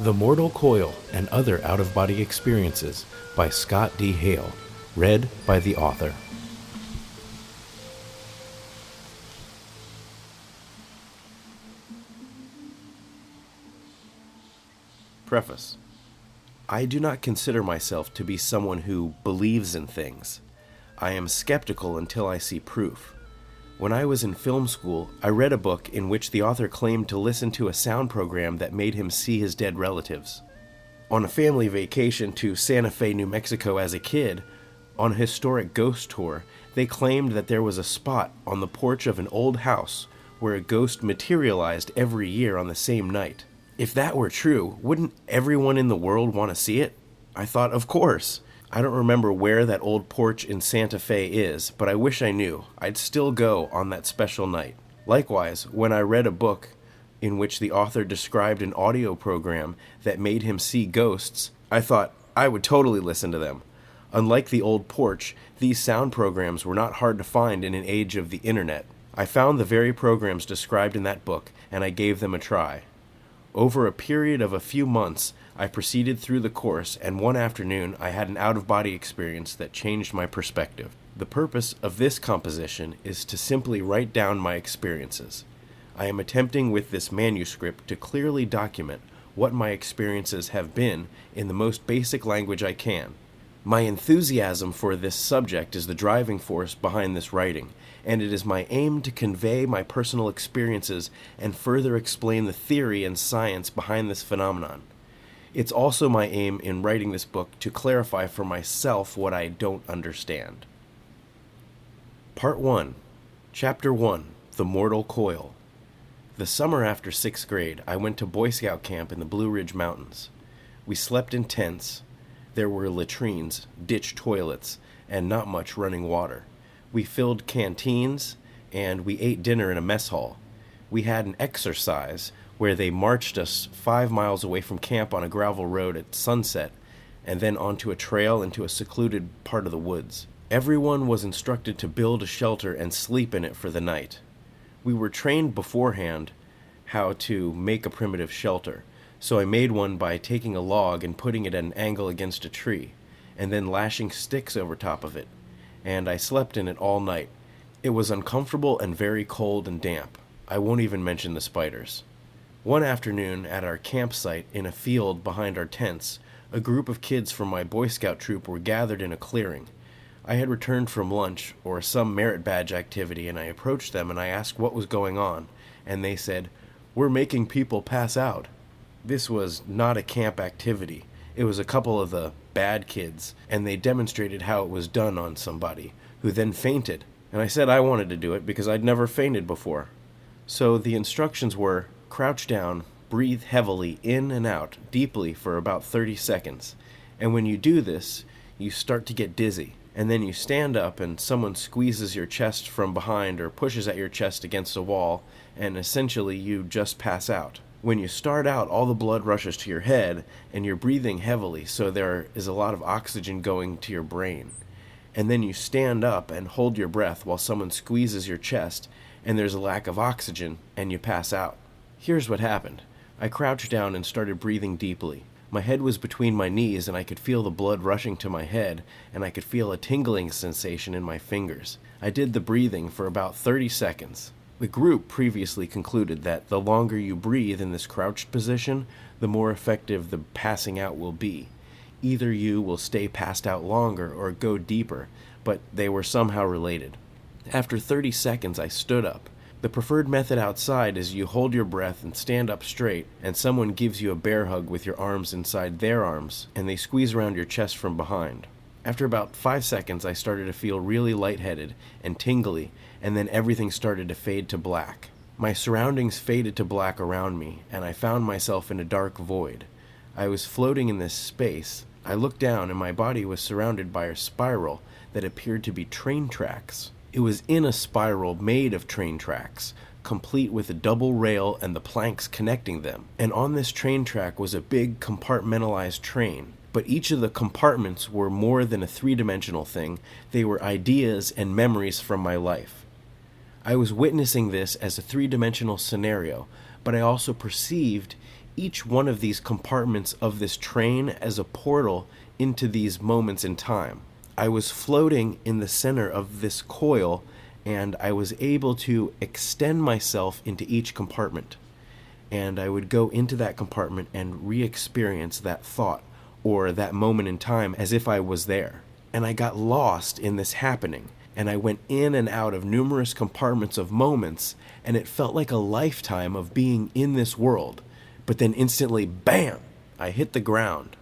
The Mortal Coil and Other Out-of-Body Experiences by Scott D. Hale. Read by the author. Preface. I do not consider myself to be someone who believes in things. I am skeptical until I see proof. When I was in film school, I read a book in which the author claimed to listen to a sound program that made him see his dead relatives. On a family vacation to Santa Fe, New Mexico as a kid, on a historic ghost tour, they claimed that there was a spot on the porch of an old house where a ghost materialized every year on the same night. If that were true, wouldn't everyone in the world want to see it? I thought, of course. I don't remember where that old porch in Santa Fe is, but I wish I knew. I'd still go on that special night. Likewise, when I read a book in which the author described an audio program that made him see ghosts, I thought I would totally listen to them. Unlike the old porch, these sound programs were not hard to find in an age of the internet. I found the very programs described in that book, and I gave them a try. Over a period of a few months, I proceeded through the course, and one afternoon I had an out-of-body experience that changed my perspective. The purpose of this composition is to simply write down my experiences. I am attempting with this manuscript to clearly document what my experiences have been in the most basic language I can. My enthusiasm for this subject is the driving force behind this writing, and it is my aim to convey my personal experiences and further explain the theory and science behind this phenomenon. It's also my aim in writing this book to clarify for myself what I don't understand. Part 1, Chapter 1, The Mortal Coil. The summer after 6th grade, I went to Boy Scout camp in the Blue Ridge Mountains. We slept in tents. There were latrines, ditch toilets, and not much running water. We filled canteens, and we ate dinner in a mess hall. We had an exercise where they marched us 5 miles away from camp on a gravel road at sunset, and then onto a trail into a secluded part of the woods. Everyone was instructed to build a shelter and sleep in it for the night. We were trained beforehand how to make a primitive shelter, so I made one by taking a log and putting it at an angle against a tree, and then lashing sticks over top of it, and I slept in it all night. It was uncomfortable and very cold and damp. I won't even mention the spiders. One afternoon, at our campsite in a field behind our tents, a group of kids from my Boy Scout troop were gathered in a clearing. I had returned from lunch or some merit badge activity, and I approached them and I asked what was going on, and they said, "We're making people pass out." This was not a camp activity. It was a couple of the bad kids, and they demonstrated how it was done on somebody, who then fainted. And I said I wanted to do it because I'd never fainted before. So the instructions were, crouch down, breathe heavily in and out, deeply for about 30 seconds. And when you do this, you start to get dizzy. And then you stand up and someone squeezes your chest from behind or pushes at your chest against a wall, and essentially you just pass out. When you start out, all the blood rushes to your head, and you're breathing heavily, so there is a lot of oxygen going to your brain. And then you stand up and hold your breath while someone squeezes your chest, and there's a lack of oxygen, and you pass out. Here's what happened. I crouched down and started breathing deeply. My head was between my knees, and I could feel the blood rushing to my head, and I could feel a tingling sensation in my fingers. I did the breathing for about 30 seconds. The group previously concluded that the longer you breathe in this crouched position, the more effective the passing out will be. Either you will stay passed out longer or go deeper, but they were somehow related. After 30 seconds, I stood up. The preferred method outside is you hold your breath and stand up straight, and someone gives you a bear hug with your arms inside their arms, and they squeeze around your chest from behind. After about 5 seconds, I started to feel really lightheaded and tingly, and then everything started to fade to black. My surroundings faded to black around me, and I found myself in a dark void. I was floating in this space. I looked down, and my body was surrounded by a spiral that appeared to be train tracks. It was in a spiral made of train tracks, complete with a double rail and the planks connecting them. And on this train track was a big compartmentalized train. But each of the compartments were more than a three-dimensional thing. They were ideas and memories from my life. I was witnessing this as a three-dimensional scenario, but I also perceived each one of these compartments of this train as a portal into these moments in time. I was floating in the center of this coil, and I was able to extend myself into each compartment. And I would go into that compartment and re-experience that thought or that moment in time as if I was there. And I got lost in this happening, and I went in and out of numerous compartments of moments, and it felt like a lifetime of being in this world. But then instantly, bam, I hit the ground.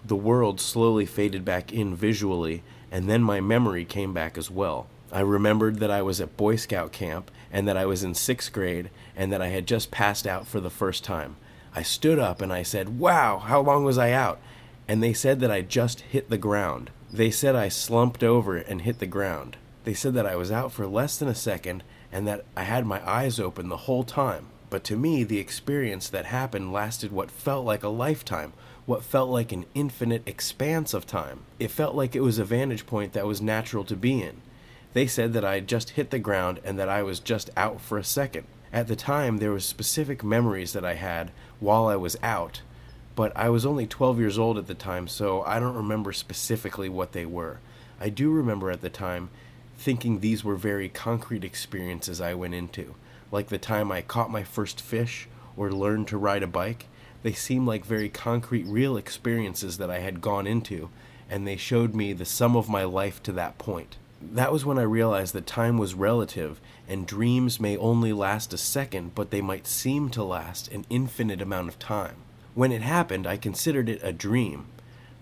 The world slowly faded back in visually, and then my memory came back as well. I remembered that I was at Boy Scout camp, and that I was in 6th grade, and that I had just passed out for the first time. I stood up and I said, "Wow, how long was I out?" And they said that I just hit the ground. They said I slumped over and hit the ground. They said that I was out for less than a second, and that I had my eyes open the whole time. But to me, the experience that happened lasted what felt like a lifetime, what felt like an infinite expanse of time. It felt like it was a vantage point that was natural to be in. They said that I had just hit the ground and that I was just out for a second. At the time, there were specific memories that I had while I was out, but I was only 12 years old at the time, so I don't remember specifically what they were. I do remember at the time thinking these were very concrete experiences I went into, like the time I caught my first fish or learned to ride a bike. They seemed like very concrete, real experiences that I had gone into, and they showed me the sum of my life to that point. That was when I realized that time was relative, and dreams may only last a second, but they might seem to last an infinite amount of time. When it happened, I considered it a dream,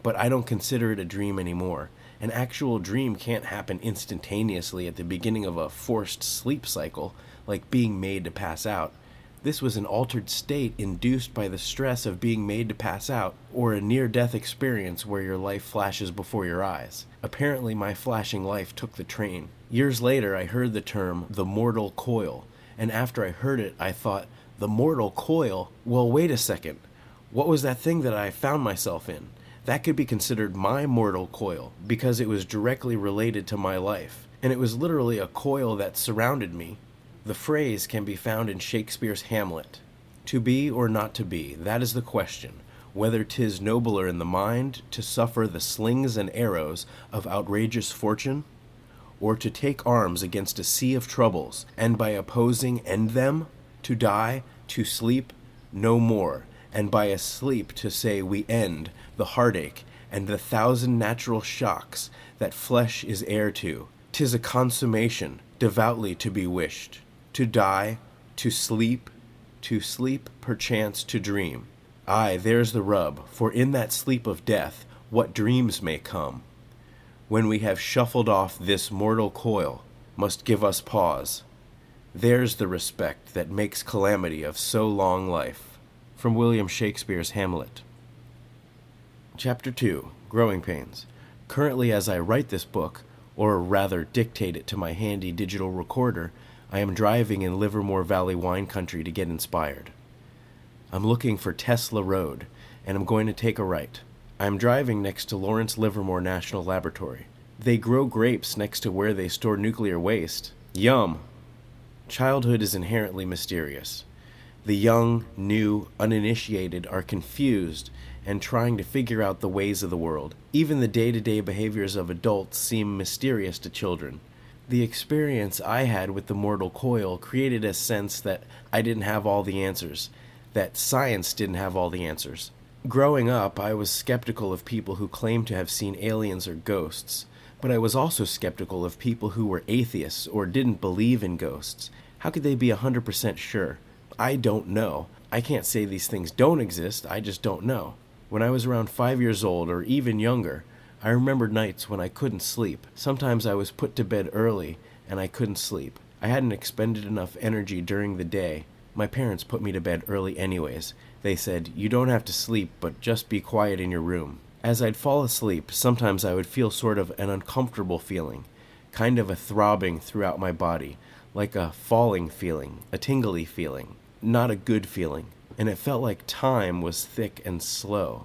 but I don't consider it a dream anymore. An actual dream can't happen instantaneously at the beginning of a forced sleep cycle, like being made to pass out. This was an altered state induced by the stress of being made to pass out, or a near-death experience where your life flashes before your eyes. Apparently, my flashing life took the train. Years later, I heard the term, the mortal coil, and after I heard it, I thought, the mortal coil? Well, wait a second. What was that thing that I found myself in? That could be considered my mortal coil, because it was directly related to my life, and it was literally a coil that surrounded me. The phrase can be found in Shakespeare's Hamlet. To be or not to be, that is the question, whether 'tis nobler in the mind to suffer the slings and arrows of outrageous fortune, or to take arms against a sea of troubles, and by opposing end them, to die, to sleep, no more, and by a sleep to say we end the heartache and the 1,000 natural shocks that flesh is heir to. 'Tis a consummation devoutly to be wished. To die, to sleep perchance to dream. Aye, there's the rub, for in that sleep of death, what dreams may come, when we have shuffled off this mortal coil, must give us pause. There's the respect that makes calamity of so long life. From William Shakespeare's Hamlet. Chapter 2, Growing Pains. Currently, as I write this book, or rather dictate it to my handy digital recorder, I am driving in Livermore Valley wine country to get inspired. I'm looking for Tesla Road, and I'm going to take a right. I'm driving next to Lawrence Livermore National Laboratory. They grow grapes next to where they store nuclear waste. Yum! Childhood is inherently mysterious. The young, new, uninitiated are confused and trying to figure out the ways of the world. Even the day-to-day behaviors of adults seem mysterious to children. The experience I had with the mortal coil created a sense that I didn't have all the answers, that science didn't have all the answers. Growing up, I was skeptical of people who claimed to have seen aliens or ghosts, but I was also skeptical of people who were atheists or didn't believe in ghosts. How could they be 100% sure? I don't know. I can't say these things don't exist, I just don't know. When I was around 5 years old, or even younger, I remember nights when I couldn't sleep. Sometimes I was put to bed early, and I couldn't sleep. I hadn't expended enough energy during the day. My parents put me to bed early anyways. They said, "You don't have to sleep, but just be quiet in your room." As I'd fall asleep, sometimes I would feel sort of an uncomfortable feeling, kind of a throbbing throughout my body, like a falling feeling, a tingly feeling, not a good feeling. And it felt like time was thick and slow.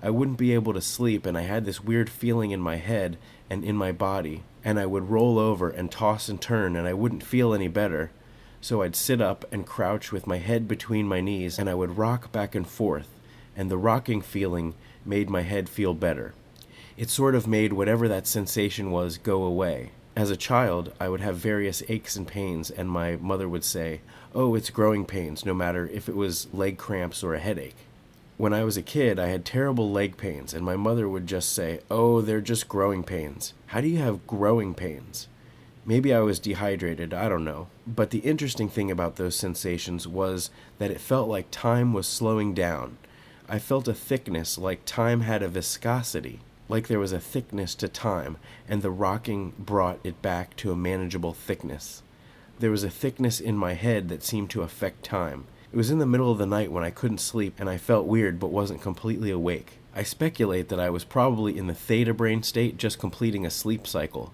I wouldn't be able to sleep, and I had this weird feeling in my head and in my body, and I would roll over and toss and turn, and I wouldn't feel any better. so I'd sit up and crouch with my head between my knees, and I would rock back and forth, and the rocking feeling made my head feel better. It sort of made whatever that sensation was go away. As a child, I would have various aches and pains, and my mother would say, "Oh, it's growing pains," no matter if it was leg cramps or a headache. When I was a kid, I had terrible leg pains, and my mother would just say, "Oh, they're just growing pains." How do you have growing pains? Maybe I was dehydrated, I don't know. But the interesting thing about those sensations was that it felt like time was slowing down. I felt a thickness, like time had a viscosity, like there was a thickness to time, and the rocking brought it back to a manageable thickness. There was a thickness in my head that seemed to affect time. It was in the middle of the night when I couldn't sleep, and I felt weird but wasn't completely awake. I speculate that I was probably in the theta brain state, just completing a sleep cycle.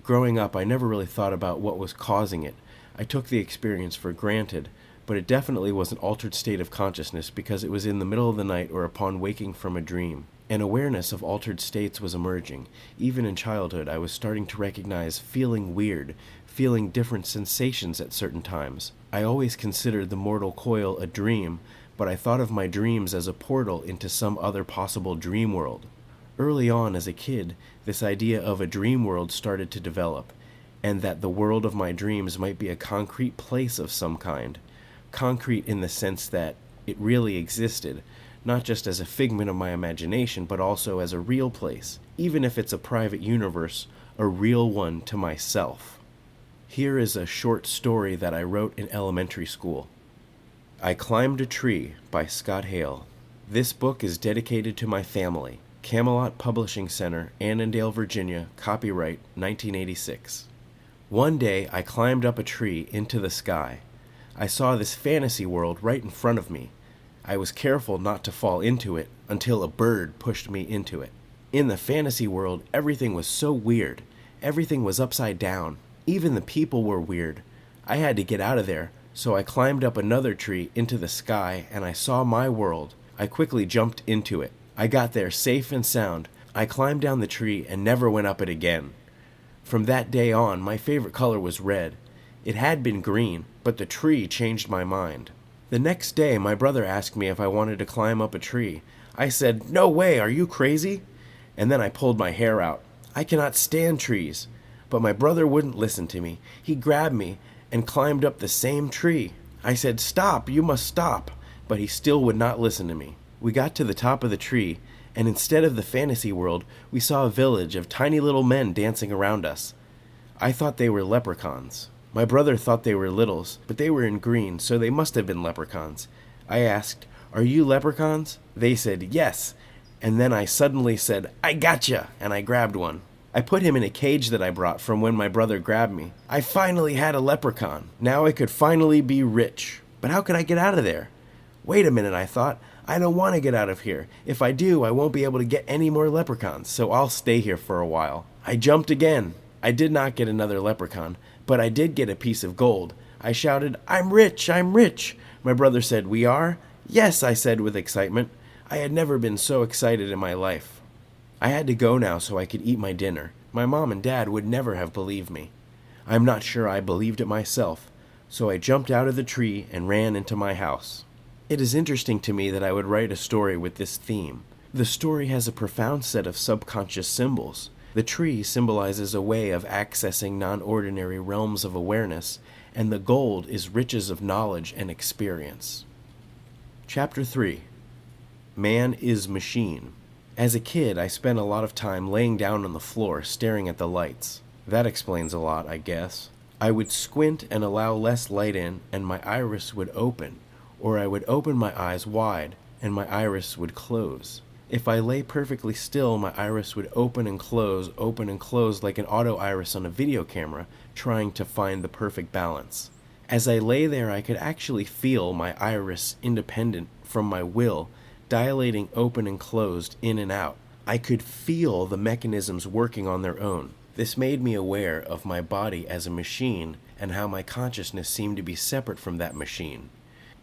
Growing up, I never really thought about what was causing it. I took the experience for granted, but it definitely was an altered state of consciousness because it was in the middle of the night or upon waking from a dream. An awareness of altered states was emerging. Even in childhood, I was starting to recognize feeling weird, feeling different sensations at certain times. I always considered the mortal coil a dream, but I thought of my dreams as a portal into some other possible dream world. Early on as a kid, this idea of a dream world started to develop, and that the world of my dreams might be a concrete place of some kind. Concrete in the sense that it really existed, not just as a figment of my imagination, but also as a real place, even if it's a private universe, a real one to myself. Here is a short story that I wrote in elementary school. I Climbed a Tree by Scott Hale. This book is dedicated to my family. Camelot Publishing Center, Annandale, Virginia, copyright 1986. One day I climbed up a tree into the sky. I saw this fantasy world right in front of me. I was careful not to fall into it until a bird pushed me into it. In the fantasy world, everything was so weird. Everything was upside down. Even the people were weird. I had to get out of there, so I climbed up another tree into the sky and I saw my world. I quickly jumped into it. I got there safe and sound. I climbed down the tree and never went up it again. From that day on, my favorite color was red. It had been green, but the tree changed my mind. The next day, my brother asked me if I wanted to climb up a tree. I said, "No way, are you crazy?" And then I pulled my hair out. I cannot stand trees. But my brother wouldn't listen to me. He grabbed me and climbed up the same tree. I said, "Stop, you must stop." But he still would not listen to me. We got to the top of the tree, and instead of the fantasy world, we saw a village of tiny little men dancing around us. I thought they were leprechauns. My brother thought they were littles, but they were in green, so they must have been leprechauns. I asked, "Are you leprechauns?" They said, "Yes." And then I suddenly said, "I gotcha!" and I grabbed one. I put him in a cage that I brought from when my brother grabbed me. I finally had a leprechaun. Now I could finally be rich. But how could I get out of there? Wait a minute, I thought. I don't want to get out of here. If I do, I won't be able to get any more leprechauns, so I'll stay here for a while. I jumped again. I did not get another leprechaun, but I did get a piece of gold. I shouted, "I'm rich, I'm rich." My brother said, "We are?" "Yes," I said with excitement. I had never been so excited in my life. I had to go now so I could eat my dinner. My mom and dad would never have believed me. I'm not sure I believed it myself, so I jumped out of the tree and ran into my house. It is interesting to me that I would write a story with this theme. The story has a profound set of subconscious symbols. The tree symbolizes a way of accessing non-ordinary realms of awareness, and the gold is riches of knowledge and experience. Chapter 3. Man is Machine. As a kid, I spent a lot of time laying down on the floor staring at the lights. That explains a lot, I guess. I would squint and allow less light in, and my iris would open. Or I would open my eyes wide, and my iris would close. If I lay perfectly still, my iris would open and close like an auto iris on a video camera, trying to find the perfect balance. As I lay there, I could actually feel my iris independent from my will, dilating open and closed, in and out. I could feel the mechanisms working on their own. This made me aware of my body as a machine, and how my consciousness seemed to be separate from that machine.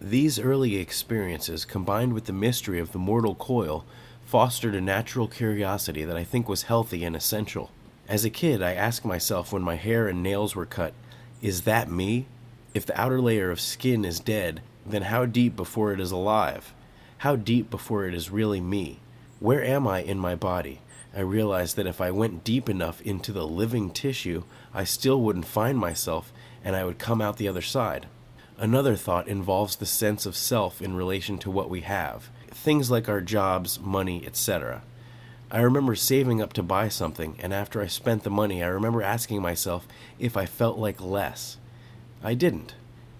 These early experiences, combined with the mystery of the mortal coil, fostered a natural curiosity that I think was healthy and essential. As a kid, I asked myself when my hair and nails were cut, "Is that me?" If the outer layer of skin is dead, then how deep before it is alive? How deep before it is really me? Where am I in my body? I realized that if I went deep enough into the living tissue, I still wouldn't find myself, and I would come out the other side. Another thought involves the sense of self in relation to what we have, things like our jobs, money, etc. I remember saving up to buy something, and after I spent the money, I remember asking myself if I felt like less. I didn't.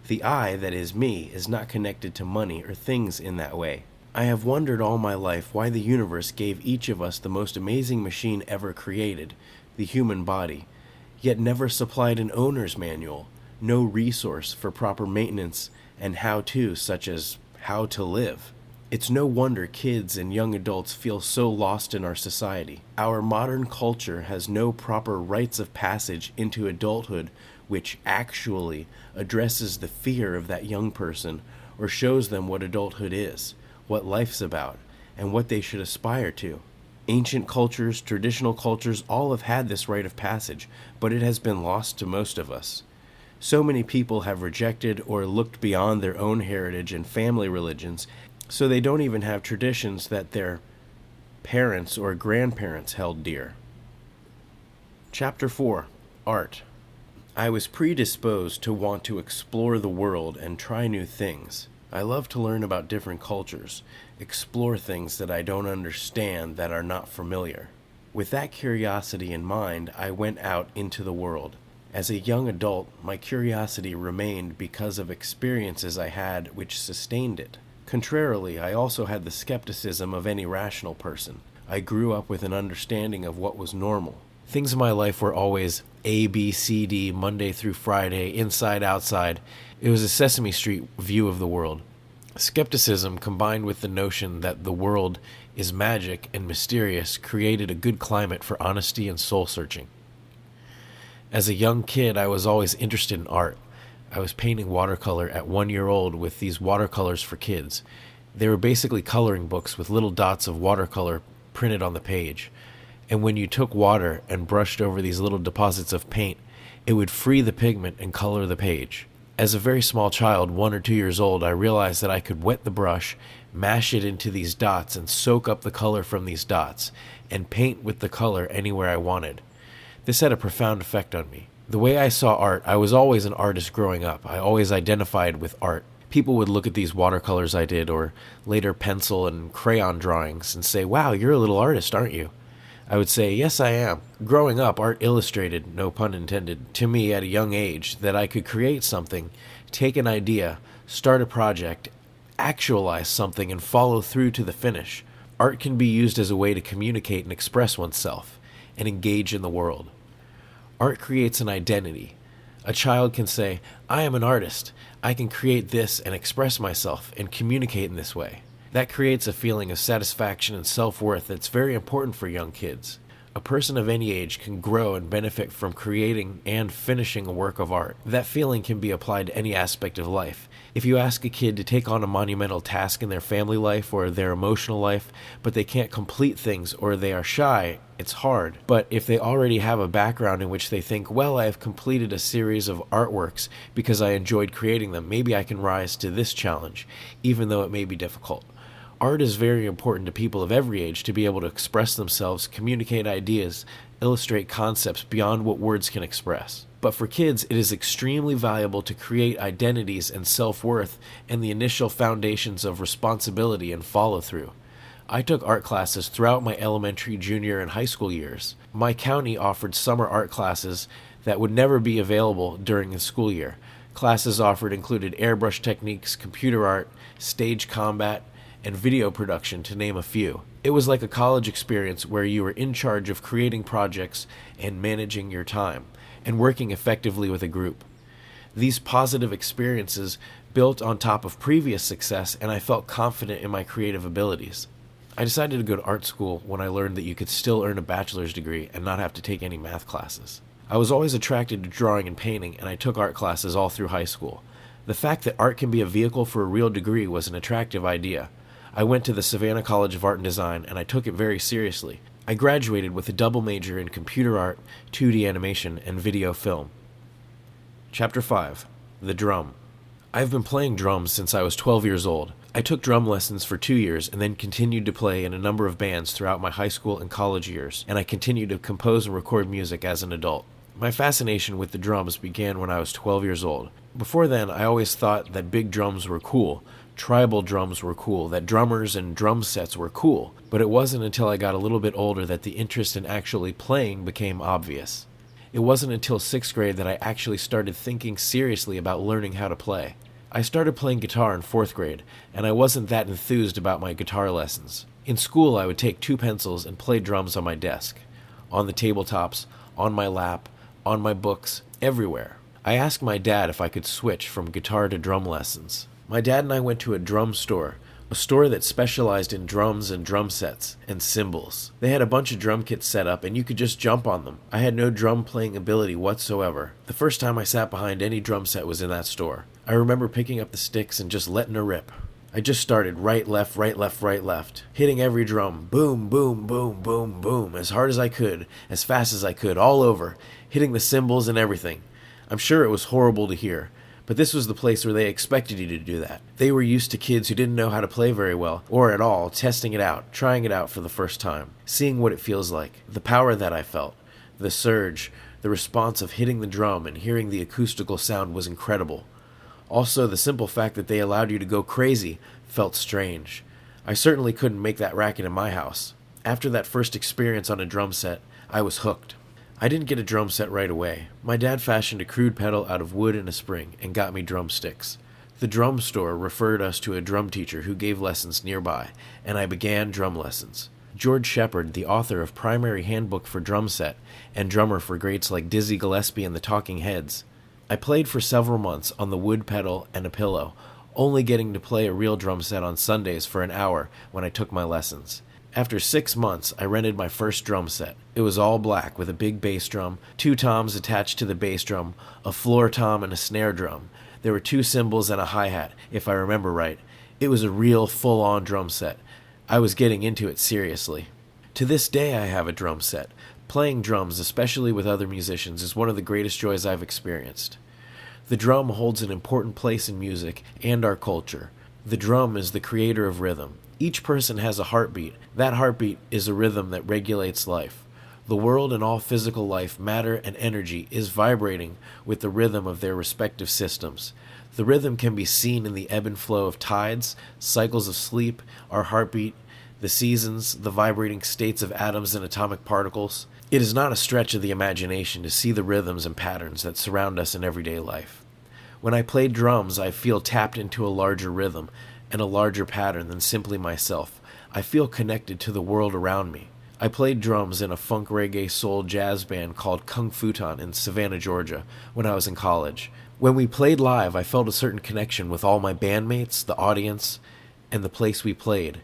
The I that is me is not connected to money or things in that way. I have wondered all my life why the universe gave each of us the most amazing machine ever created, the human body, yet never supplied an owner's manual, no resource for proper maintenance and how-to, such as how to live. It's no wonder kids and young adults feel so lost in our society. Our modern culture has no proper rites of passage into adulthood which actually addresses the fear of that young person or shows them what adulthood is, what life's about, and what they should aspire to. Ancient cultures, traditional cultures, all have had this rite of passage, but it has been lost to most of us. So many people have rejected or looked beyond their own heritage and family religions, so they don't even have traditions that their parents or grandparents held dear. Chapter 4. Art. I was predisposed to want to explore the world and try new things. I love to learn about different cultures, explore things that I don't understand that are not familiar. With that curiosity in mind, I went out into the world. As a young adult, my curiosity remained because of experiences I had which sustained it. Contrarily, I also had the skepticism of any rational person. I grew up with an understanding of what was normal. Things in my life were always A, B, C, D, Monday through Friday, inside, outside. It was a Sesame Street view of the world. Skepticism, combined with the notion that the world is magic and mysterious, created a good climate for honesty and soul-searching. As a young kid, I was always interested in art. I was painting watercolor at 1 year old with these watercolors for kids. They were basically coloring books with little dots of watercolor printed on the page. And when you took water and brushed over these little deposits of paint, it would free the pigment and color the page. As a very small child, 1 or 2 years old, I realized that I could wet the brush, mash it into these dots, and soak up the color from these dots, and paint with the color anywhere I wanted. This had a profound effect on me. The way I saw art, I was always an artist growing up. I always identified with art. People would look at these watercolors I did, or later pencil and crayon drawings, and say, "Wow, you're a little artist, aren't you?" I would say, "Yes, I am." Growing up, art illustrated, no pun intended, to me at a young age that I could create something, take an idea, start a project, actualize something, and follow through to the finish. Art can be used as a way to communicate and express oneself, and engage in the world. Art creates an identity. A child can say, "I am an artist. I can create this and express myself and communicate in this way." That creates a feeling of satisfaction and self-worth that's very important for young kids. A person of any age can grow and benefit from creating and finishing a work of art. That feeling can be applied to any aspect of life. If you ask a kid to take on a monumental task in their family life or their emotional life, but they can't complete things or they are shy, it's hard. But if they already have a background in which they think, "Well, I have completed a series of artworks because I enjoyed creating them, maybe I can rise to this challenge, even though it may be difficult." Art is very important to people of every age to be able to express themselves, communicate ideas, illustrate concepts beyond what words can express. But for kids, it is extremely valuable to create identities and self-worth and the initial foundations of responsibility and follow-through. I took art classes throughout my elementary, junior, and high school years. My county offered summer art classes that would never be available during the school year. Classes offered included airbrush techniques, computer art, stage combat, and video production, to name a few. It was like a college experience where you were in charge of creating projects and managing your time, and working effectively with a group. These positive experiences built on top of previous success, and I felt confident in my creative abilities. I decided to go to art school when I learned that you could still earn a bachelor's degree and not have to take any math classes. I was always attracted to drawing and painting, and I took art classes all through high school. The fact that art can be a vehicle for a real degree was an attractive idea. I went to the Savannah College of Art and Design, and I took it very seriously. I graduated with a double major in computer art, 2D animation, and video film. Chapter 5. The drum. I've been playing drums since I was 12 years old. I took drum lessons for 2 years and then continued to play in a number of bands throughout my high school and college years, and I continued to compose and record music as an adult. My fascination with the drums began when I was 12 years old. Before then, I always thought that big drums were cool, tribal drums were cool, that drummers and drum sets were cool, but it wasn't until I got a little bit older that the interest in actually playing became obvious. It wasn't until 6th grade that I actually started thinking seriously about learning how to play. I started playing guitar in 4th grade, and I wasn't that enthused about my guitar lessons. In school, I would take 2 pencils and play drums on my desk, on the tabletops, on my lap, on my books, everywhere. I asked my dad if I could switch from guitar to drum lessons. My dad and I went to a drum store, a store that specialized in drums and drum sets and cymbals. They had a bunch of drum kits set up, and you could just jump on them. I had no drum playing ability whatsoever. The first time I sat behind any drum set was in that store. I remember picking up the sticks and just letting her rip. I just started right, left, right, left, right, left, hitting every drum, boom, boom, boom, boom, boom, as hard as I could, as fast as I could, all over, hitting the cymbals and everything. I'm sure it was horrible to hear, but this was the place where they expected you to do that. They were used to kids who didn't know how to play very well, or at all, testing it out, trying it out for the first time, seeing what it feels like, the power that I felt, the surge, the response of hitting the drum and hearing the acoustical sound was incredible. Also, the simple fact that they allowed you to go crazy felt strange. I certainly couldn't make that racket in my house. After that first experience on a drum set, I was hooked. I didn't get a drum set right away. My dad fashioned a crude pedal out of wood and a spring and got me drumsticks. The drum store referred us to a drum teacher who gave lessons nearby, and I began drum lessons. George Shepard, the author of Primary Handbook for Drum Set and drummer for greats like Dizzy Gillespie and the Talking Heads. I played for several months on the wood pedal and a pillow, only getting to play a real drum set on Sundays for an hour when I took my lessons. After 6 months, I rented my first drum set. It was all black with a big bass drum, 2 toms attached to the bass drum, a floor tom and a snare drum. There were 2 cymbals and a hi-hat, if I remember right. It was a real full-on drum set. I was getting into it seriously. To this day, I have a drum set. Playing drums, especially with other musicians, is one of the greatest joys I've experienced. The drum holds an important place in music and our culture. The drum is the creator of rhythm. Each person has a heartbeat. That heartbeat is a rhythm that regulates life. The world and all physical life, matter, and energy is vibrating with the rhythm of their respective systems. The rhythm can be seen in the ebb and flow of tides, cycles of sleep, our heartbeat, the seasons, the vibrating states of atoms and atomic particles. It is not a stretch of the imagination to see the rhythms and patterns that surround us in everyday life. When I play drums, I feel tapped into a larger rhythm and a larger pattern than simply myself. I feel connected to the world around me. I played drums in a funk reggae soul jazz band called Kung Futon in Savannah, Georgia, when I was in college. When we played live, I felt a certain connection with all my bandmates, the audience, and the place we played.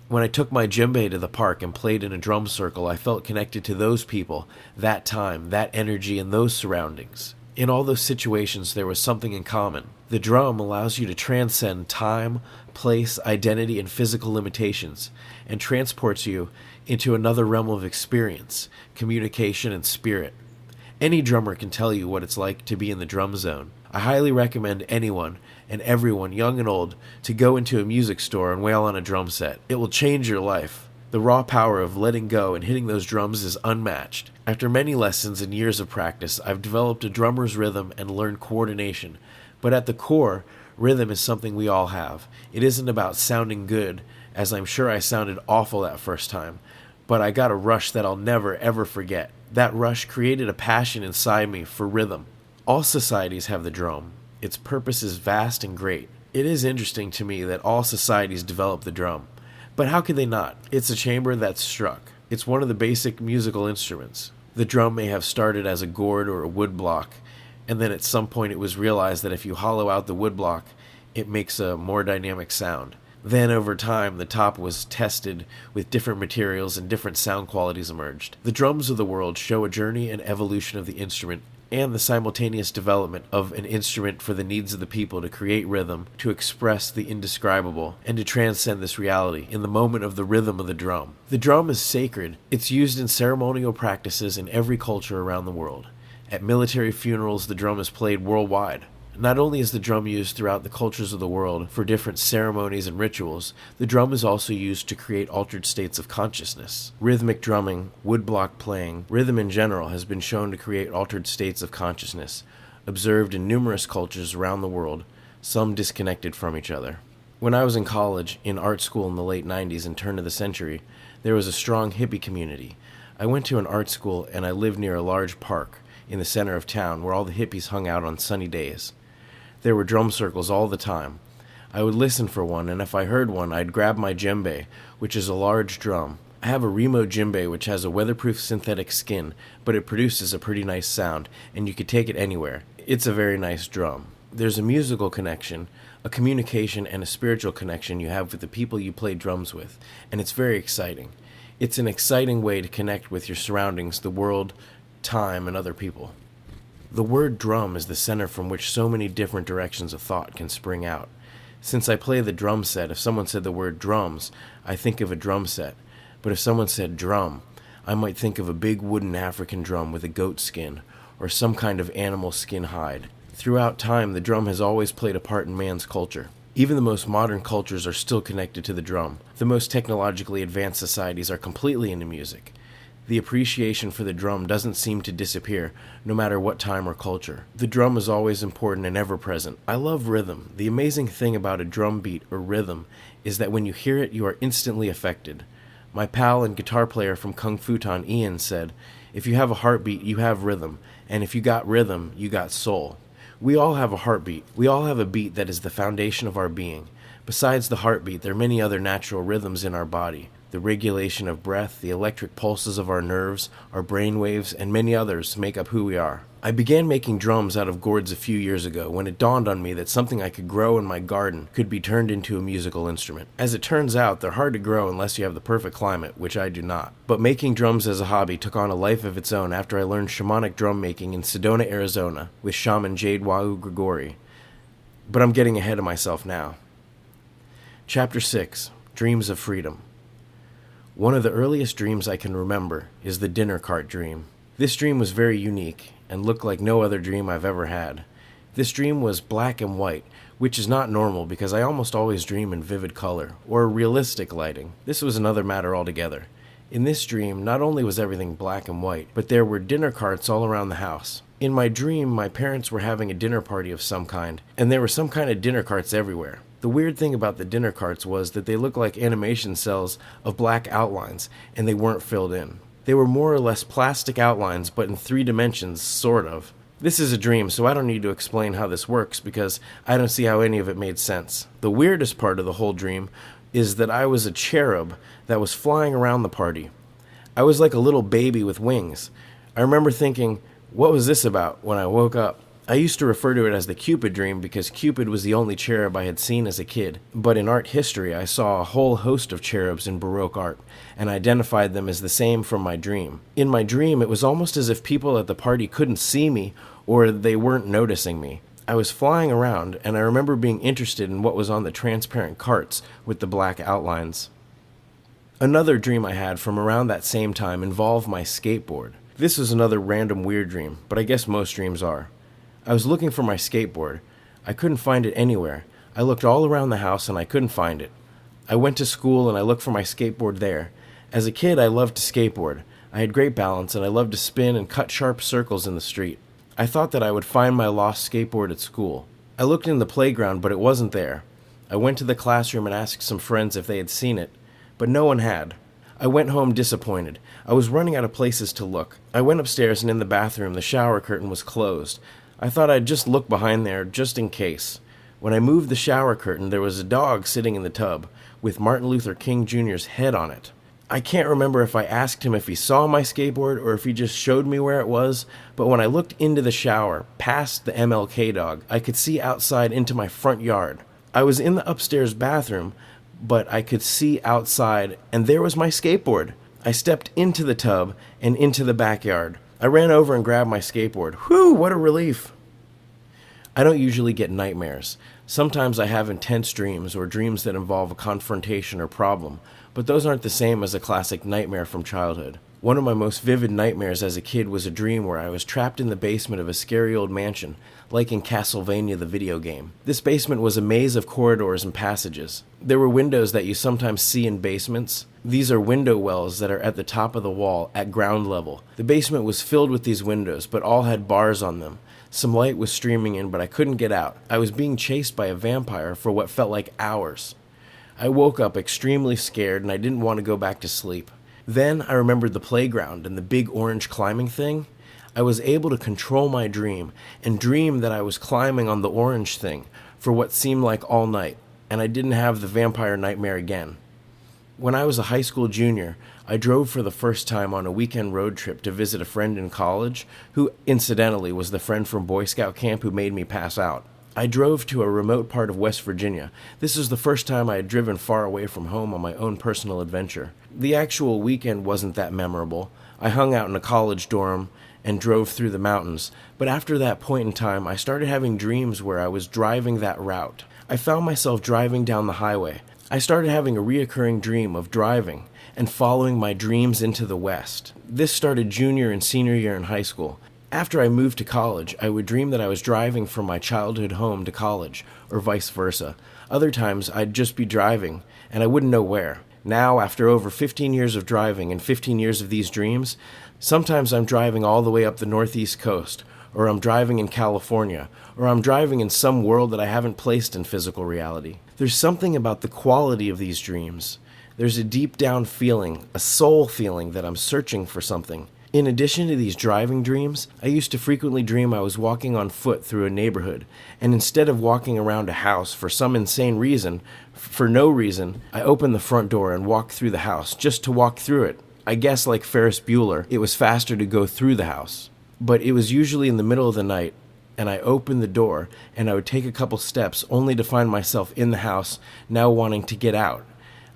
When I took my djembe to the park and played in a drum circle, I felt connected to those people, that time, that energy, and those surroundings. In all those situations, there was something in common. The drum allows you to transcend time, place, identity, and physical limitations, and transports you into another realm of experience, communication, and spirit. Any drummer can tell you what it's like to be in the drum zone. I highly recommend anyone and everyone, young and old, to go into a music store and wail on a drum set. It will change your life. The raw power of letting go and hitting those drums is unmatched. After many lessons and years of practice, I've developed a drummer's rhythm and learned coordination. But at the core, rhythm is something we all have. It isn't about sounding good, as I'm sure I sounded awful that first time, but I got a rush that I'll never ever forget. That rush created a passion inside me for rhythm. All societies have the drum. Its purpose is vast and great. It is interesting to me that all societies develop the drum. But how could they not? It's a chamber that's struck. It's one of the basic musical instruments. The drum may have started as a gourd or a wood block, and then at some point it was realized that if you hollow out the wood block, it makes a more dynamic sound. Then over time, the top was tested with different materials and different sound qualities emerged. The drums of the world show a journey and evolution of the instrument and the simultaneous development of an instrument for the needs of the people to create rhythm, to express the indescribable, and to transcend this reality in the moment of the rhythm of the drum. The drum is sacred. It's used in ceremonial practices in every culture around the world. At military funerals, the drum is played worldwide. Not only is the drum used throughout the cultures of the world for different ceremonies and rituals, the drum is also used to create altered states of consciousness. Rhythmic drumming, woodblock playing, rhythm in general has been shown to create altered states of consciousness, observed in numerous cultures around the world, some disconnected from each other. When I was in college, in art school in the late 90s and turn of the century, there was a strong hippie community. I went to an art school and I lived near a large park in the center of town where all the hippies hung out on sunny days. There were drum circles all the time. I would listen for one, and if I heard one, I'd grab my djembe, which is a large drum. I have a Remo djembe which has a weatherproof synthetic skin, but it produces a pretty nice sound, and you could take it anywhere. It's a very nice drum. There's a musical connection, a communication, and a spiritual connection you have with the people you play drums with, and it's very exciting. It's an exciting way to connect with your surroundings, the world, time, and other people. The word drum is the center from which so many different directions of thought can spring out. Since I play the drum set, if someone said the word drums, I think of a drum set. But if someone said drum, I might think of a big wooden African drum with a goat skin, or some kind of animal skin hide. Throughout time, the drum has always played a part in man's culture. Even the most modern cultures are still connected to the drum. The most technologically advanced societies are completely into music. The appreciation for the drum doesn't seem to disappear, no matter what time or culture. The drum is always important and ever present. I love rhythm. The amazing thing about a drum beat or rhythm is that when you hear it, you are instantly affected. My pal and guitar player from Kung Futon, Ian, said, "If you have a heartbeat, you have rhythm, and if you got rhythm, you got soul." We all have a heartbeat. We all have a beat that is the foundation of our being. Besides the heartbeat, there are many other natural rhythms in our body. The regulation of breath, the electric pulses of our nerves, our brain waves, and many others make up who we are. I began making drums out of gourds a few years ago when it dawned on me that something I could grow in my garden could be turned into a musical instrument. As it turns out, they're hard to grow unless you have the perfect climate, which I do not. But making drums as a hobby took on a life of its own after I learned shamanic drum making in Sedona, Arizona, with shaman Jade Wau Grigori. But I'm getting ahead of myself now. Chapter 6. Dreams of Freedom. One of the earliest dreams I can remember is the dinner cart dream. This dream was very unique and looked like no other dream I've ever had. This dream was black and white, which is not normal because I almost always dream in vivid color or realistic lighting. This was another matter altogether. In this dream, not only was everything black and white, but there were dinner carts all around the house. In my dream, my parents were having a dinner party of some kind, and there were some kind of dinner carts everywhere. The weird thing about the dinner carts was that they looked like animation cells of black outlines, and they weren't filled in. They were more or less plastic outlines, but in 3 dimensions, sort of. This is a dream, so I don't need to explain how this works, because I don't see how any of it made sense. The weirdest part of the whole dream is that I was a cherub that was flying around the party. I was like a little baby with wings. I remember thinking, what was this about, when I woke up? I used to refer to it as the Cupid dream because Cupid was the only cherub I had seen as a kid. But in art history, I saw a whole host of cherubs in Baroque art and identified them as the same from my dream. In my dream, it was almost as if people at the party couldn't see me or they weren't noticing me. I was flying around, and I remember being interested in what was on the transparent carts with the black outlines. Another dream I had from around that same time involved my skateboard. This was another random weird dream, but I guess most dreams are. I was looking for my skateboard. I couldn't find it anywhere. I looked all around the house and I couldn't find it. I went to school and I looked for my skateboard there. As a kid, I loved to skateboard. I had great balance and I loved to spin and cut sharp circles in the street. I thought that I would find my lost skateboard at school. I looked in the playground, but it wasn't there. I went to the classroom and asked some friends if they had seen it, but no one had. I went home disappointed. I was running out of places to look. I went upstairs and in the bathroom, the shower curtain was closed. I thought I'd just look behind there, just in case. When I moved the shower curtain, there was a dog sitting in the tub, with Martin Luther King Jr.'s head on it. I can't remember if I asked him if he saw my skateboard or if he just showed me where it was, but when I looked into the shower, past the MLK dog, I could see outside into my front yard. I was in the upstairs bathroom, but I could see outside, and there was my skateboard. I stepped into the tub and into the backyard. I ran over and grabbed my skateboard. Whew, what a relief. I don't usually get nightmares. Sometimes I have intense dreams or dreams that involve a confrontation or problem, but those aren't the same as a classic nightmare from childhood. One of my most vivid nightmares as a kid was a dream where I was trapped in the basement of a scary old mansion, like in Castlevania the video game. This basement was a maze of corridors and passages. There were windows that you sometimes see in basements. These are window wells that are at the top of the wall at ground level. The basement was filled with these windows, but all had bars on them. Some light was streaming in, but I couldn't get out. I was being chased by a vampire for what felt like hours. I woke up extremely scared and I didn't want to go back to sleep. Then I remembered the playground and the big orange climbing thing. I was able to control my dream and dream that I was climbing on the orange thing for what seemed like all night, and I didn't have the vampire nightmare again. When I was a high school junior, I drove for the first time on a weekend road trip to visit a friend in college, who incidentally was the friend from Boy Scout camp who made me pass out. I drove to a remote part of West Virginia. This was the first time I had driven far away from home on my own personal adventure. The actual weekend wasn't that memorable. I hung out in a college dorm and drove through the mountains, but after that point in time, I started having dreams where I was driving that route. I found myself driving down the highway. I started having a reoccurring dream of driving and following my dreams into the West. This started junior and senior year in high school. After I moved to college, I would dream that I was driving from my childhood home to college, or vice versa. Other times, I'd just be driving, and I wouldn't know where. Now, after over 15 years of driving and 15 years of these dreams, sometimes I'm driving all the way up the northeast coast, or I'm driving in California, or I'm driving in some world that I haven't placed in physical reality. There's something about the quality of these dreams. There's a deep down feeling, a soul feeling that I'm searching for something. In addition to these driving dreams, I used to frequently dream I was walking on foot through a neighborhood, and instead of walking around a house for some insane reason, for no reason, I opened the front door and walked through the house, just to walk through it. I guess like Ferris Bueller, it was faster to go through the house. But it was usually in the middle of the night, and I opened the door, and I would take a couple steps only to find myself in the house, now wanting to get out.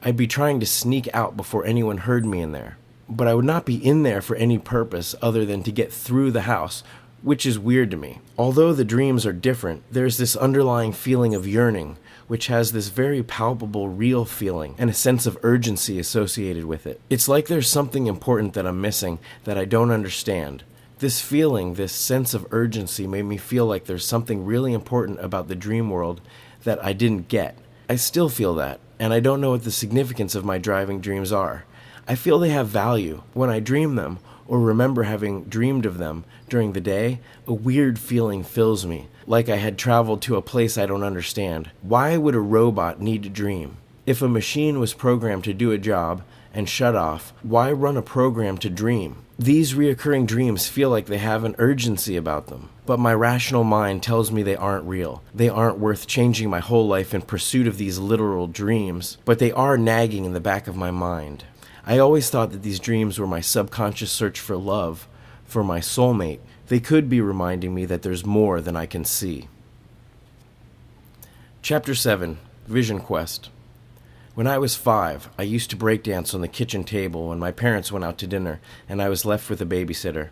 I'd be trying to sneak out before anyone heard me in there. But I would not be in there for any purpose other than to get through the house, which is weird to me. Although the dreams are different, there's this underlying feeling of yearning, which has this very palpable, real feeling and a sense of urgency associated with it. It's like there's something important that I'm missing that I don't understand. This feeling, this sense of urgency made me feel like there's something really important about the dream world that I didn't get. I still feel that, and I don't know what the significance of my driving dreams are. I feel they have value. When I dream them, or remember having dreamed of them during the day, a weird feeling fills me, like I had traveled to a place I don't understand. Why would a robot need to dream? If a machine was programmed to do a job and shut off, why run a program to dream? These reoccurring dreams feel like they have an urgency about them, but my rational mind tells me they aren't real. They aren't worth changing my whole life in pursuit of these literal dreams, but they are nagging in the back of my mind. I always thought that these dreams were my subconscious search for love, for my soulmate. They could be reminding me that there's more than I can see. Chapter 7, Vision Quest. When I was 5, I used to breakdance on the kitchen table when my parents went out to dinner and I was left with a babysitter.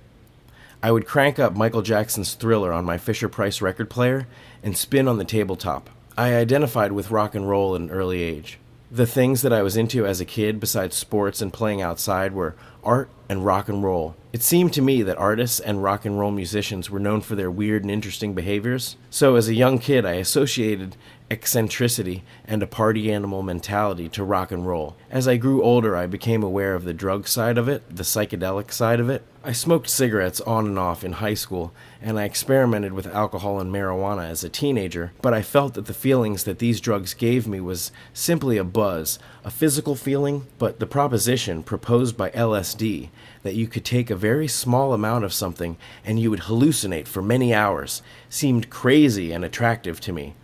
I would crank up Michael Jackson's Thriller on my Fisher-Price record player and spin on the tabletop. I identified with rock and roll at an early age. The things that I was into as a kid, besides sports and playing outside, were art and rock and roll. It seemed to me that artists and rock and roll musicians were known for their weird and interesting behaviors. So as a young kid, I associated eccentricity and a party animal mentality to rock and roll. As I grew older, I became aware of the drug side of it, the psychedelic side of it. I smoked cigarettes on and off in high school, and I experimented with alcohol and marijuana as a teenager, but I felt that the feelings that these drugs gave me was simply a buzz, a physical feeling, but the proposition proposed by LSD, that you could take a very small amount of something and you would hallucinate for many hours, seemed crazy and attractive to me.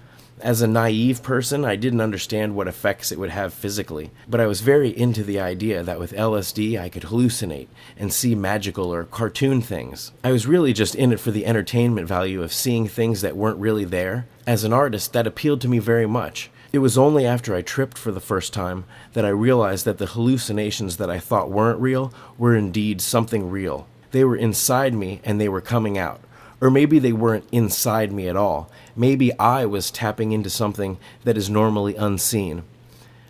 As a naive person, I didn't understand what effects it would have physically, but I was very into the idea that with LSD I could hallucinate and see magical or cartoon things. I was really just in it for the entertainment value of seeing things that weren't really there. As an artist, that appealed to me very much. It was only after I tripped for the first time that I realized that the hallucinations that I thought weren't real were indeed something real. They were inside me and they were coming out. Or maybe they weren't inside me at all. Maybe I was tapping into something that is normally unseen.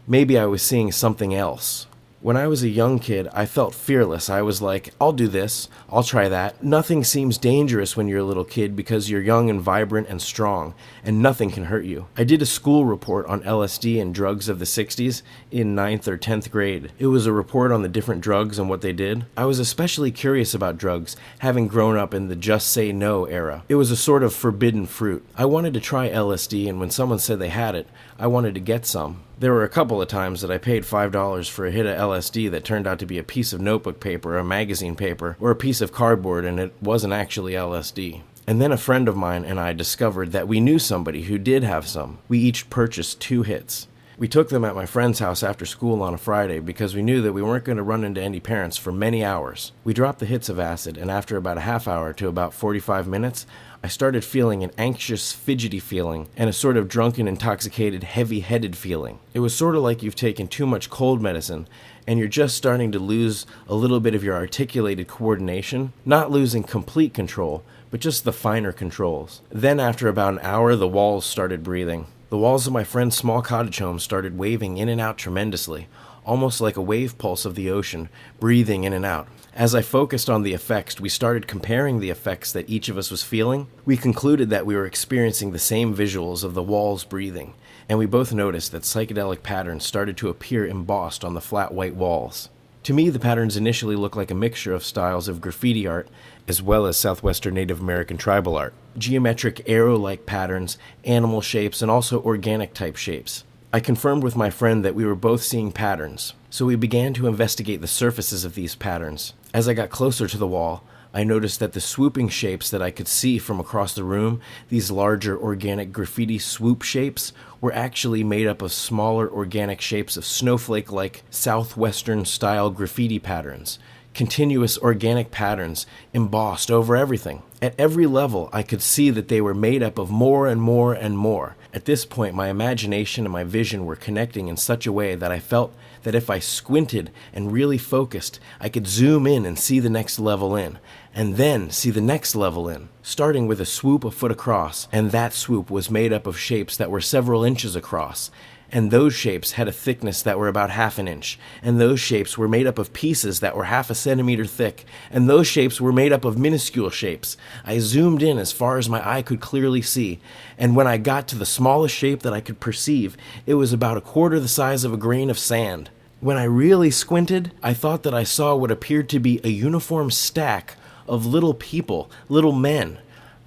Maybe I was seeing something else. When I was a young kid, I felt fearless. I was like, I'll do this, I'll try that. Nothing seems dangerous when you're a little kid because you're young and vibrant and strong, and nothing can hurt you. I did a school report on LSD and drugs of the 60s in 9th or 10th grade. It was a report on the different drugs and what they did. I was especially curious about drugs, having grown up in the just say no era. It was a sort of forbidden fruit. I wanted to try LSD, and when someone said they had it, I wanted to get some. There were a couple of times that I paid $5 for a hit of LSD that turned out to be a piece of notebook paper, a magazine paper, or a piece of cardboard, and it wasn't actually LSD. And then a friend of mine and I discovered that we knew somebody who did have some. We each purchased 2 hits. We took them at my friend's house after school on a Friday because we knew that we weren't going to run into any parents for many hours. We dropped the hits of acid, and after about a half hour to about 45 minutes, I started feeling an anxious, fidgety feeling and a sort of drunken, intoxicated, heavy-headed feeling. It was sort of like you've taken too much cold medicine and you're just starting to lose a little bit of your articulated coordination, not losing complete control, but just the finer controls. Then after about an hour, the walls started breathing. The walls of my friend's small cottage home started waving in and out tremendously, almost like a wave pulse of the ocean, breathing in and out. As I focused on the effects, we started comparing the effects that each of us was feeling. We concluded that we were experiencing the same visuals of the walls breathing, and we both noticed that psychedelic patterns started to appear embossed on the flat white walls. To me, the patterns initially looked like a mixture of styles of graffiti art as well as Southwestern Native American tribal art. Geometric arrow-like patterns, animal shapes, and also organic-type shapes. I confirmed with my friend that we were both seeing patterns, so we began to investigate the surfaces of these patterns. As I got closer to the wall, I noticed that the swooping shapes that I could see from across the room, these larger organic graffiti swoop shapes, were actually made up of smaller organic shapes of snowflake-like Southwestern-style graffiti patterns. Continuous organic patterns embossed over everything. At every level, I could see that they were made up of more and more and more. At this point, my imagination and my vision were connecting in such a way that I felt that if I squinted and really focused, I could zoom in and see the next level in, and then see the next level in, starting with a swoop a foot across, and that swoop was made up of shapes that were several inches across. And those shapes had a thickness that were about half an inch, and those shapes were made up of pieces that were half a centimeter thick, and those shapes were made up of minuscule shapes. I zoomed in as far as my eye could clearly see, and when I got to the smallest shape that I could perceive, it was about a quarter the size of a grain of sand. When I really squinted, I thought that I saw what appeared to be a uniform stack of little people, little men.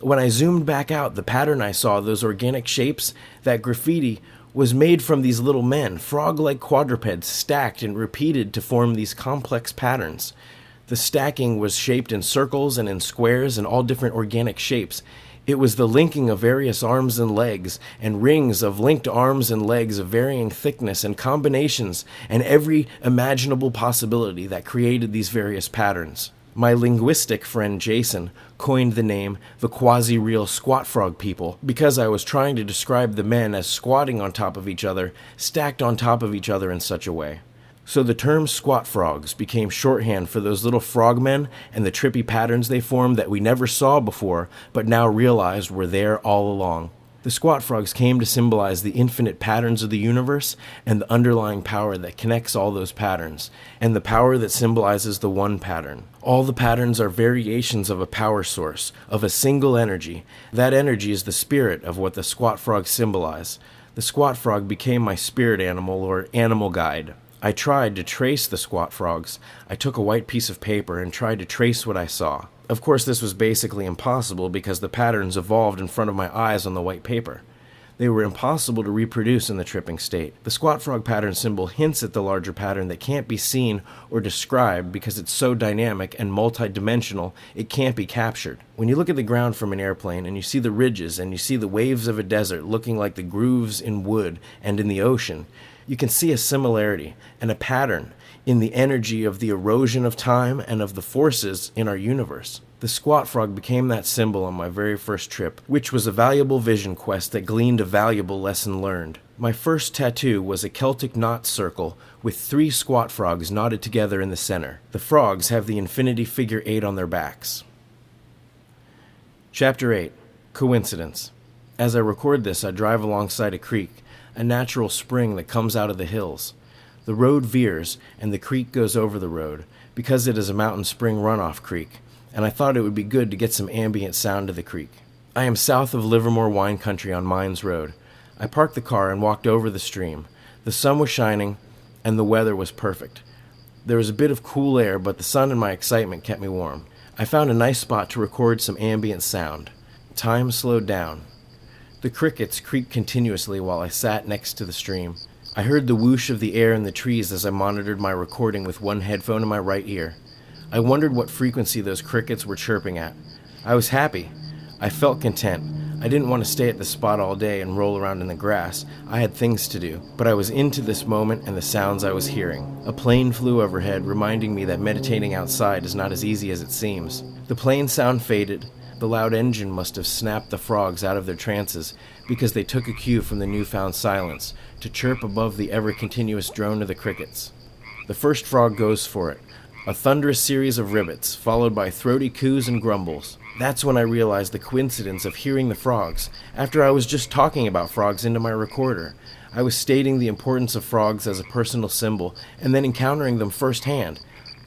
When I zoomed back out, the pattern I saw, those organic shapes, that graffiti, was made from these little men, frog-like quadrupeds, stacked and repeated to form these complex patterns. The stacking was shaped in circles and in squares and all different organic shapes. It was the linking of various arms and legs, and rings of linked arms and legs of varying thickness and combinations, and every imaginable possibility that created these various patterns. My linguistic friend Jason coined the name the quasi-real squat frog people because I was trying to describe the men as squatting on top of each other, stacked on top of each other in such a way. So the term squat frogs became shorthand for those little frogmen and the trippy patterns they formed that we never saw before but now realized were there all along. The squat frogs came to symbolize the infinite patterns of the universe and the underlying power that connects all those patterns, and the power that symbolizes the one pattern. All the patterns are variations of a power source, of a single energy. That energy is the spirit of what the squat frogs symbolize. The squat frog became my spirit animal or animal guide. I tried to trace the squat frogs. I took a white piece of paper and tried to trace what I saw. Of course, this was basically impossible because the patterns evolved in front of my eyes on the white paper. They were impossible to reproduce in the tripping state. The squat frog pattern symbol hints at the larger pattern that can't be seen or described because it's so dynamic and multidimensional it can't be captured. When you look at the ground from an airplane and you see the ridges and you see the waves of a desert looking like the grooves in wood and in the ocean, you can see a similarity and a pattern in the energy of the erosion of time and of the forces in our universe. The squat frog became that symbol on my very first trip, which was a valuable vision quest that gleaned a valuable lesson learned. My first tattoo was a Celtic knot circle with 3 squat frogs knotted together in the center. The frogs have the infinity figure 8 on their backs. Chapter 8. Coincidence. As I record this, I drive alongside a creek, a natural spring that comes out of the hills. The road veers, and the creek goes over the road, because it is a mountain spring runoff creek, and I thought it would be good to get some ambient sound to the creek. I am south of Livermore Wine Country on Mines Road. I parked the car and walked over the stream. The sun was shining, and the weather was perfect. There was a bit of cool air, but the sun and my excitement kept me warm. I found a nice spot to record some ambient sound. Time slowed down. The crickets creaked continuously while I sat next to the stream. I heard the whoosh of the air in the trees as I monitored my recording with one headphone in my right ear. I wondered what frequency those crickets were chirping at. I was happy. I felt content. I didn't want to stay at the spot all day and roll around in the grass. I had things to do, but I was into this moment and the sounds I was hearing. A plane flew overhead, reminding me that meditating outside is not as easy as it seems. The plane sound faded. The loud engine must have snapped the frogs out of their trances because they took a cue from the newfound silence to chirp above the ever-continuous drone of the crickets. The first frog goes for it, a thunderous series of rivets, followed by throaty coos and grumbles. That's when I realized the coincidence of hearing the frogs, after I was just talking about frogs into my recorder. I was stating the importance of frogs as a personal symbol, and then encountering them firsthand.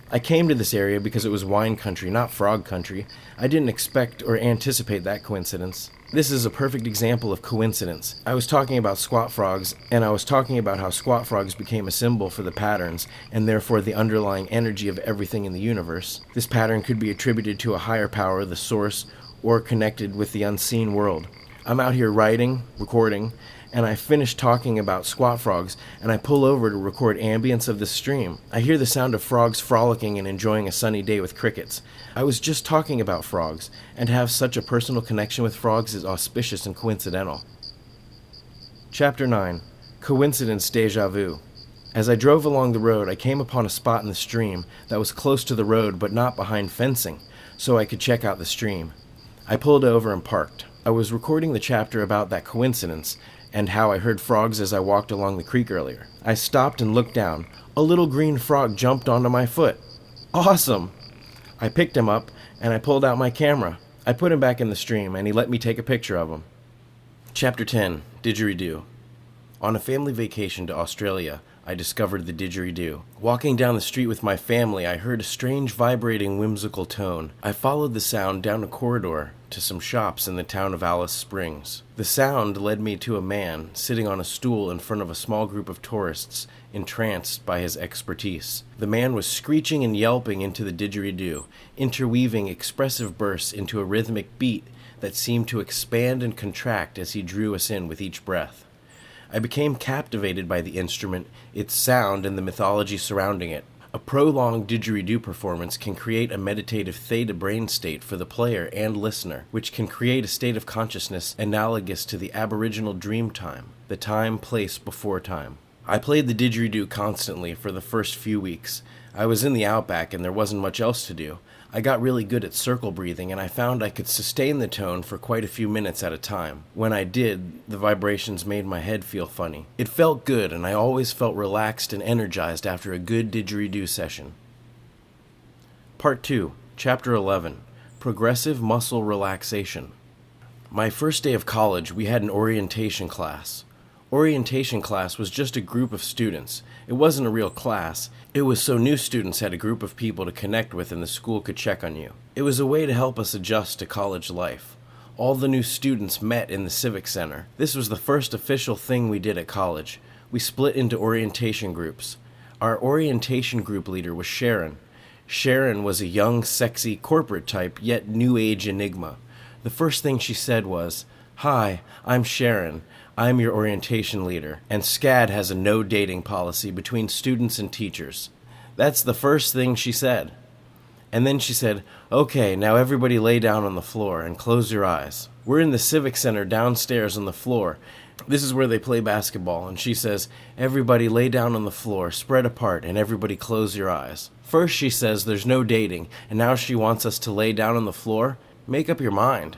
I came to this area because it was wine country, not frog country. I didn't expect or anticipate that coincidence. This is a perfect example of coincidence. I was talking about squat frogs, and I was talking about how squat frogs became a symbol for the patterns, and therefore the underlying energy of everything in the universe. This pattern could be attributed to a higher power, the source, or connected with the unseen world. I'm out here writing, recording, and I finish talking about squat frogs, and I pull over to record ambience of the stream. I hear the sound of frogs frolicking and enjoying a sunny day with crickets. I was just talking about frogs, and to have such a personal connection with frogs is auspicious and coincidental. Chapter 9. Coincidence Deja Vu. As I drove along the road, I came upon a spot in the stream that was close to the road but not behind fencing, so I could check out the stream. I pulled over and parked. I was recording the chapter about that coincidence, and how I heard frogs as I walked along the creek earlier. I stopped and looked down. A little green frog jumped onto my foot. Awesome! I picked him up, and I pulled out my camera. I put him back in the stream, and he let me take a picture of him. Chapter 10. Didgeridoo. On a family vacation to Australia, I discovered the didgeridoo. Walking down the street with my family, I heard a strange vibrating whimsical tone. I followed the sound down a corridor to some shops in the town of Alice Springs. The sound led me to a man sitting on a stool in front of a small group of tourists, entranced by his expertise. The man was screeching and yelping into the didgeridoo, interweaving expressive bursts into a rhythmic beat that seemed to expand and contract as he drew us in with each breath. I became captivated by the instrument, its sound, and the mythology surrounding it. A prolonged didgeridoo performance can create a meditative theta brain state for the player and listener, which can create a state of consciousness analogous to the aboriginal dream time, the time, place, before time. I played the didgeridoo constantly for the first few weeks. I was in the outback and there wasn't much else to do. I got really good at circle breathing, and I found I could sustain the tone for quite a few minutes at a time. When I did, the vibrations made my head feel funny. It felt good, and I always felt relaxed and energized after a good didgeridoo session. Part 2, Chapter 11, Progressive Muscle Relaxation. My first day of college, we had an orientation class. Orientation class was just a group of students. It wasn't a real class. It was so new students had a group of people to connect with and the school could check on you. It was a way to help us adjust to college life. All the new students met in the Civic Center. This was the first official thing we did at college. We split into orientation groups. Our orientation group leader was Sharon. Sharon was a young, sexy, corporate type, yet new age enigma. The first thing she said was, "Hi, I'm Sharon. I'm your orientation leader, and SCAD has a no dating policy between students and teachers." That's the first thing she said. And then she said, "Okay, now everybody lay down on the floor and close your eyes." We're in the Civic Center downstairs on the floor. This is where they play basketball, and she says, "Everybody lay down on the floor, spread apart, and everybody close your eyes." First she says there's no dating, and now she wants us to lay down on the floor? Make up your mind.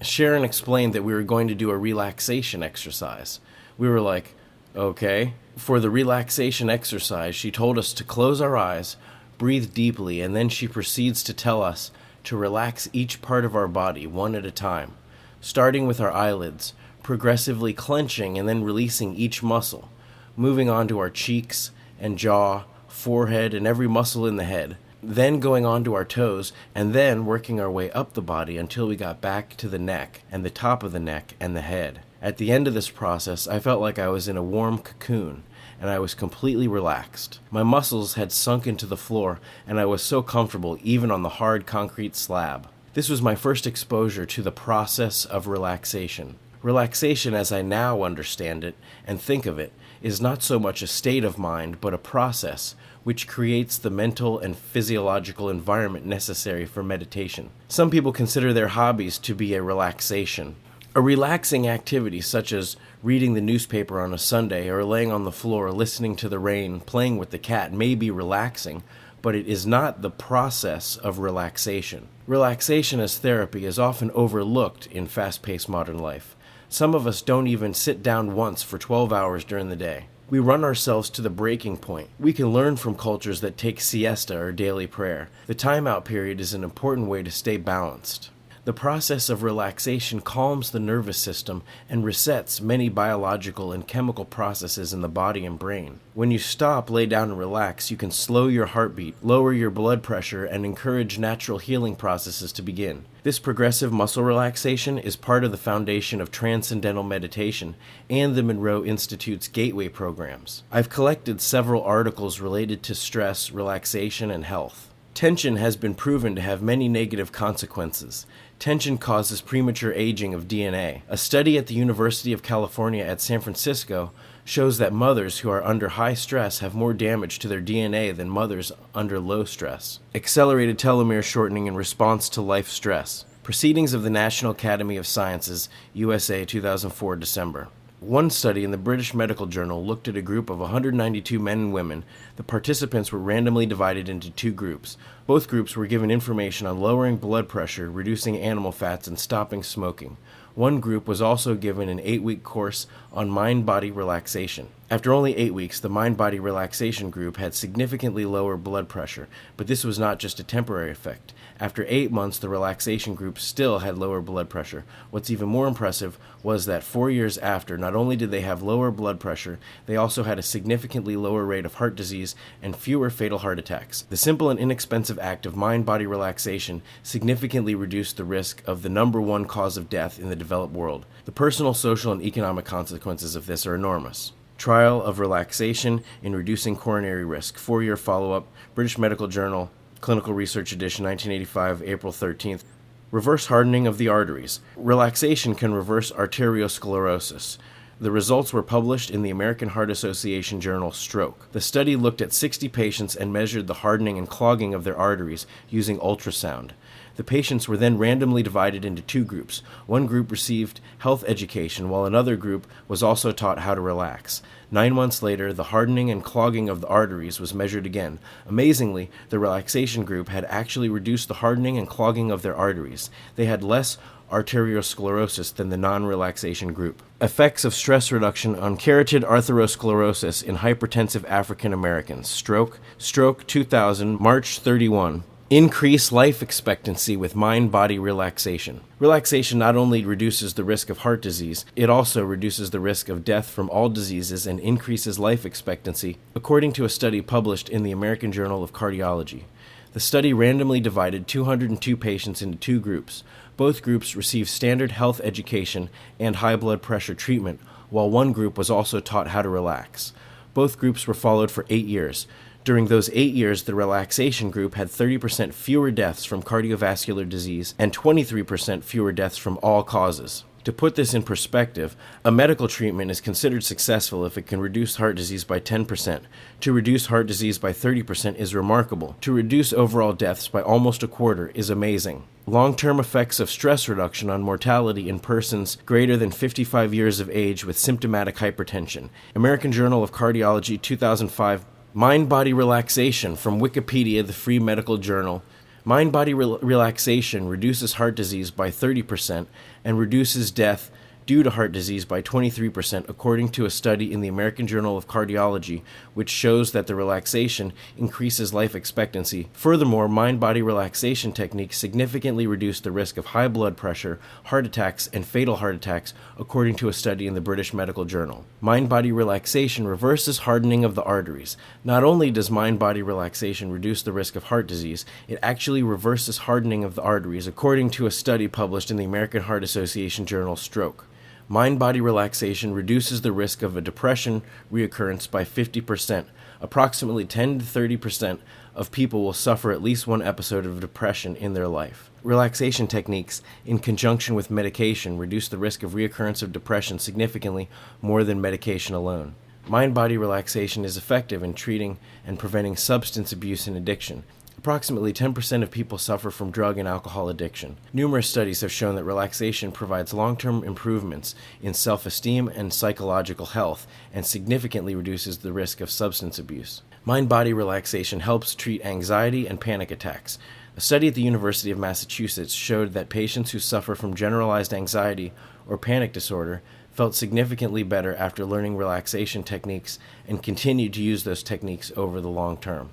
Sharon explained that we were going to do a relaxation exercise. We were like, okay. For the relaxation exercise, she told us to close our eyes, breathe deeply, and then she proceeds to tell us to relax each part of our body one at a time, starting with our eyelids, progressively clenching and then releasing each muscle, moving on to our cheeks and jaw, forehead, and every muscle in the head, then going on to our toes, and then working our way up the body until we got back to the neck and the top of the neck and the head. At the end of this process, I felt like I was in a warm cocoon, and I was completely relaxed. My muscles had sunk into the floor, and I was so comfortable even on the hard concrete slab. This was my first exposure to the process of relaxation. Relaxation, as I now understand it and think of it, is not so much a state of mind, but a process which creates the mental and physiological environment necessary for meditation. Some people consider their hobbies to be a relaxation. A relaxing activity such as reading the newspaper on a Sunday or laying on the floor listening to the rain, playing with the cat may be relaxing, but it is not the process of relaxation. Relaxation as therapy is often overlooked in fast-paced modern life. Some of us don't even sit down once for 12 hours during the day. We run ourselves to the breaking point. We can learn from cultures that take siesta or daily prayer. The timeout period is an important way to stay balanced. The process of relaxation calms the nervous system and resets many biological and chemical processes in the body and brain. When you stop, lay down, and relax, you can slow your heartbeat, lower your blood pressure, and encourage natural healing processes to begin. This progressive muscle relaxation is part of the foundation of transcendental meditation and the Monroe Institute's Gateway programs. I've collected several articles related to stress, relaxation, and health. Tension has been proven to have many negative consequences. Tension causes premature aging of DNA. A study at the University of California at San Francisco shows that mothers who are under high stress have more damage to their DNA than mothers under low stress. Accelerated telomere shortening in response to life stress. Proceedings of the National Academy of Sciences, USA, 2004, December. One study in the British Medical Journal looked at a group of 192 men and women. The participants were randomly divided into two groups. Both groups were given information on lowering blood pressure, reducing animal fats, and stopping smoking. One group was also given an 8-week course on mind-body relaxation. After only 8 weeks, the mind-body relaxation group had significantly lower blood pressure, but this was not just a temporary effect. After 8 months, the relaxation group still had lower blood pressure. What's even more impressive was that 4 years after, not only did they have lower blood pressure, they also had a significantly lower rate of heart disease and fewer fatal heart attacks. The simple and inexpensive act of mind-body relaxation significantly reduced the risk of the number one cause of death in the developed world. The personal, social, and economic consequences of this are enormous. Trial of relaxation in reducing coronary risk. 4-year follow-up. British Medical Journal, Clinical Research Edition, 1985, April 13th. Reverse hardening of the arteries. Relaxation can reverse arteriosclerosis. The results were published in the American Heart Association journal Stroke. The study looked at 60 patients and measured the hardening and clogging of their arteries using ultrasound. The patients were then randomly divided into two groups. One group received health education, while another group was also taught how to relax. 9 months later, the hardening and clogging of the arteries was measured again. Amazingly, the relaxation group had actually reduced the hardening and clogging of their arteries. They had less arteriosclerosis than the non-relaxation group. Effects of stress reduction on carotid atherosclerosis in hypertensive African Americans. Stroke 2000, March 31. Increase life expectancy with mind-body relaxation. Relaxation not only reduces the risk of heart disease, it also reduces the risk of death from all diseases and increases life expectancy, according to a study published in the American Journal of Cardiology. The study randomly divided 202 patients into two groups. Both groups received standard health education and high blood pressure treatment, while one group was also taught how to relax. Both groups were followed for 8 years. During those 8 years, the relaxation group had 30% fewer deaths from cardiovascular disease and 23% fewer deaths from all causes. To put this in perspective, a medical treatment is considered successful if it can reduce heart disease by 10%. To reduce heart disease by 30% is remarkable. To reduce overall deaths by almost a quarter is amazing. Long-term effects of stress reduction on mortality in persons greater than 55 years of age with symptomatic hypertension. American Journal of Cardiology, 2005. Mind-body relaxation from Wikipedia, the Free Medical Journal. Mind-body relaxation reduces heart disease by 30% and reduces death due to heart disease by 23%, according to a study in the American Journal of Cardiology, which shows that the relaxation increases life expectancy. Furthermore, mind-body relaxation techniques significantly reduce the risk of high blood pressure, heart attacks, and fatal heart attacks, according to a study in the British Medical Journal. Mind-body relaxation reverses hardening of the arteries. Not only does mind-body relaxation reduce the risk of heart disease, it actually reverses hardening of the arteries, according to a study published in the American Heart Association journal Stroke. Mind-body relaxation reduces the risk of a depression reoccurrence by 50%. Approximately 10 to 30% of people will suffer at least one episode of depression in their life. Relaxation techniques, in conjunction with medication, reduce the risk of reoccurrence of depression significantly more than medication alone. Mind-body relaxation is effective in treating and preventing substance abuse and addiction. Approximately 10% of people suffer from drug and alcohol addiction. Numerous studies have shown that relaxation provides long-term improvements in self-esteem and psychological health and significantly reduces the risk of substance abuse. Mind-body relaxation helps treat anxiety and panic attacks. A study at the University of Massachusetts showed that patients who suffer from generalized anxiety or panic disorder felt significantly better after learning relaxation techniques and continued to use those techniques over the long term.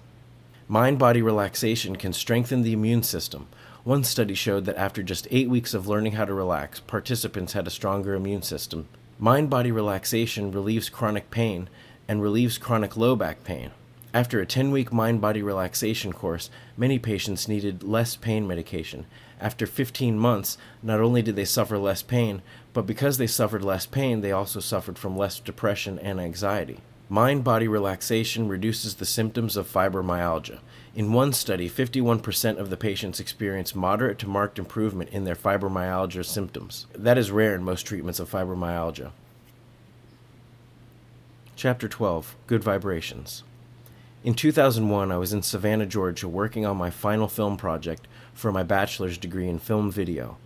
Mind-body relaxation can strengthen the immune system. One study showed that after just 8 weeks of learning how to relax, participants had a stronger immune system. Mind-body relaxation relieves chronic pain and relieves chronic low back pain. After a 10-week mind-body relaxation course, many patients needed less pain medication. After 15 months, not only did they suffer less pain, but because they suffered less pain, they also suffered from less depression and anxiety. Mind-body relaxation reduces the symptoms of fibromyalgia. In one study, 51% of the patients experienced moderate to marked improvement in their fibromyalgia symptoms. That is rare in most treatments of fibromyalgia. Chapter 12. Good Vibrations. In 2001, I was in Savannah, Georgia, working on my final film project for my bachelor's degree in film video.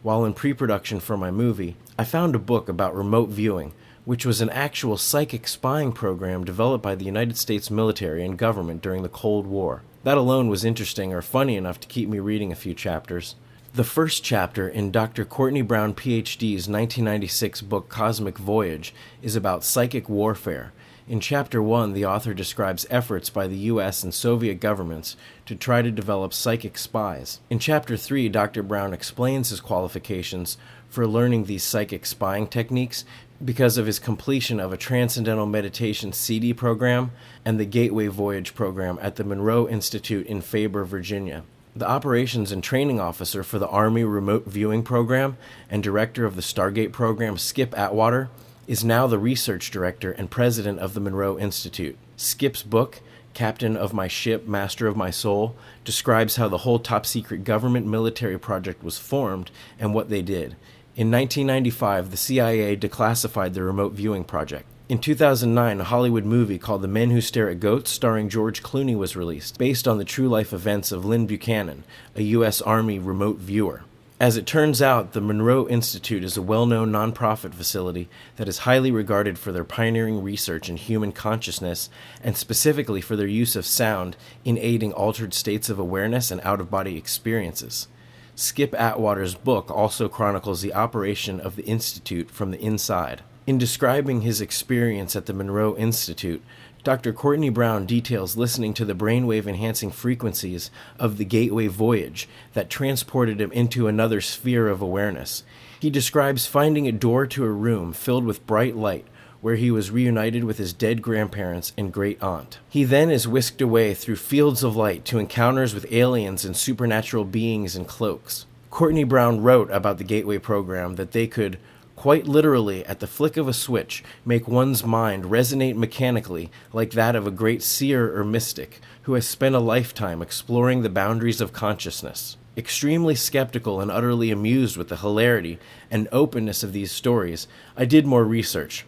While in pre-production for my movie, I found a book about remote viewing, which was an actual psychic spying program developed by the United States military and government during the Cold War. That alone was interesting or funny enough to keep me reading a few chapters. The first chapter in Dr. Courtney Brown, PhD's 1996 book Cosmic Voyage is about psychic warfare. In Chapter 1, the author describes efforts by the U.S. and Soviet governments to try to develop psychic spies. In Chapter 3, Dr. Brown explains his qualifications for learning these psychic spying techniques because of his completion of a Transcendental Meditation CD program and the Gateway Voyage program at the Monroe Institute in Faber, Virginia. The operations and training officer for the Army Remote Viewing Program and director of the Stargate program, Skip Atwater, is now the research director and president of the Monroe Institute. Skip's book, Captain of My Ship, Master of My Soul, describes how the whole top-secret government military project was formed and what they did. In 1995, the CIA declassified the remote viewing project. In 2009, a Hollywood movie called The Men Who Stare at Goats, starring George Clooney, was released, based on the true-life events of Lynn Buchanan, a U.S. Army remote viewer. As it turns out, the Monroe Institute is a well-known nonprofit facility that is highly regarded for their pioneering research in human consciousness and specifically for their use of sound in aiding altered states of awareness and out-of-body experiences. Skip Atwater's book also chronicles the operation of the Institute from the inside. In describing his experience at the Monroe Institute, Dr. Courtney Brown details listening to the brainwave-enhancing frequencies of the Gateway Voyage that transported him into another sphere of awareness. He describes finding a door to a room filled with bright light where he was reunited with his dead grandparents and great-aunt. He then is whisked away through fields of light to encounters with aliens and supernatural beings in cloaks. Courtney Brown wrote about the Gateway program that they could, quite literally, at the flick of a switch, make one's mind resonate mechanically like that of a great seer or mystic who has spent a lifetime exploring the boundaries of consciousness. Extremely skeptical and utterly amused with the hilarity and openness of these stories, I did more research.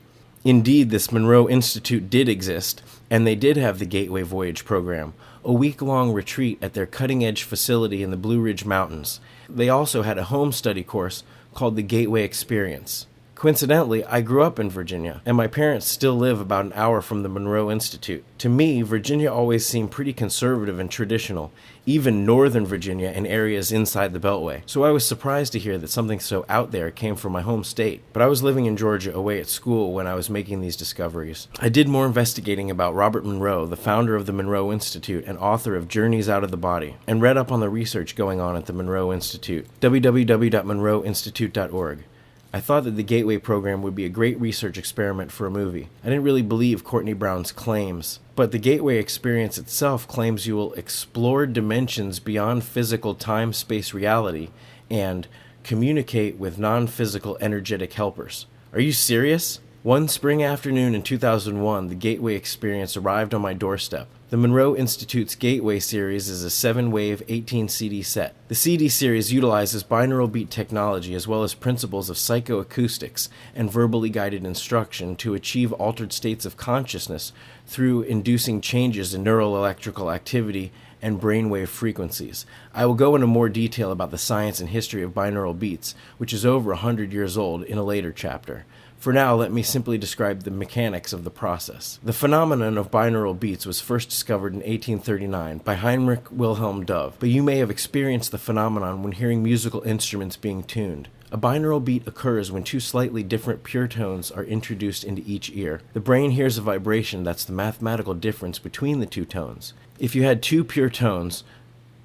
Indeed, this Monroe Institute did exist, and they did have the Gateway Voyage program, a week-long retreat at their cutting-edge facility in the Blue Ridge Mountains. They also had a home study course called the Gateway Experience. Coincidentally, I grew up in Virginia, and my parents still live about an hour from the Monroe Institute. To me, Virginia always seemed pretty conservative and traditional, even Northern Virginia and areas inside the Beltway. So I was surprised to hear that something so out there came from my home state. But I was living in Georgia away at school when I was making these discoveries. I did more investigating about Robert Monroe, the founder of the Monroe Institute and author of Journeys Out of the Body, and read up on the research going on at the Monroe Institute, www.monroeinstitute.org. I thought that the Gateway program would be a great research experiment for a movie. I didn't really believe Courtney Brown's claims, but the Gateway experience itself claims you will explore dimensions beyond physical time-space reality and communicate with non-physical energetic helpers. Are you serious? One spring afternoon in 2001, the Gateway experience arrived on my doorstep. The Monroe Institute's Gateway series is a 7-wave, 18-CD set. The CD series utilizes binaural beat technology as well as principles of psychoacoustics and verbally guided instruction to achieve altered states of consciousness through inducing changes in neural electrical activity and brainwave frequencies. I will go into more detail about the science and history of binaural beats, which is over 100 years old, in a later chapter. For now, let me simply describe the mechanics of the process. The phenomenon of binaural beats was first discovered in 1839 by Heinrich Wilhelm Dove, but you may have experienced the phenomenon when hearing musical instruments being tuned. A binaural beat occurs when two slightly different pure tones are introduced into each ear. The brain hears a vibration that's the mathematical difference between the two tones. If you had two pure tones,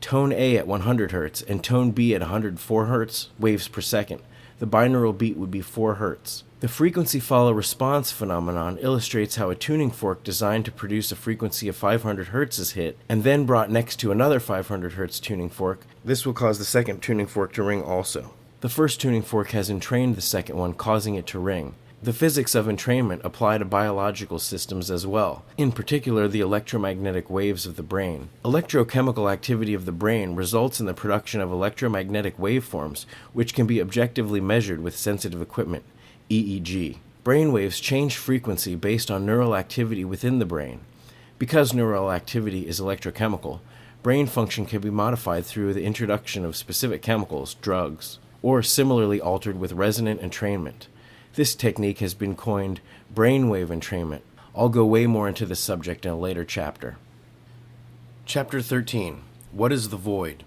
tone A at 100 Hz and tone B at 104 Hz waves per second, the binaural beat would be 4 Hz. The frequency follow response phenomenon illustrates how a tuning fork designed to produce a frequency of 500 Hz is hit, and then brought next to another 500 Hz tuning fork. This will cause the second tuning fork to ring also. The first tuning fork has entrained the second one, causing it to ring. The physics of entrainment apply to biological systems as well, in particular the electromagnetic waves of the brain. Electrochemical activity of the brain results in the production of electromagnetic waveforms, which can be objectively measured with sensitive equipment, EEG. Brainwaves change frequency based on neural activity within the brain. Because neural activity is electrochemical, brain function can be modified through the introduction of specific chemicals, drugs, or similarly altered with resonant entrainment. This technique has been coined brainwave entrainment. I'll go way more into this subject in a later chapter. Chapter 13. What is the void?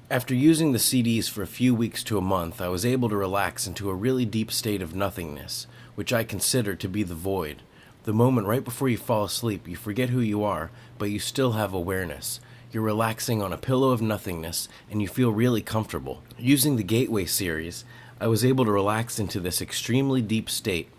After using the CDs for a few weeks to a month, I was able to relax into a really deep state of nothingness, which I consider to be the void. The moment right before you fall asleep, you forget who you are, but you still have awareness. You're relaxing on a pillow of nothingness, and you feel really comfortable. Using the Gateway series, I was able to relax into this extremely deep state.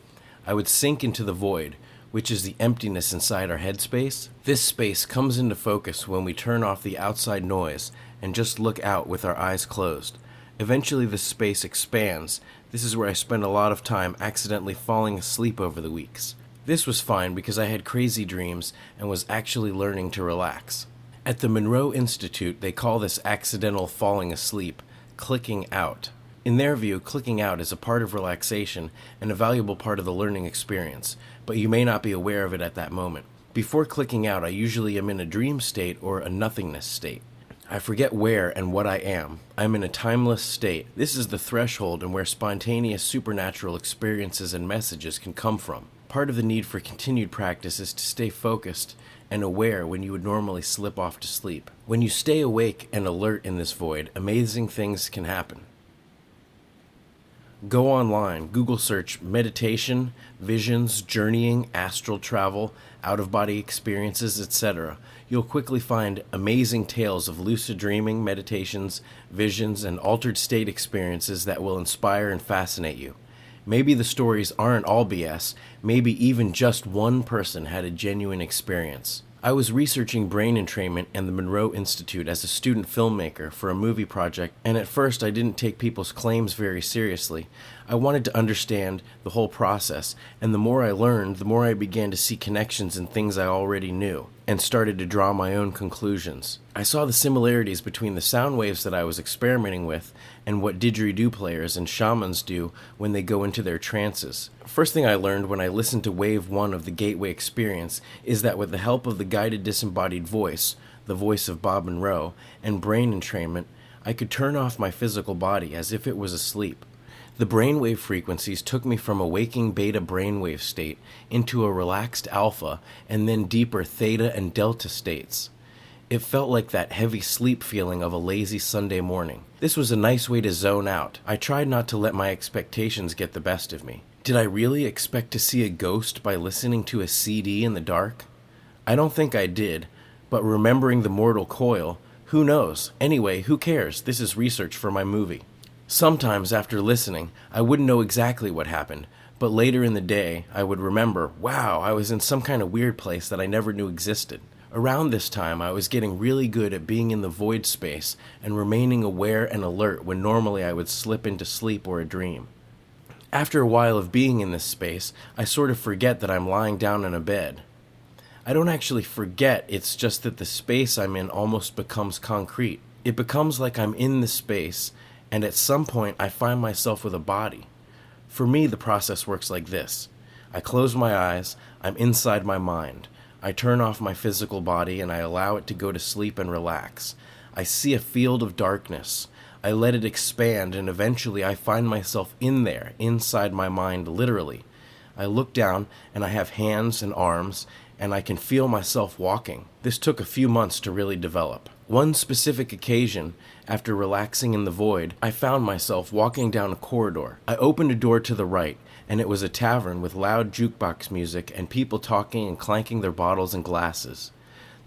I would sink into the void, which is the emptiness inside our headspace. This space comes into focus when we turn off the outside noise and just look out with our eyes closed. Eventually this space expands. This is where I spend a lot of time accidentally falling asleep over the weeks. This was fine because I had crazy dreams and was actually learning to relax. At the Monroe Institute, they call this accidental falling asleep clicking out. In their view, clicking out is a part of relaxation and a valuable part of the learning experience, but you may not be aware of it at that moment. Before clicking out, I usually am in a dream state or a nothingness state. I forget where and what I am. I'm in a timeless state. This is the threshold and where spontaneous supernatural experiences and messages can come from. Part of the need for continued practice is to stay focused and aware when you would normally slip off to sleep. When you stay awake and alert in this void, amazing things can happen. Go online, Google search meditation, visions, journeying, astral travel, out-of-body experiences, etc. You'll quickly find amazing tales of lucid dreaming, meditations, visions, and altered state experiences that will inspire and fascinate you. Maybe the stories aren't all BS, maybe even just one person had a genuine experience. I was researching brain entrainment and the Monroe Institute as a student filmmaker for a movie project, and at first I didn't take people's claims very seriously. I wanted to understand the whole process, and the more I learned, the more I began to see connections in things I already knew, and started to draw my own conclusions. I saw the similarities between the sound waves that I was experimenting with and what didgeridoo players and shamans do when they go into their trances. First thing I learned when I listened to Wave 1 of the Gateway experience is that with the help of the guided disembodied voice, the voice of Bob Monroe, and brain entrainment, I could turn off my physical body as if it was asleep. The brainwave frequencies took me from a waking beta brainwave state into a relaxed alpha and then deeper theta and delta states. It felt like that heavy sleep feeling of a lazy Sunday morning. This was a nice way to zone out. I tried not to let my expectations get the best of me. Did I really expect to see a ghost by listening to a CD in the dark? I don't think I did, but remembering the mortal Coil, who knows? Anyway, who cares? This is research for my movie. Sometimes after listening, I wouldn't know exactly what happened, but later in the day, I would remember, wow, I was in some kind of weird place that I never knew existed. Around this time, I was getting really good at being in the void space and remaining aware and alert when normally I would slip into sleep or a dream. After a while of being in this space, I sort of forget that I'm lying down in a bed. I don't actually forget, it's just that the space I'm in almost becomes concrete. It becomes like I'm in the space, and at some point I find myself with a body. For me, the process works like this. I close my eyes, I'm inside my mind. I turn off my physical body and I allow it to go to sleep and relax. I see a field of darkness. I let it expand and eventually I find myself in there, inside my mind, literally. I look down and I have hands and arms and I can feel myself walking. This took a few months to really develop. One specific occasion, after relaxing in the void, I found myself walking down a corridor. I opened a door to the right, and it was a tavern with loud jukebox music and people talking and clanking their bottles and glasses.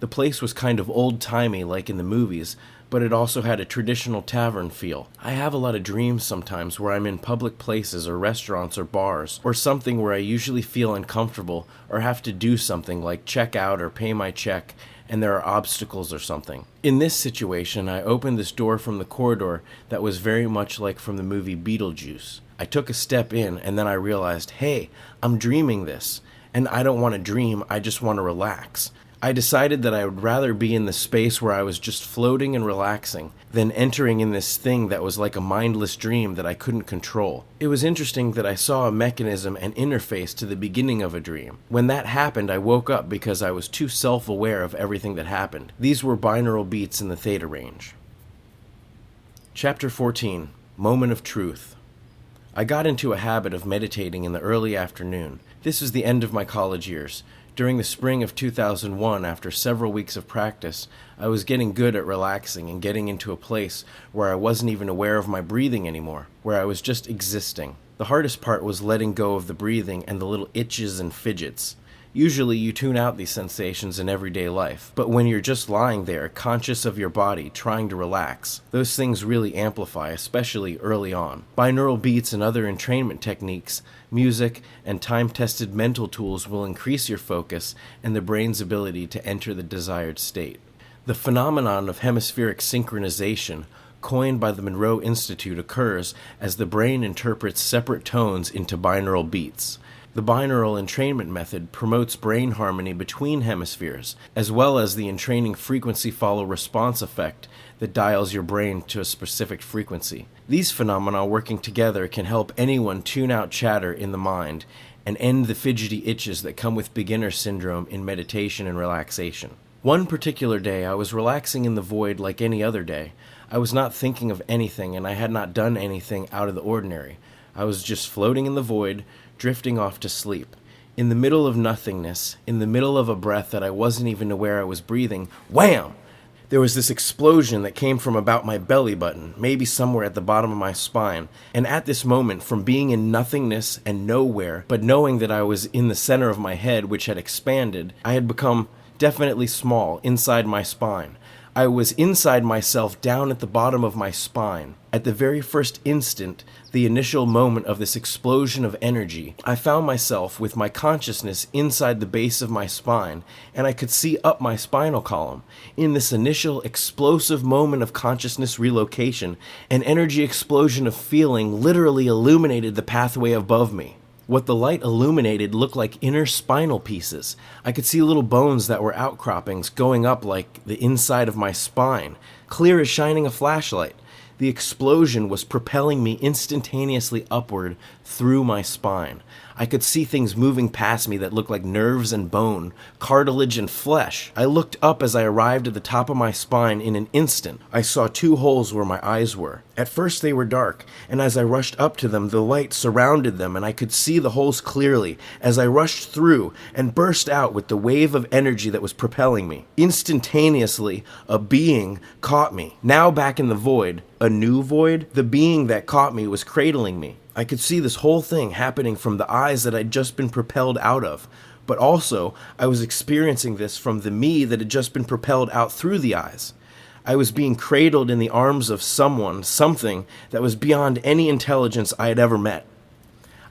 The place was kind of old-timey like in the movies, but it also had a traditional tavern feel. I have a lot of dreams sometimes where I'm in public places or restaurants or bars, or something where I usually feel uncomfortable or have to do something like check out or pay my check, and there are obstacles or something. In this situation, I opened this door from the corridor that was very much like from the movie Beetlejuice. I took a step in and then I realized, hey, I'm dreaming this, and I don't want to dream, I just want to relax. I decided that I would rather be in the space where I was just floating and relaxing than entering in this thing that was like a mindless dream that I couldn't control. It was interesting that I saw a mechanism and interface to the beginning of a dream. When that happened, I woke up because I was too self-aware of everything that happened. These were binaural beats in the theta range. Chapter 14, Moment of Truth. I got into a habit of meditating in the early afternoon. This was the end of my college years. During the spring of 2001, after several weeks of practice, I was getting good at relaxing and getting into a place where I wasn't even aware of my breathing anymore, where I was just existing. The hardest part was letting go of the breathing and the little itches and fidgets. Usually you tune out these sensations in everyday life, but when you're just lying there, conscious of your body, trying to relax, those things really amplify, especially early on. Binaural beats and other entrainment techniques, music, and time-tested mental tools will increase your focus and the brain's ability to enter the desired state. The phenomenon of hemispheric synchronization, coined by the Monroe Institute, occurs as the brain interprets separate tones into binaural beats. The binaural entrainment method promotes brain harmony between hemispheres, as well as the entraining frequency-follow-response effect that dials your brain to a specific frequency. These phenomena working together can help anyone tune out chatter in the mind and end the fidgety itches that come with beginner syndrome in meditation and relaxation. One particular day, I was relaxing in the void like any other day. I was not thinking of anything, and I had not done anything out of the ordinary. I was just floating in the void, drifting off to sleep. In the middle of nothingness, in the middle of a breath that I wasn't even aware I was breathing, wham! There was this explosion that came from about my belly button, maybe somewhere at the bottom of my spine. And at this moment, from being in nothingness and nowhere, but knowing that I was in the center of my head, which had expanded, I had become definitely small inside my spine. I was inside myself down at the bottom of my spine. At the very first instant, the initial moment of this explosion of energy, I found myself with my consciousness inside the base of my spine, and I could see up my spinal column. In this initial explosive moment of consciousness relocation, an energy explosion of feeling literally illuminated the pathway above me. What the light illuminated looked like inner spinal pieces. I could see little bones that were outcroppings going up like the inside of my spine, clear as shining a flashlight. The explosion was propelling me instantaneously upward through my spine. I could see things moving past me that looked like nerves and bone, cartilage and flesh. I looked up as I arrived at the top of my spine in an instant. I saw 2 holes where my eyes were. At first they were dark, and as I rushed up to them, the light surrounded them and I could see the holes clearly as I rushed through and burst out with the wave of energy that was propelling me. Instantaneously, a being caught me. Now back in the void, a new void, the being that caught me was cradling me. I could see this whole thing happening from the eyes that I'd just been propelled out of, but also I was experiencing this from the me that had just been propelled out through the eyes. I was being cradled in the arms of someone, something that was beyond any intelligence I had ever met.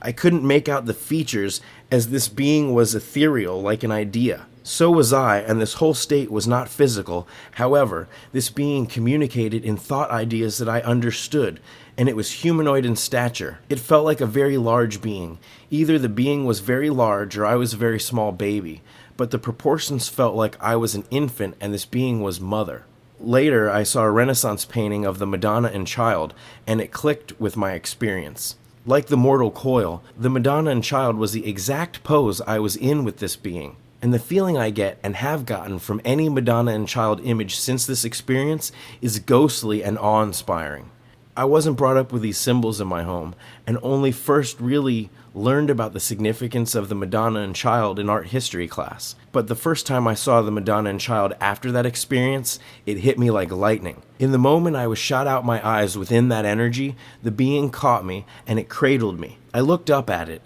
I couldn't make out the features as this being was ethereal like an idea. So was I, and this whole state was not physical. However, this being communicated in thought ideas that I understood, and it was humanoid in stature. It felt like a very large being. Either the being was very large or I was a very small baby, but the proportions felt like I was an infant and this being was mother. Later, I saw a Renaissance painting of the Madonna and Child, and it clicked with my experience. Like the mortal Coil, the Madonna and Child was the exact pose I was in with this being. And the feeling I get and have gotten from any Madonna and Child image since this experience is ghostly and awe-inspiring. I wasn't brought up with these symbols in my home, and only first really learned about the significance of the Madonna and Child in art history class. But the first time I saw the Madonna and Child after that experience, it hit me like lightning. In the moment I was shot out my eyes within that energy, the being caught me and it cradled me. I looked up at it.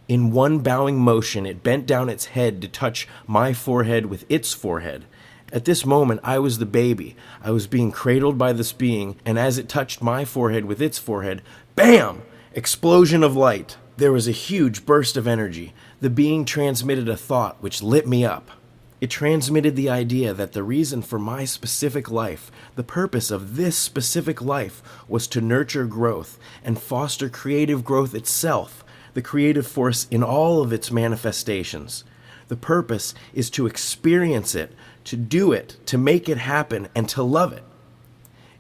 In one bowing motion, it bent down its head to touch my forehead with its forehead. At this moment, I was the baby. I was being cradled by this being, and as it touched my forehead with its forehead, BAM! Explosion of light. There was a huge burst of energy. The being transmitted a thought which lit me up. It transmitted the idea that the reason for my specific life, the purpose of this specific life, was to nurture growth and foster creative growth itself, the creative force in all of its manifestations. The purpose is to experience it, to do it, to make it happen, and to love it.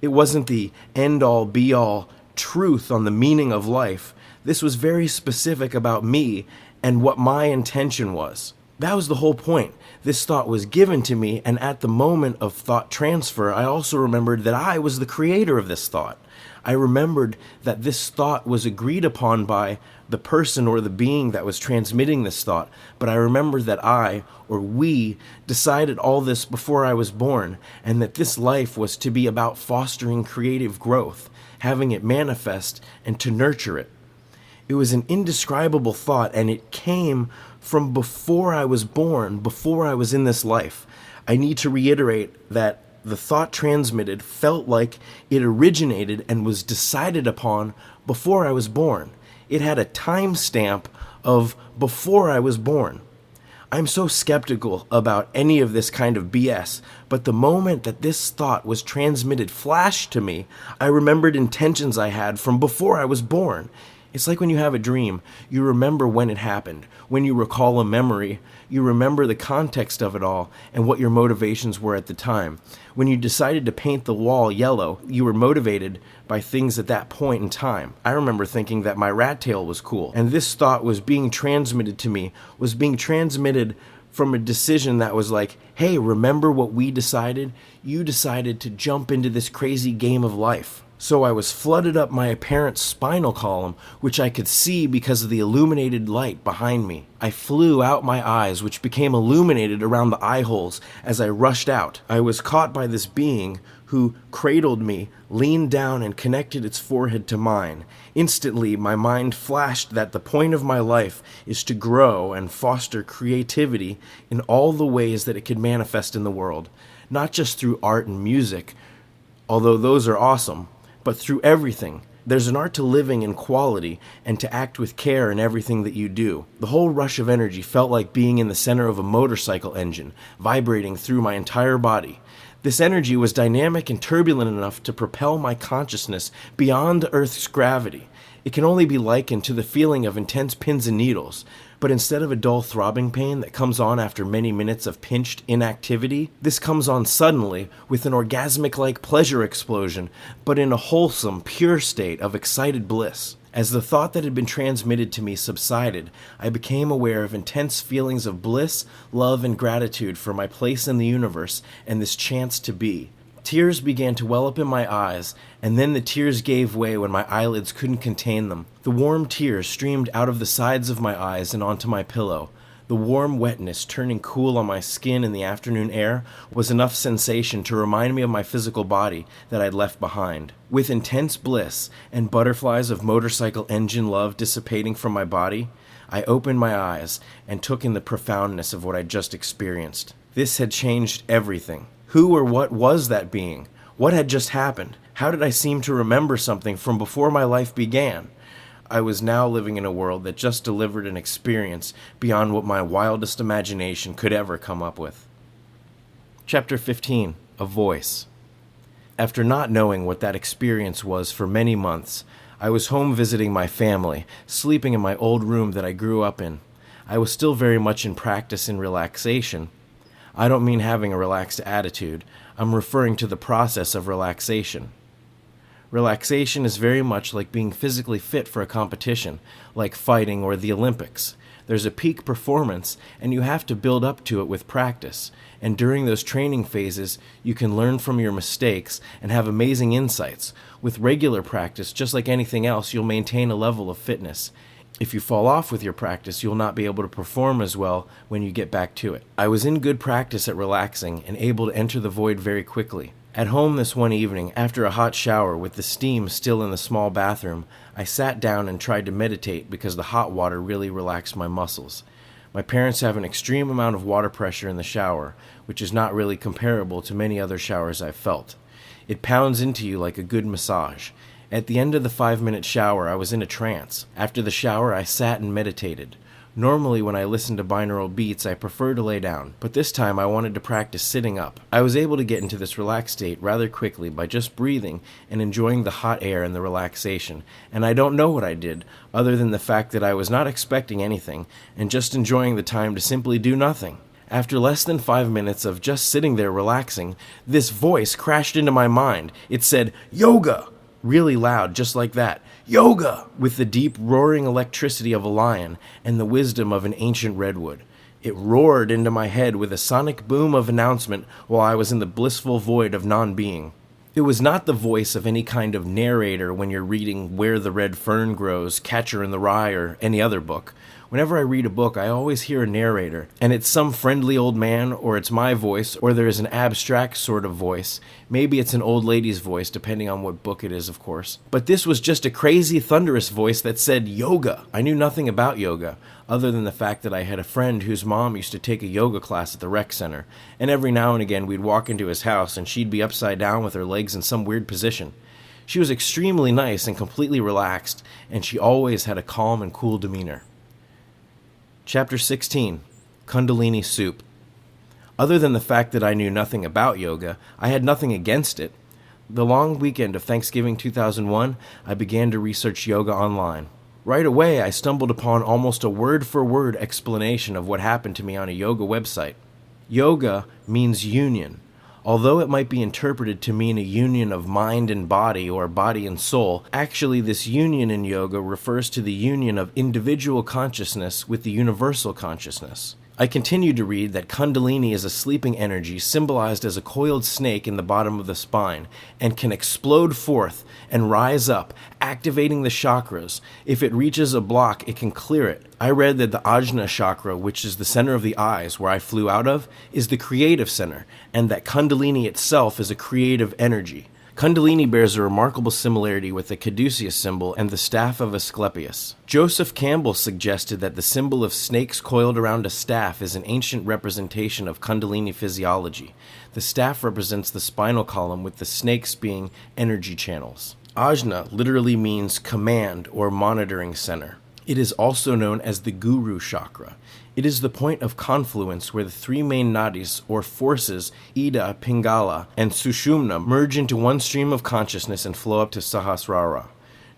It wasn't the end-all, be-all truth on the meaning of life. This was very specific about me and what my intention was. That was the whole point. This thought was given to me, and at the moment of thought transfer, I also remembered that I was the creator of this thought. I remembered that this thought was agreed upon by the person or the being that was transmitting this thought, but I remembered that I, or we, decided all this before I was born, and that this life was to be about fostering creative growth, having it manifest, and to nurture it. It was an indescribable thought, and it came from before I was born, before I was in this life. I need to reiterate that the thought transmitted felt like it originated and was decided upon before I was born. It had a timestamp of before I was born. I'm so skeptical about any of this kind of BS, but the moment that this thought was transmitted flashed to me, I remembered intentions I had from before I was born. It's like when you have a dream, you remember when it happened. When you recall a memory, you remember the context of it all and what your motivations were at the time. When you decided to paint the wall yellow, you were motivated by things at that point in time. I remember thinking that my rat tail was cool, and this thought was being transmitted to me, was being transmitted from a decision that was like, hey, remember what we decided? You decided to jump into this crazy game of life. So I was flooded up my apparent spinal column, which I could see because of the illuminated light behind me. I flew out my eyes, which became illuminated around the eye holes as I rushed out. I was caught by this being who cradled me, leaned down, and connected its forehead to mine. Instantly, my mind flashed that the point of my life is to grow and foster creativity in all the ways that it could manifest in the world, not just through art and music, although those are awesome, but through everything. There's an art to living in quality and to act with care in everything that you do. The whole rush of energy felt like being in the center of a motorcycle engine, vibrating through my entire body. This energy was dynamic and turbulent enough to propel my consciousness beyond Earth's gravity. It can only be likened to the feeling of intense pins and needles, but instead of a dull throbbing pain that comes on after many minutes of pinched inactivity, this comes on suddenly with an orgasmic-like pleasure explosion, but in a wholesome, pure state of excited bliss. As the thought that had been transmitted to me subsided, I became aware of intense feelings of bliss, love, and gratitude for my place in the universe and this chance to be. Tears began to well up in my eyes, and then the tears gave way when my eyelids couldn't contain them. The warm tears streamed out of the sides of my eyes and onto my pillow. The warm wetness turning cool on my skin in the afternoon air was enough sensation to remind me of my physical body that I'd left behind. With intense bliss and butterflies of motorcycle engine love dissipating from my body, I opened my eyes and took in the profoundness of what I'd just experienced. This had changed everything. Who or what was that being? What had just happened? How did I seem to remember something from before my life began? I was now living in a world that just delivered an experience beyond what my wildest imagination could ever come up with. Chapter 15. A Voice. After not knowing what that experience was for many months, I was home visiting my family, sleeping in my old room that I grew up in. I was still very much in practice in relaxation. I don't mean having a relaxed attitude. I'm referring to the process of relaxation. Relaxation is very much like being physically fit for a competition, like fighting or the Olympics. There's a peak performance, and you have to build up to it with practice. And during those training phases, you can learn from your mistakes and have amazing insights. With regular practice, just like anything else, you'll maintain a level of fitness. If you fall off with your practice, you'll not be able to perform as well when you get back to it. I was in good practice at relaxing and able to enter the void very quickly. At home this one evening, after a hot shower with the steam still in the small bathroom, I sat down and tried to meditate because the hot water really relaxed my muscles. My parents have an extreme amount of water pressure in the shower, which is not really comparable to many other showers I've felt. It pounds into you like a good massage. At the end of the 5-minute shower, I was in a trance. After the shower, I sat and meditated. Normally, when I listen to binaural beats, I prefer to lay down, but this time I wanted to practice sitting up. I was able to get into this relaxed state rather quickly by just breathing and enjoying the hot air and the relaxation, and I don't know what I did, other than the fact that I was not expecting anything, and just enjoying the time to simply do nothing. After less than 5 minutes of just sitting there relaxing, this voice crashed into my mind. It said, "Yoga!" Really loud, just like that. "Yoga!" With the deep roaring electricity of a lion and the wisdom of an ancient redwood. It roared into my head with a sonic boom of announcement while I was in the blissful void of non-being. It was not the voice of any kind of narrator when you're reading Where the Red Fern Grows, Catcher in the Rye, or any other book. Whenever I read a book, I always hear a narrator, and it's some friendly old man, or it's my voice, or there is an abstract sort of voice. Maybe it's an old lady's voice, depending on what book it is, of course. But this was just a crazy, thunderous voice that said yoga. I knew nothing about yoga, other than the fact that I had a friend whose mom used to take a yoga class at the rec center, and every now and again we'd walk into his house and she'd be upside down with her legs in some weird position. She was extremely nice and completely relaxed, and she always had a calm and cool demeanor. Chapter 16. Kundalini Soup. Other than the fact that I knew nothing about yoga, I had nothing against it. The long weekend of Thanksgiving 2001, I began to research yoga online. Right away, I stumbled upon almost a word-for-word explanation of what happened to me on a yoga website. Yoga means union. Although it might be interpreted to mean a union of mind and body or body and soul, actually this union in yoga refers to the union of individual consciousness with the universal consciousness. I continued to read that Kundalini is a sleeping energy symbolized as a coiled snake in the bottom of the spine and can explode forth and rise up, activating the chakras. If it reaches a block, it can clear it. I read that the Ajna chakra, which is the center of the eyes where I flew out of, is the creative center, and that Kundalini itself is a creative energy. Kundalini bears a remarkable similarity with the caduceus symbol and the staff of Asclepius. Joseph Campbell suggested that the symbol of snakes coiled around a staff is an ancient representation of Kundalini physiology. The staff represents the spinal column, with the snakes being energy channels. Ajna literally means command or monitoring center. It is also known as the Guru chakra. It is the point of confluence where the three main nadis, or forces, Ida, Pingala, and Sushumna, merge into one stream of consciousness and flow up to Sahasrara.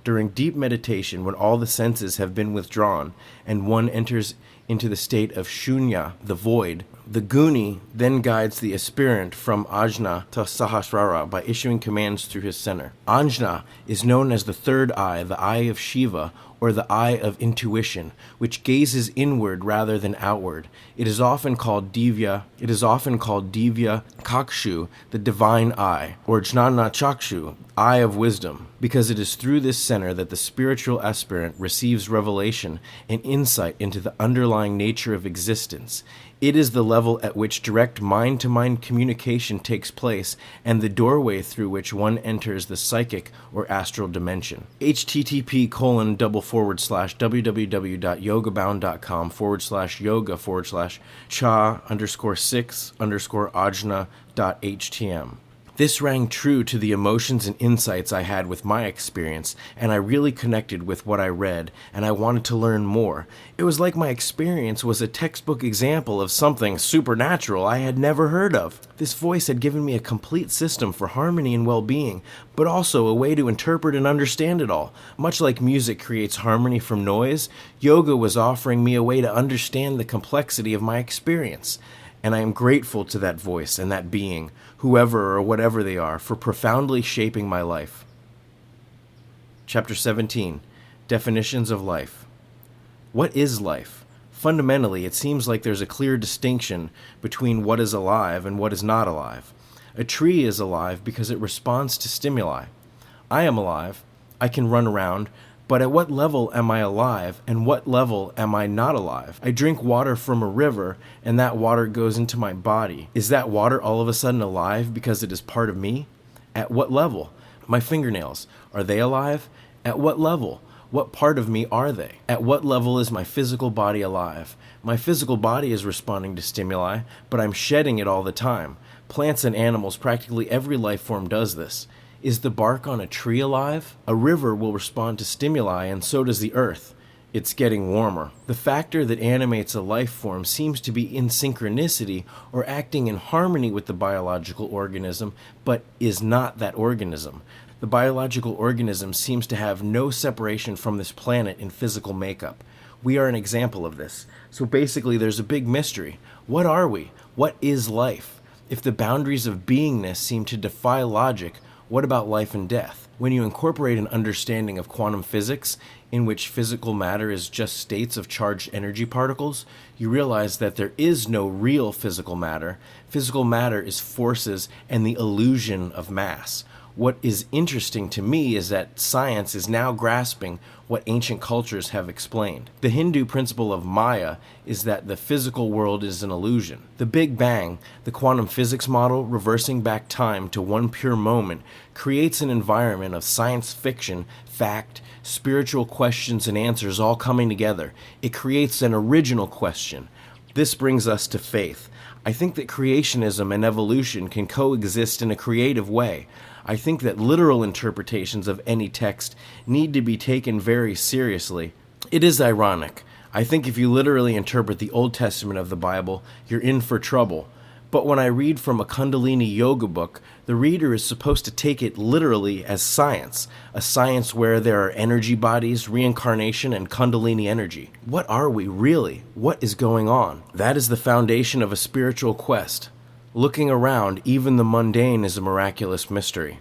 During deep meditation, when all the senses have been withdrawn, and one enters into the state of shunya, the void, The Guni then guides the aspirant from Ajna to Sahasrara by issuing commands through his center. Ajna is known as the third eye, the eye of Shiva, or the eye of intuition, which gazes inward rather than outward. It is often called Divya Kakshu, the divine eye, or Jnana Chakshu, eye of wisdom, because it is through this center that the spiritual aspirant receives revelation and insight into the underlying nature of existence. It is the level at which direct mind-to-mind communication takes place and the doorway through which one enters the psychic or astral dimension. http://www.yogabound.com/yoga_6_ajna.htm. This rang true to the emotions and insights I had with my experience, and I really connected with what I read, and I wanted to learn more. It was like my experience was a textbook example of something supernatural I had never heard of. This voice had given me a complete system for harmony and well-being, but also a way to interpret and understand it all. Much like music creates harmony from noise, yoga was offering me a way to understand the complexity of my experience. And I am grateful to that voice and that being, whoever or whatever they are, for profoundly shaping my life. Chapter 17. Definitions of Life. What is life? Fundamentally, it seems like there's a clear distinction between what is alive and what is not alive. A tree is alive because it responds to stimuli. I am alive. I can run around. But at what level am I alive, and what level am I not alive? I drink water from a river, and that water goes into my body. Is that water all of a sudden alive because it is part of me? At what level? My fingernails, are they alive? At what level? What part of me are they? At what level is my physical body alive? My physical body is responding to stimuli, but I'm shedding it all the time. Plants and animals, practically every life form does this. Is the bark on a tree alive? A river will respond to stimuli, and so does the earth. It's getting warmer. The factor that animates a life form seems to be in synchronicity or acting in harmony with the biological organism, but is not that organism. The biological organism seems to have no separation from this planet in physical makeup. We are an example of this. So basically, there's a big mystery. What are we? What is life? If the boundaries of beingness seem to defy logic, what about life and death? When you incorporate an understanding of quantum physics, in which physical matter is just states of charged energy particles, you realize that there is no real physical matter. Physical matter is forces and the illusion of mass. What is interesting to me is that science is now grasping what ancient cultures have explained. The Hindu principle of Maya is that the physical world is an illusion. The Big Bang, the quantum physics model reversing back time to one pure moment, creates an environment of science fiction, fact, spiritual questions and answers all coming together. It creates an original question. This brings us to faith. I think that creationism and evolution can coexist in a creative way. I think that literal interpretations of any text need to be taken very seriously. It is ironic. I think if you literally interpret the Old Testament of the Bible, you're in for trouble. But when I read from a Kundalini yoga book, the reader is supposed to take it literally as science, a science where there are energy bodies, reincarnation, and Kundalini energy. What are we really? What is going on? That is the foundation of a spiritual quest. Looking around, even the mundane is a miraculous mystery.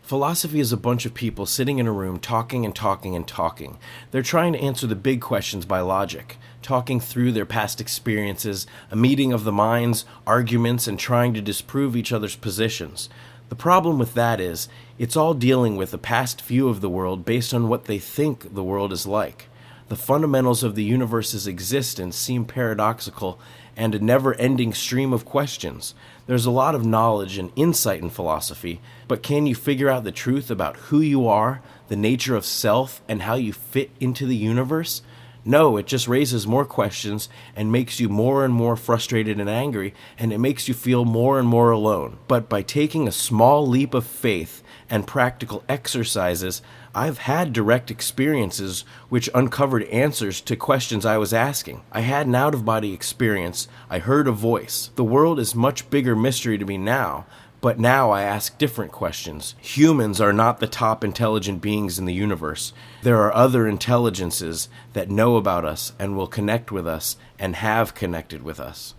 Philosophy is a bunch of people sitting in a room talking and talking and talking. They're trying to answer the big questions by logic, talking through their past experiences, a meeting of the minds, arguments, and trying to disprove each other's positions. The problem with that is, it's all dealing with a past view of the world based on what they think the world is like. The fundamentals of the universe's existence seem paradoxical and a never-ending stream of questions. There's a lot of knowledge and insight in philosophy, but can you figure out the truth about who you are, the nature of self, and how you fit into the universe? No, it just raises more questions and makes you more and more frustrated and angry, and it makes you feel more and more alone. But by taking a small leap of faith and practical exercises, I've had direct experiences which uncovered answers to questions I was asking. I had an out-of-body experience. I heard a voice. The world is much bigger mystery to me now, but now I ask different questions. Humans are not the top intelligent beings in the universe. There are other intelligences that know about us and will connect with us and have connected with us.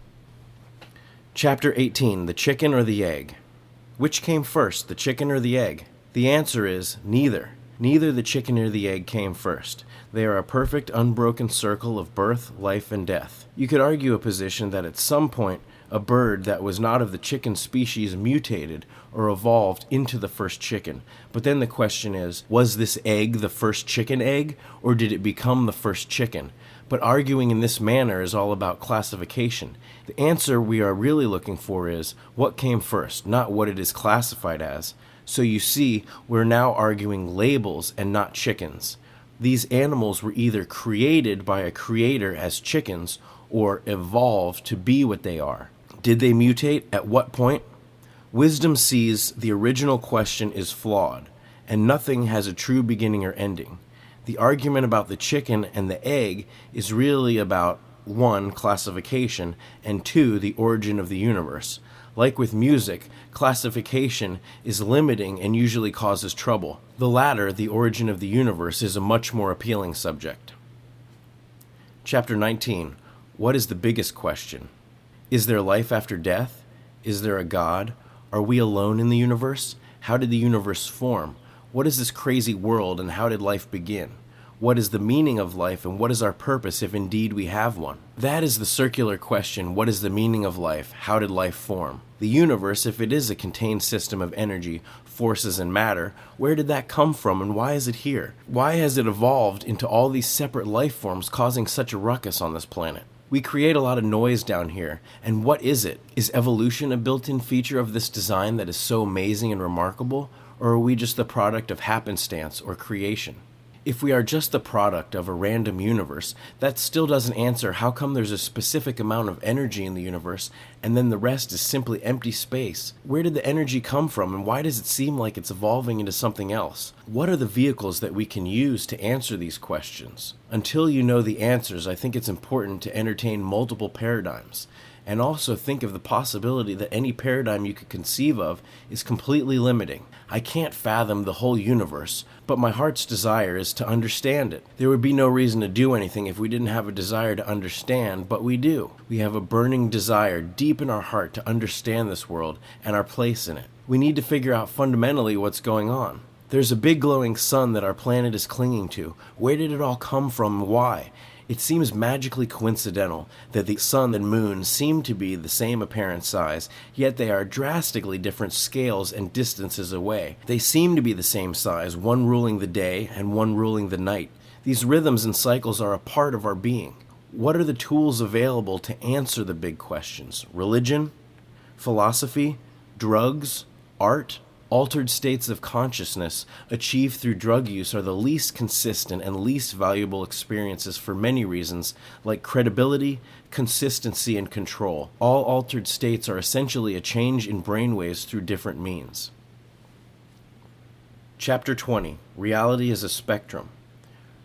Chapter 18, The Chicken or the Egg? Which came first, the chicken or the egg? The answer is neither. Neither the chicken or the egg came first. They are a perfect, unbroken circle of birth, life, and death. You could argue a position that at some point, a bird that was not of the chicken species mutated or evolved into the first chicken. But then the question is, was this egg the first chicken egg, or did it become the first chicken? But arguing in this manner is all about classification. The answer we are really looking for is, what came first, not what it is classified as. So you see, we're now arguing labels and not chickens. These animals were either created by a creator as chickens or evolved to be what they are. Did they mutate? At what point? Wisdom sees the original question is flawed, and nothing has a true beginning or ending. The argument about the chicken and the egg is really about 1, classification, and 2, the origin of the universe. Like with music, classification is limiting and usually causes trouble. The latter, the origin of the universe, is a much more appealing subject. Chapter 19. What is the biggest question? Is there life after death? Is there a God? Are we alone in the universe? How did the universe form? What is this crazy world, and how did life begin? What is the meaning of life, and what is our purpose if indeed we have one? That is the circular question, what is the meaning of life? How did life form? The universe, if it is a contained system of energy, forces, and matter, where did that come from, and why is it here? Why has it evolved into all these separate life forms causing such a ruckus on this planet? We create a lot of noise down here, and what is it? Is evolution a built-in feature of this design that is so amazing and remarkable, or are we just the product of happenstance or creation? If we are just the product of a random universe, that still doesn't answer how come there's a specific amount of energy in the universe, and then the rest is simply empty space. Where did the energy come from, and why does it seem like it's evolving into something else? What are the vehicles that we can use to answer these questions? Until you know the answers, I think it's important to entertain multiple paradigms, and also think of the possibility that any paradigm you could conceive of is completely limiting. I can't fathom the whole universe, but my heart's desire is to understand it. There would be no reason to do anything if we didn't have a desire to understand, but we do. We have a burning desire deep in our heart to understand this world and our place in it. We need to figure out fundamentally what's going on. There's a big glowing sun that our planet is clinging to. Where did it all come from and why? It seems magically coincidental that the sun and moon seem to be the same apparent size, yet they are drastically different scales and distances away. They seem to be the same size, one ruling the day and one ruling the night. These rhythms and cycles are a part of our being. What are the tools available to answer the big questions? Religion? Philosophy? Drugs? Art? Altered states of consciousness achieved through drug use are the least consistent and least valuable experiences for many reasons, like credibility, consistency, and control. All altered states are essentially a change in brainwaves through different means. Chapter 20. Reality is a spectrum.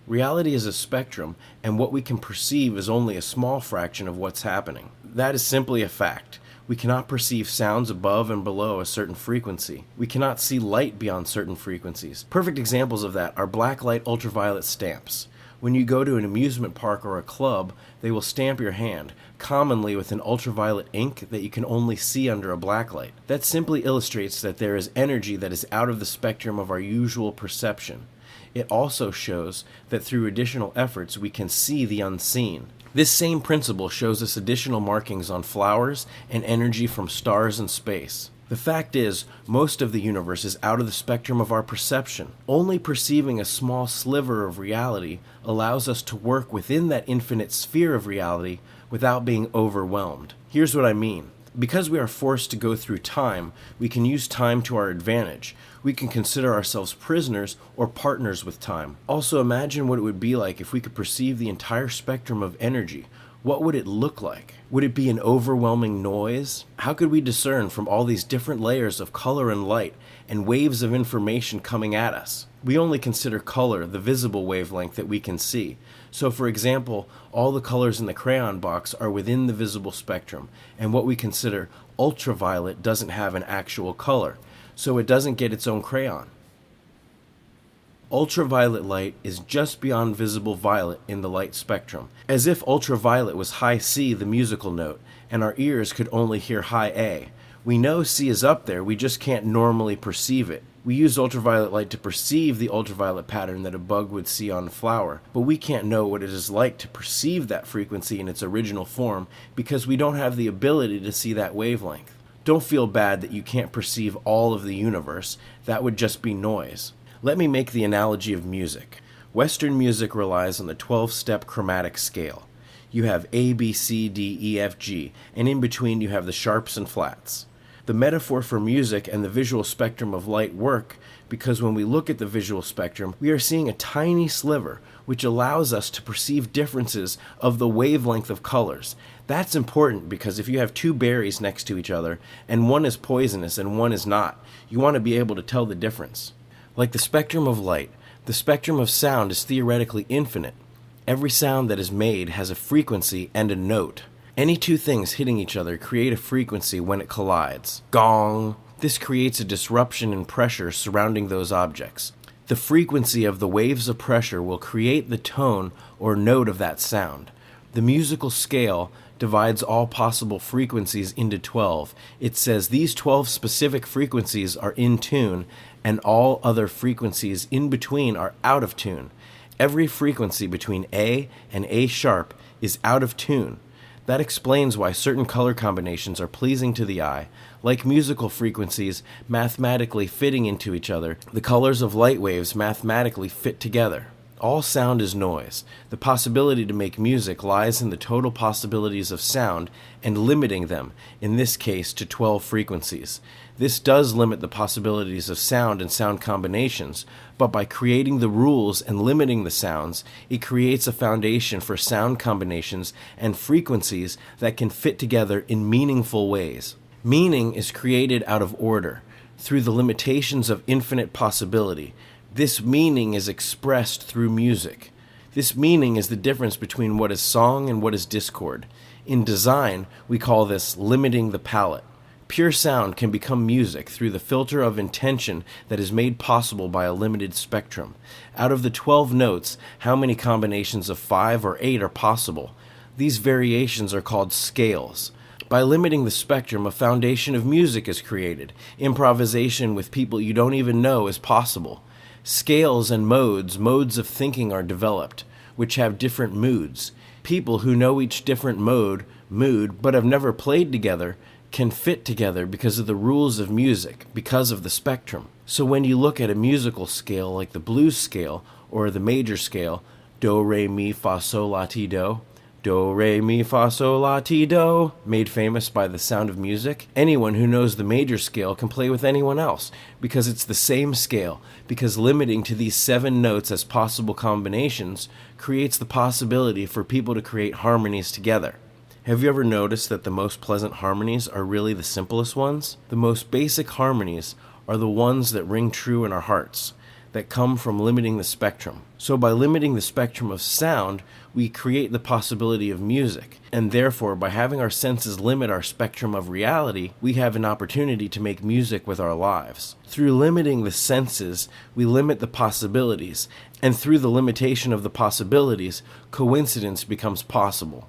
Reality is a spectrum, and what we can perceive is only a small fraction of what's happening. That is simply a fact. We cannot perceive sounds above and below a certain frequency. We cannot see light beyond certain frequencies. Perfect examples of that are blacklight ultraviolet stamps. When you go to an amusement park or a club, they will stamp your hand, commonly with an ultraviolet ink that you can only see under a blacklight. That simply illustrates that there is energy that is out of the spectrum of our usual perception. It also shows that through additional efforts we can see the unseen. This same principle shows us additional markings on flowers and energy from stars and space. The fact is, most of the universe is out of the spectrum of our perception. Only perceiving a small sliver of reality allows us to work within that infinite sphere of reality without being overwhelmed. Here's what I mean. Because we are forced to go through time, we can use time to our advantage. We can consider ourselves prisoners or partners with time. Also, imagine what it would be like if we could perceive the entire spectrum of energy. What would it look like? Would it be an overwhelming noise? How could we discern from all these different layers of color and light and waves of information coming at us? We only consider color the visible wavelength that we can see. So for example, all the colors in the crayon box are within the visible spectrum, and what we consider ultraviolet doesn't have an actual color, so it doesn't get its own crayon. Ultraviolet light is just beyond visible violet in the light spectrum, as if ultraviolet was high C, the musical note, and our ears could only hear high A. We know C is up there, we just can't normally perceive it. We use ultraviolet light to perceive the ultraviolet pattern that a bug would see on a flower, but we can't know what it is like to perceive that frequency in its original form because we don't have the ability to see that wavelength. Don't feel bad that you can't perceive all of the universe. That would just be noise. Let me make the analogy of music. Western music relies on the 12-step chromatic scale. You have A, B, C, D, E, F, G, and in between you have the sharps and flats. The metaphor for music and the visual spectrum of light work because when we look at the visual spectrum, we are seeing a tiny sliver, which allows us to perceive differences of the wavelength of colors. That's important because if you have two berries next to each other, and one is poisonous and one is not, you want to be able to tell the difference. Like the spectrum of light, the spectrum of sound is theoretically infinite. Every sound that is made has a frequency and a note. Any two things hitting each other create a frequency when it collides. Gong! This creates a disruption in pressure surrounding those objects. The frequency of the waves of pressure will create the tone or note of that sound. The musical scale divides all possible frequencies into 12. It says these 12 specific frequencies are in tune, and all other frequencies in between are out of tune. Every frequency between A and A sharp is out of tune. That explains why certain color combinations are pleasing to the eye. Like musical frequencies mathematically fitting into each other, the colors of light waves mathematically fit together. All sound is noise. The possibility to make music lies in the total possibilities of sound and limiting them, in this case to 12 frequencies. This does limit the possibilities of sound and sound combinations, but by creating the rules and limiting the sounds, it creates a foundation for sound combinations and frequencies that can fit together in meaningful ways. Meaning is created out of order, through the limitations of infinite possibility. This meaning is expressed through music. This meaning is the difference between what is song and what is discord. In design, we call this limiting the palette. Pure sound can become music through the filter of intention that is made possible by a limited spectrum. Out of the 12 notes, how many combinations of 5 or 8 are possible? These variations are called scales. By limiting the spectrum, a foundation of music is created. Improvisation with people you don't even know is possible. Scales and modes of thinking are developed, which have different moods. People who know each different mood, but have never played together, can fit together because of the rules of music, because of the spectrum. So when you look at a musical scale like the blues scale or the major scale, do, re, mi, fa, sol, la, ti, do, do, re, mi, fa, sol, la, ti, do, made famous by The Sound of Music, anyone who knows the major scale can play with anyone else because it's the same scale, because limiting to these 7 notes as possible combinations creates the possibility for people to create harmonies together. Have you ever noticed that the most pleasant harmonies are really the simplest ones? The most basic harmonies are the ones that ring true in our hearts, that come from limiting the spectrum. So by limiting the spectrum of sound, we create the possibility of music, and therefore by having our senses limit our spectrum of reality, we have an opportunity to make music with our lives. Through limiting the senses, we limit the possibilities, and through the limitation of the possibilities, coincidence becomes possible.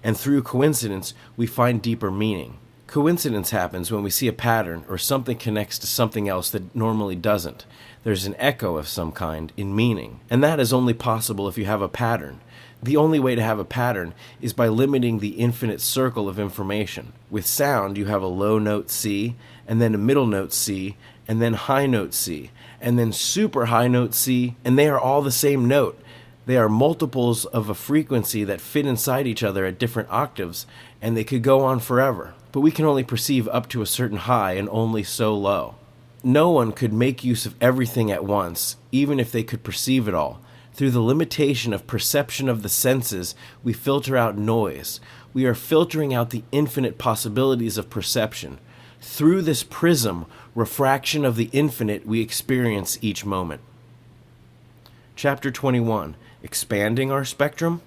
And through coincidence, we find deeper meaning. Coincidence happens when we see a pattern or something connects to something else that normally doesn't. There's an echo of some kind in meaning, and that is only possible if you have a pattern. The only way to have a pattern is by limiting the infinite circle of information. With sound, you have a low note C, and then a middle note C, and then high note C, and then super high note C, and they are all the same note. They are multiples of a frequency that fit inside each other at different octaves, and they could go on forever. But we can only perceive up to a certain high and only so low. No one could make use of everything at once, even if they could perceive it all. Through the limitation of perception of the senses, we filter out noise. We are filtering out the infinite possibilities of perception. Through this prism, refraction of the infinite, we experience each moment. Chapter 21. Expanding our spectrum?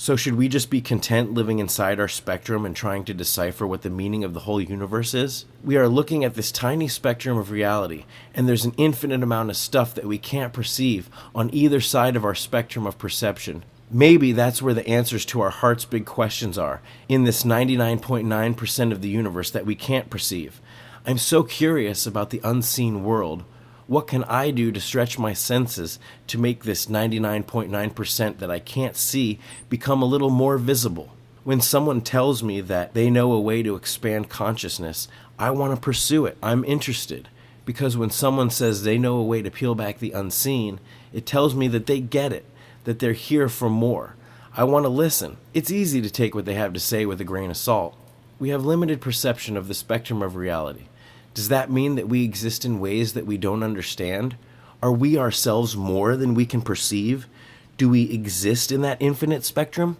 So should we just be content living inside our spectrum and trying to decipher what the meaning of the whole universe is? We are looking at this tiny spectrum of reality, and there's an infinite amount of stuff that we can't perceive on either side of our spectrum of perception. Maybe that's where the answers to our heart's big questions are, in this 99.9% of the universe that we can't perceive. I'm so curious about the unseen world. What can I do to stretch my senses to make this 99.9% that I can't see become a little more visible? When someone tells me that they know a way to expand consciousness, I want to pursue it. I'm interested. Because when someone says they know a way to peel back the unseen, it tells me that they get it, that they're here for more. I want to listen. It's easy to take what they have to say with a grain of salt. We have limited perception of the spectrum of reality. Does that mean that we exist in ways that we don't understand? Are we ourselves more than we can perceive? Do we exist in that infinite spectrum?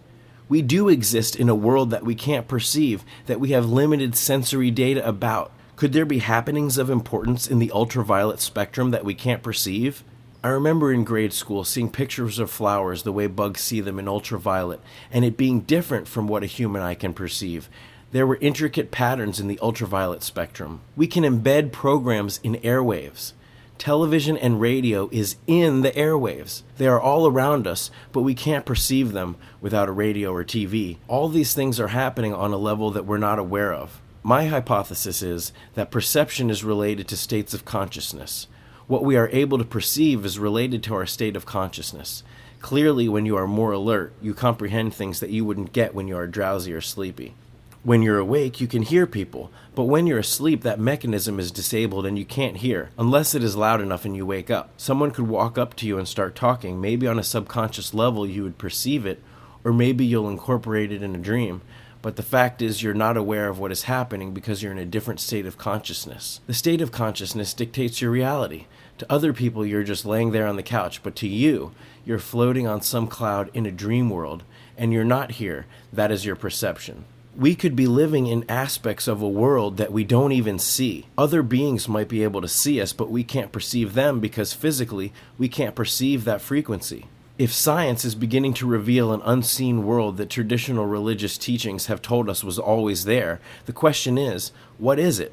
We do exist in a world that we can't perceive, that we have limited sensory data about. Could there be happenings of importance in the ultraviolet spectrum that we can't perceive? I remember in grade school seeing pictures of flowers the way bugs see them in ultraviolet, and it being different from what a human eye can perceive. There were intricate patterns in the ultraviolet spectrum. We can embed programs in airwaves. Television and radio is in the airwaves. They are all around us, but we can't perceive them without a radio or TV. All these things are happening on a level that we're not aware of. My hypothesis is that perception is related to states of consciousness. What we are able to perceive is related to our state of consciousness. Clearly, when you are more alert, you comprehend things that you wouldn't get when you are drowsy or sleepy. When you're awake, you can hear people, but when you're asleep, that mechanism is disabled and you can't hear, unless it is loud enough and you wake up. Someone could walk up to you and start talking. Maybe on a subconscious level you would perceive it, or maybe you'll incorporate it in a dream. But the fact is you're not aware of what is happening because you're in a different state of consciousness. The state of consciousness dictates your reality. To other people, you're just laying there on the couch, but to you, you're floating on some cloud in a dream world, and you're not here. That is your perception. We could be living in aspects of a world that we don't even see. Other beings might be able to see us, but we can't perceive them because physically we can't perceive that frequency. If science is beginning to reveal an unseen world that traditional religious teachings have told us was always there, the question is, what is it?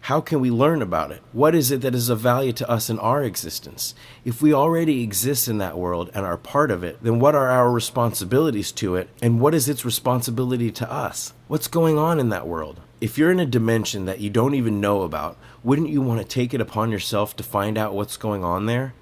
How can we learn about it? What is it that is of value to us in our existence? If we already exist in that world and are part of it, then what are our responsibilities to it, and what is its responsibility to us? What's going on in that world? If you're in a dimension that you don't even know about, wouldn't you want to take it upon yourself to find out what's going on there?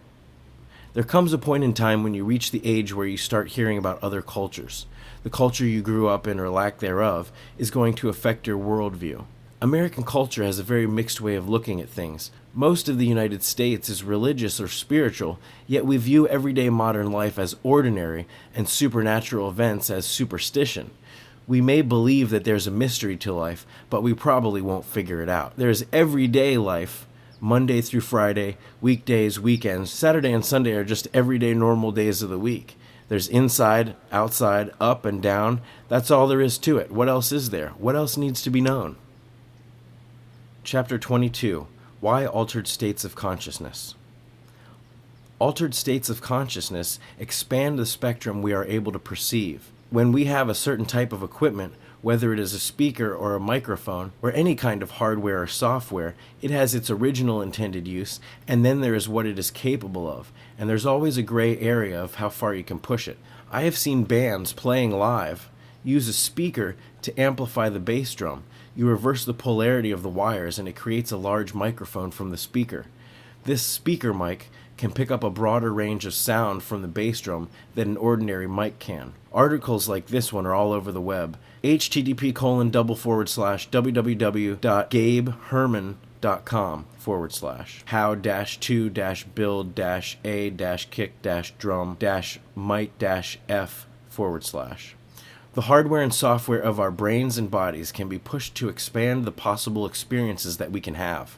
There comes a point in time when you reach the age where you start hearing about other cultures. The culture you grew up in or lack thereof is going to affect your worldview. American culture has a very mixed way of looking at things. Most of the United States is religious or spiritual, yet we view everyday modern life as ordinary and supernatural events as superstition. We may believe that there's a mystery to life, but we probably won't figure it out. There's everyday life, Monday through Friday, weekdays, weekends. Saturday and Sunday are just everyday normal days of the week. There's inside, outside, up and down. That's all there is to it. What else is there? What else needs to be known? Chapter 22. Why Altered States of Consciousness? Altered states of consciousness expand the spectrum we are able to perceive. When we have a certain type of equipment, whether it is a speaker or a microphone, or any kind of hardware or software, it has its original intended use, and then there is what it is capable of, and there's always a gray area of how far you can push it. I have seen bands playing live use a speaker to amplify the bass drum. You reverse the polarity of the wires and it creates a large microphone from the speaker. This speaker mic can pick up a broader range of sound from the bass drum than an ordinary mic can. Articles like this one are all over the web. http://www.gabeherman.com/ how-to-build-a-kick-drum-mic-f/. The hardware and software of our brains and bodies can be pushed to expand the possible experiences that we can have.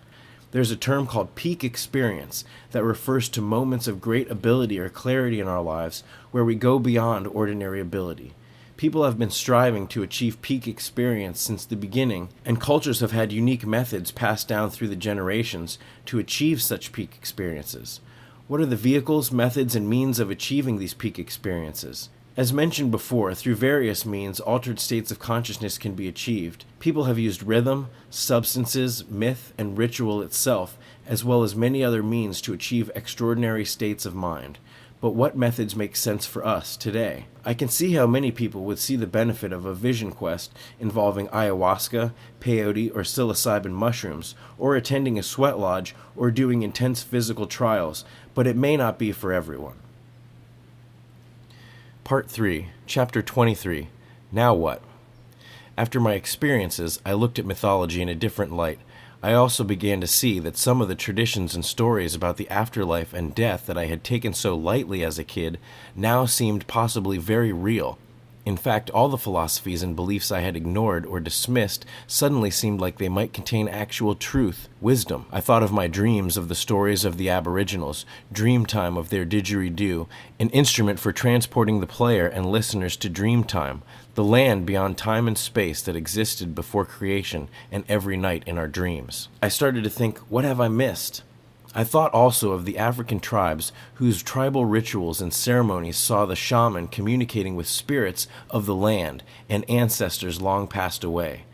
There's a term called peak experience that refers to moments of great ability or clarity in our lives where we go beyond ordinary ability. People have been striving to achieve peak experience since the beginning, and cultures have had unique methods passed down through the generations to achieve such peak experiences. What are the vehicles, methods, and means of achieving these peak experiences? As mentioned before, through various means, altered states of consciousness can be achieved. People have used rhythm, substances, myth, and ritual itself, as well as many other means to achieve extraordinary states of mind. But what methods make sense for us today? I can see how many people would see the benefit of a vision quest involving ayahuasca, peyote, or psilocybin mushrooms, or attending a sweat lodge, or doing intense physical trials, but it may not be for everyone. Part 3, Chapter 23, Now What? After my experiences, I looked at mythology in a different light. I also began to see that some of the traditions and stories about the afterlife and death that I had taken so lightly as a kid now seemed possibly very real. In fact, all the philosophies and beliefs I had ignored or dismissed suddenly seemed like they might contain actual truth, wisdom. I thought of my dreams of the stories of the Aboriginals, dream time of their didgeridoo, an instrument for transporting the player and listeners to dream time, the land beyond time and space that existed before creation and every night in our dreams. I started to think, what have I missed? I thought also of the African tribes whose tribal rituals and ceremonies saw the shaman communicating with spirits of the land and ancestors long passed away.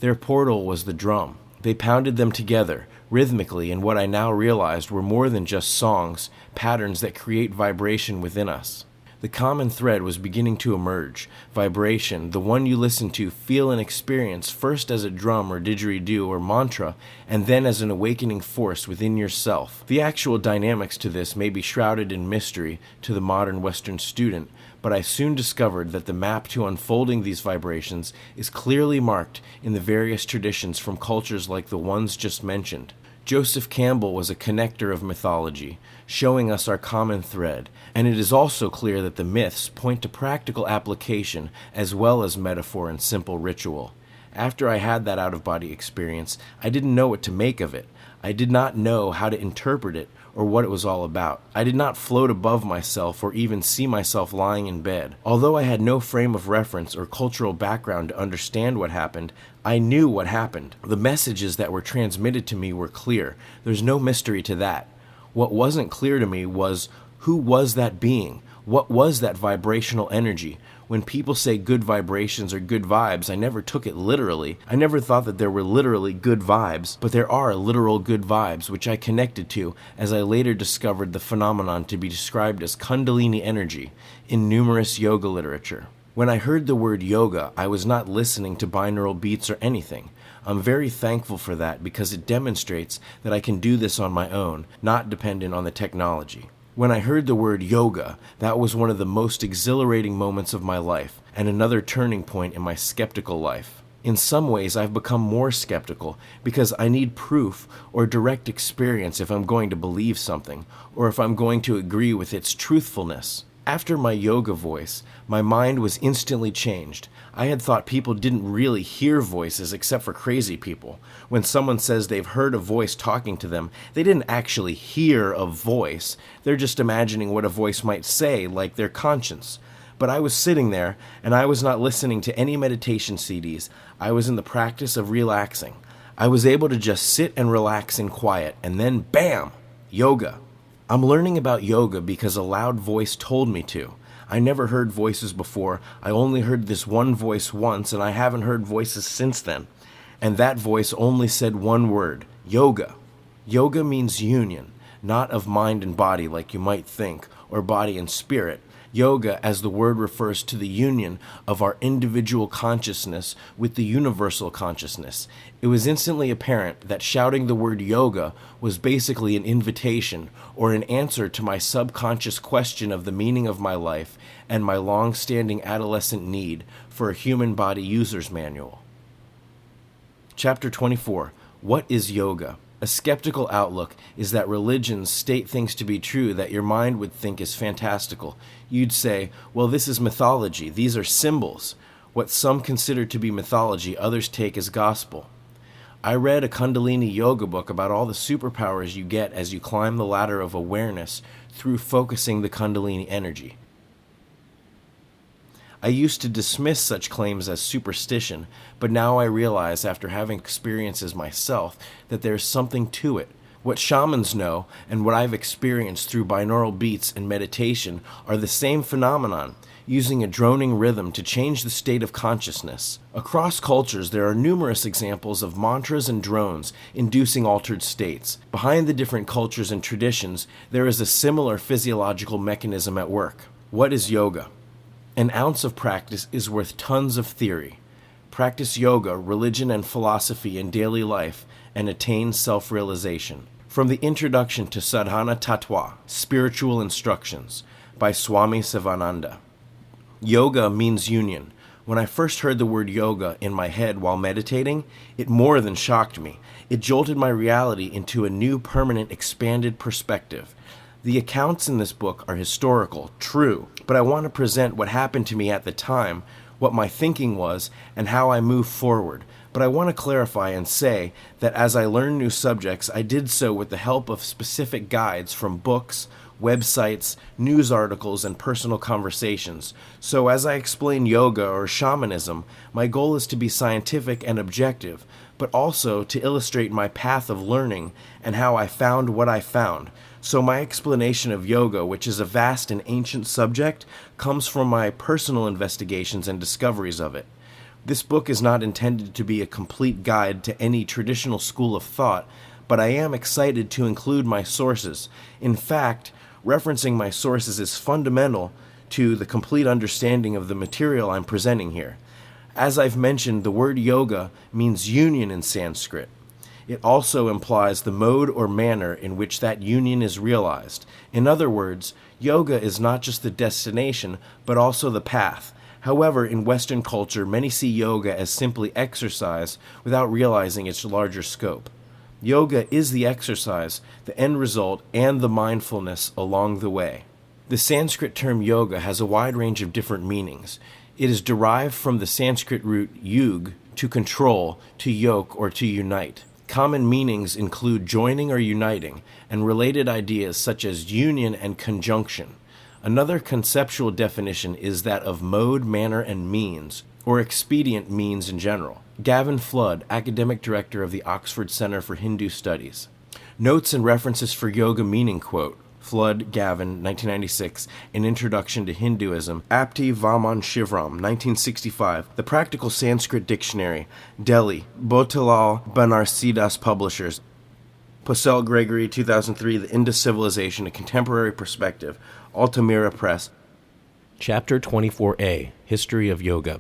Their portal was the drum. They pounded them together, rhythmically, in what I now realized were more than just songs, patterns that create vibration within us. The common thread was beginning to emerge. Vibration, the one you listen to, feel, and experience first as a drum or didgeridoo or mantra, and then as an awakening force within yourself. The actual dynamics to this may be shrouded in mystery to the modern Western student, but I soon discovered that the map to unfolding these vibrations is clearly marked in the various traditions from cultures like the ones just mentioned. Joseph Campbell was a connector of mythology, showing us our common thread, and it is also clear that the myths point to practical application as well as metaphor and simple ritual. After I had that out-of-body experience, I didn't know what to make of it. I did not know how to interpret it or what it was all about. I did not float above myself or even see myself lying in bed. Although I had no frame of reference or cultural background to understand what happened, I knew what happened. The messages that were transmitted to me were clear. There's no mystery to that. What wasn't clear to me was, who was that being? What was that vibrational energy? When people say good vibrations or good vibes, I never took it literally. I never thought that there were literally good vibes, but there are literal good vibes, which I connected to as I later discovered the phenomenon to be described as Kundalini energy in numerous yoga literature. When I heard the word yoga, I was not listening to binaural beats or anything. I'm very thankful for that because it demonstrates that I can do this on my own, not dependent on the technology. When I heard the word yoga, that was one of the most exhilarating moments of my life, and another turning point in my skeptical life. In some ways, I've become more skeptical because I need proof or direct experience if I'm going to believe something, or if I'm going to agree with its truthfulness. After my yoga voice, my mind was instantly changed. I had thought people didn't really hear voices except for crazy people. When someone says they've heard a voice talking to them, they didn't actually hear a voice. They're just imagining what a voice might say, like their conscience. But I was sitting there, and I was not listening to any meditation CDs. I was in the practice of relaxing. I was able to just sit and relax in quiet, and then bam! Yoga. I'm learning about yoga because a loud voice told me to. I never heard voices before. I only heard this one voice once, and I haven't heard voices since then. And that voice only said one word, yoga. Yoga means union, not of mind and body like you might think, or body and spirit. Yoga, as the word refers to the union of our individual consciousness with the universal consciousness. It was instantly apparent that shouting the word yoga was basically an invitation or an answer to my subconscious question of the meaning of my life and my long-standing adolescent need for a human body user's manual. Chapter 24. What is yoga? A skeptical outlook is that religions state things to be true that your mind would think is fantastical. You'd say, well, this is mythology. These are symbols. What some consider to be mythology, others take as gospel. I read a Kundalini yoga book about all the superpowers you get as you climb the ladder of awareness through focusing the Kundalini energy. I used to dismiss such claims as superstition, but now I realize after having experiences myself that there's something to it. What shamans know and what I've experienced through binaural beats and meditation are the same phenomenon, using a droning rhythm to change the state of consciousness. Across cultures, there are numerous examples of mantras and drones inducing altered states. Behind the different cultures and traditions, there is a similar physiological mechanism at work. What is yoga? An ounce of practice is worth tons of theory. Practice yoga, religion, and philosophy in daily life and attain self-realization. From the Introduction to Sadhana Tattva, Spiritual Instructions, by Swami Sivananda. Yoga means union. When I first heard the word yoga in my head while meditating, it more than shocked me. It jolted my reality into a new, permanent, expanded perspective. The accounts in this book are historical, true, but I want to present what happened to me at the time, what my thinking was, and how I move forward. But I want to clarify and say that as I learned new subjects, I did so with the help of specific guides from books, websites, news articles, and personal conversations. So as I explain yoga or shamanism, my goal is to be scientific and objective, but also to illustrate my path of learning and how I found what I found. So my explanation of yoga, which is a vast and ancient subject, comes from my personal investigations and discoveries of it. This book is not intended to be a complete guide to any traditional school of thought, but I am excited to include my sources. In fact, referencing my sources is fundamental to the complete understanding of the material I'm presenting here. As I've mentioned, the word yoga means union in Sanskrit. It also implies the mode or manner in which that union is realized. In other words, yoga is not just the destination, but also the path. However, in Western culture, many see yoga as simply exercise without realizing its larger scope. Yoga is the exercise, the end result, and the mindfulness along the way. The Sanskrit term yoga has a wide range of different meanings. It is derived from the Sanskrit root yug, to control, to yoke, or to unite. Common meanings include joining or uniting, and related ideas such as union and conjunction. Another conceptual definition is that of mode, manner, and means, or expedient means in general. Gavin Flood, Academic Director of the Oxford Center for Hindu Studies. Notes and references for yoga meaning quote, Flood, Gavin, 1996, An Introduction to Hinduism, Apti Vaman Shivram, 1965, The Practical Sanskrit Dictionary, Delhi, Motilal Banarsidass Publishers, Posel Gregory, 2003, The Indus Civilization, A Contemporary Perspective, Altamira Press. Chapter 24a, History of Yoga.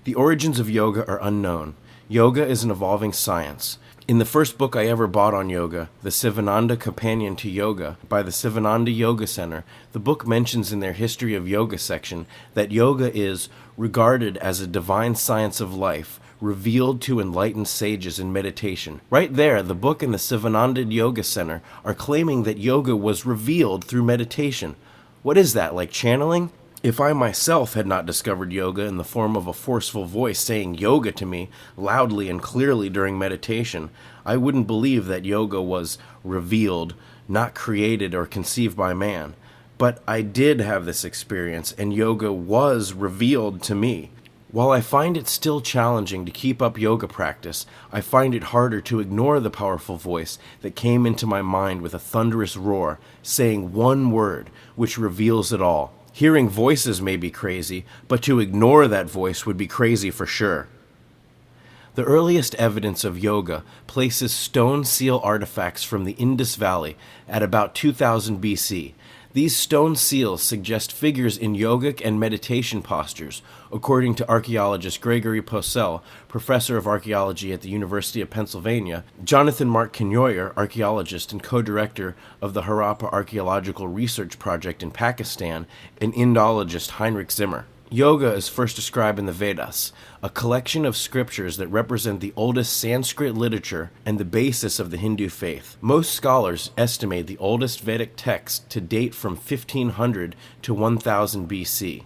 The origins of yoga are unknown. Yoga is an evolving science. In the first book I ever bought on yoga, The Sivananda Companion to Yoga, by the Sivananda Yoga Center, the book mentions in their History of Yoga section that yoga is regarded as a divine science of life, revealed to enlightened sages in meditation. Right there, the book and the Sivananda Yoga Center are claiming that yoga was revealed through meditation. What is that, like channeling? If I myself had not discovered yoga in the form of a forceful voice saying yoga to me loudly and clearly during meditation, I wouldn't believe that yoga was revealed, not created or conceived by man. But I did have this experience, and yoga was revealed to me. While I find it still challenging to keep up yoga practice, I find it harder to ignore the powerful voice that came into my mind with a thunderous roar, saying one word, which reveals it all. Hearing voices may be crazy, but to ignore that voice would be crazy for sure. The earliest evidence of yoga places stone seal artifacts from the Indus Valley at about 2000 BC. These stone seals suggest figures in yogic and meditation postures, according to archaeologist Gregory Posel, professor of archaeology at the University of Pennsylvania, Jonathan Mark Kenyoyer, archaeologist and co-director of the Harappa Archaeological Research Project in Pakistan, and Indologist Heinrich Zimmer. Yoga is first described in the Vedas, a collection of scriptures that represent the oldest Sanskrit literature and the basis of the Hindu faith. Most scholars estimate the oldest Vedic text to date from 1500 to 1000 BC.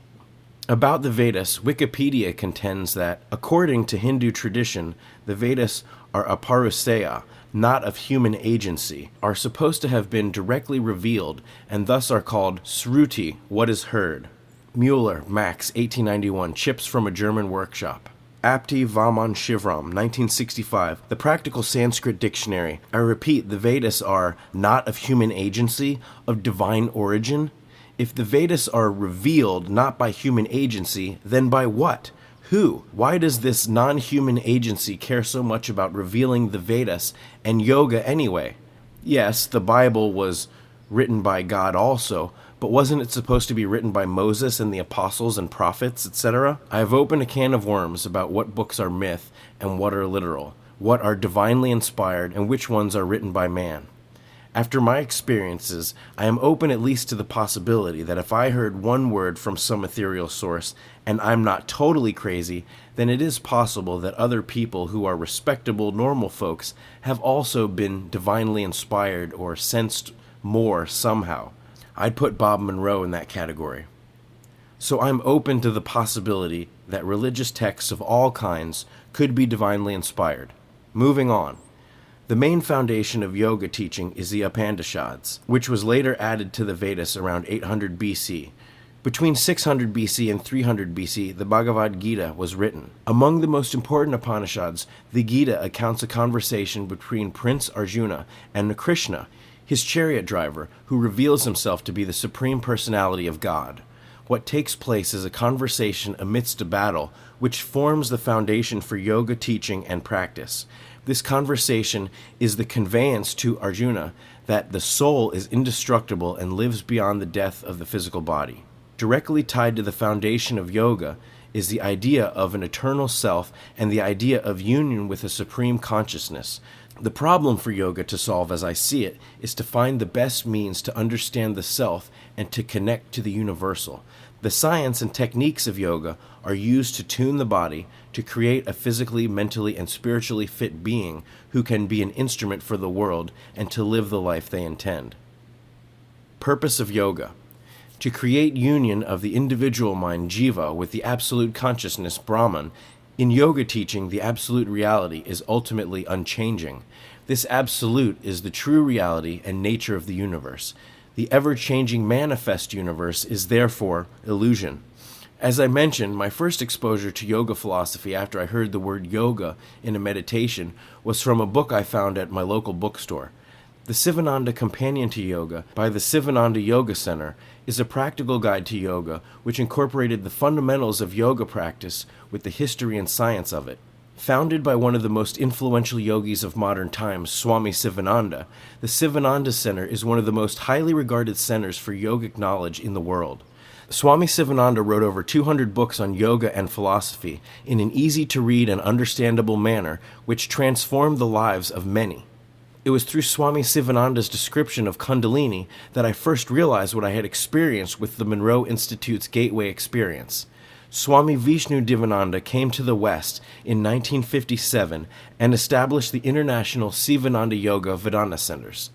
About the Vedas, Wikipedia contends that, according to Hindu tradition, the Vedas are aparuseya, not of human agency, are supposed to have been directly revealed, and thus are called sruti, what is heard. Mueller, Max, 1891, Chips from a German Workshop. Apti Vaman Shivram, 1965, The Practical Sanskrit Dictionary. I repeat, the Vedas are not of human agency, of divine origin. If the Vedas are revealed not by human agency, then by what? Who? Why does this non-human agency care so much about revealing the Vedas and yoga anyway? Yes, the Bible was written by God also, but wasn't it supposed to be written by Moses and the apostles and prophets, etc.? I have opened a can of worms about what books are myth and what are literal, what are divinely inspired and which ones are written by man. After my experiences, I am open at least to the possibility that if I heard one word from some ethereal source and I'm not totally crazy, then it is possible that other people who are respectable, normal folks have also been divinely inspired or sensed more somehow. I'd put Bob Monroe in that category. So I'm open to the possibility that religious texts of all kinds could be divinely inspired. Moving on. The main foundation of yoga teaching is the Upanishads, which was later added to the Vedas around 800 BC. Between 600 BC and 300 BC, the Bhagavad Gita was written. Among the most important Upanishads, the Gita accounts a conversation between Prince Arjuna and Krishna, his chariot driver, who reveals himself to be the Supreme Personality of God. What takes place is a conversation amidst a battle, which forms the foundation for yoga teaching and practice. This conversation is the conveyance to Arjuna that the soul is indestructible and lives beyond the death of the physical body. Directly tied to the foundation of yoga is the idea of an eternal self and the idea of union with a supreme consciousness. The problem for yoga to solve, as I see it, is to find the best means to understand the self and to connect to the universal. The science and techniques of yoga are used to tune the body, to create a physically, mentally, and spiritually fit being who can be an instrument for the world and to live the life they intend. Purpose of yoga: to create union of the individual mind, jiva, with the absolute consciousness, Brahman. In yoga teaching, the absolute reality is ultimately unchanging. This absolute is the true reality and nature of the universe. The ever-changing manifest universe is therefore illusion. As I mentioned, my first exposure to yoga philosophy after I heard the word yoga in a meditation was from a book I found at my local bookstore. The Sivananda Companion to Yoga by the Sivananda Yoga Center is a practical guide to yoga which incorporated the fundamentals of yoga practice with the history and science of it. Founded by one of the most influential yogis of modern times, Swami Sivananda, the Sivananda Center is one of the most highly regarded centers for yogic knowledge in the world. Swami Sivananda wrote over 200 books on yoga and philosophy in an easy-to-read and understandable manner which transformed the lives of many. It was through Swami Sivananda's description of Kundalini that I first realized what I had experienced with the Monroe Institute's Gateway experience. Swami Vishnu Divananda came to the West in 1957 and established the International Sivananda Yoga Vedanta Centers.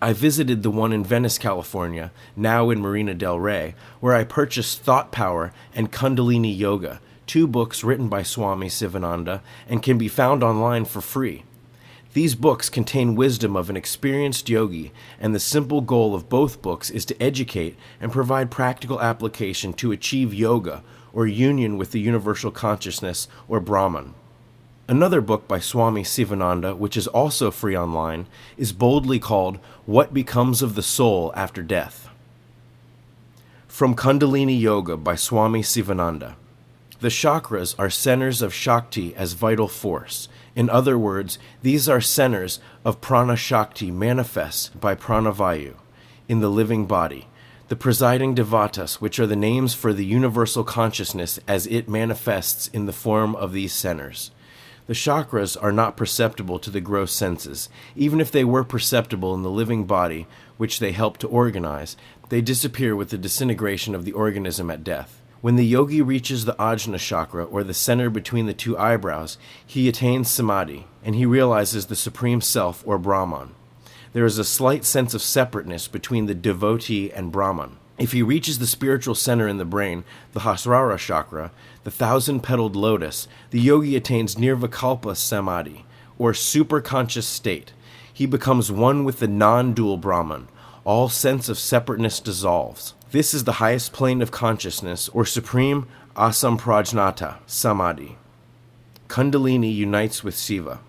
I visited the one in Venice, California, now in Marina del Rey, where I purchased Thought Power and Kundalini Yoga, 2 books written by Swami Sivananda and can be found online for free. These books contain wisdom of an experienced yogi, and the simple goal of both books is to educate and provide practical application to achieve yoga, or union with the universal consciousness, or Brahman. Another book by Swami Sivananda, which is also free online, is boldly called What Becomes of the Soul After Death. From Kundalini Yoga by Swami Sivananda. The chakras are centers of Shakti as vital force. In other words, these are centers of Prana Shakti manifest by Pranavayu in the living body, the presiding devatas, which are the names for the universal consciousness as it manifests in the form of these centers. The chakras are not perceptible to the gross senses. Even if they were perceptible in the living body, which they help to organize, they disappear with the disintegration of the organism at death. When the yogi reaches the Ajna chakra, or the center between the 2 eyebrows, he attains samadhi, and he realizes the supreme self, or Brahman. There is a slight sense of separateness between the devotee and Brahman. If he reaches the spiritual center in the brain, the Hasrara chakra, the 1,000-petaled lotus, the yogi attains nirvikalpa samadhi, or superconscious state. He becomes one with the non-dual Brahman. All sense of separateness dissolves. This is the highest plane of consciousness, or supreme asamprajnata samadhi. Kundalini unites with Shiva.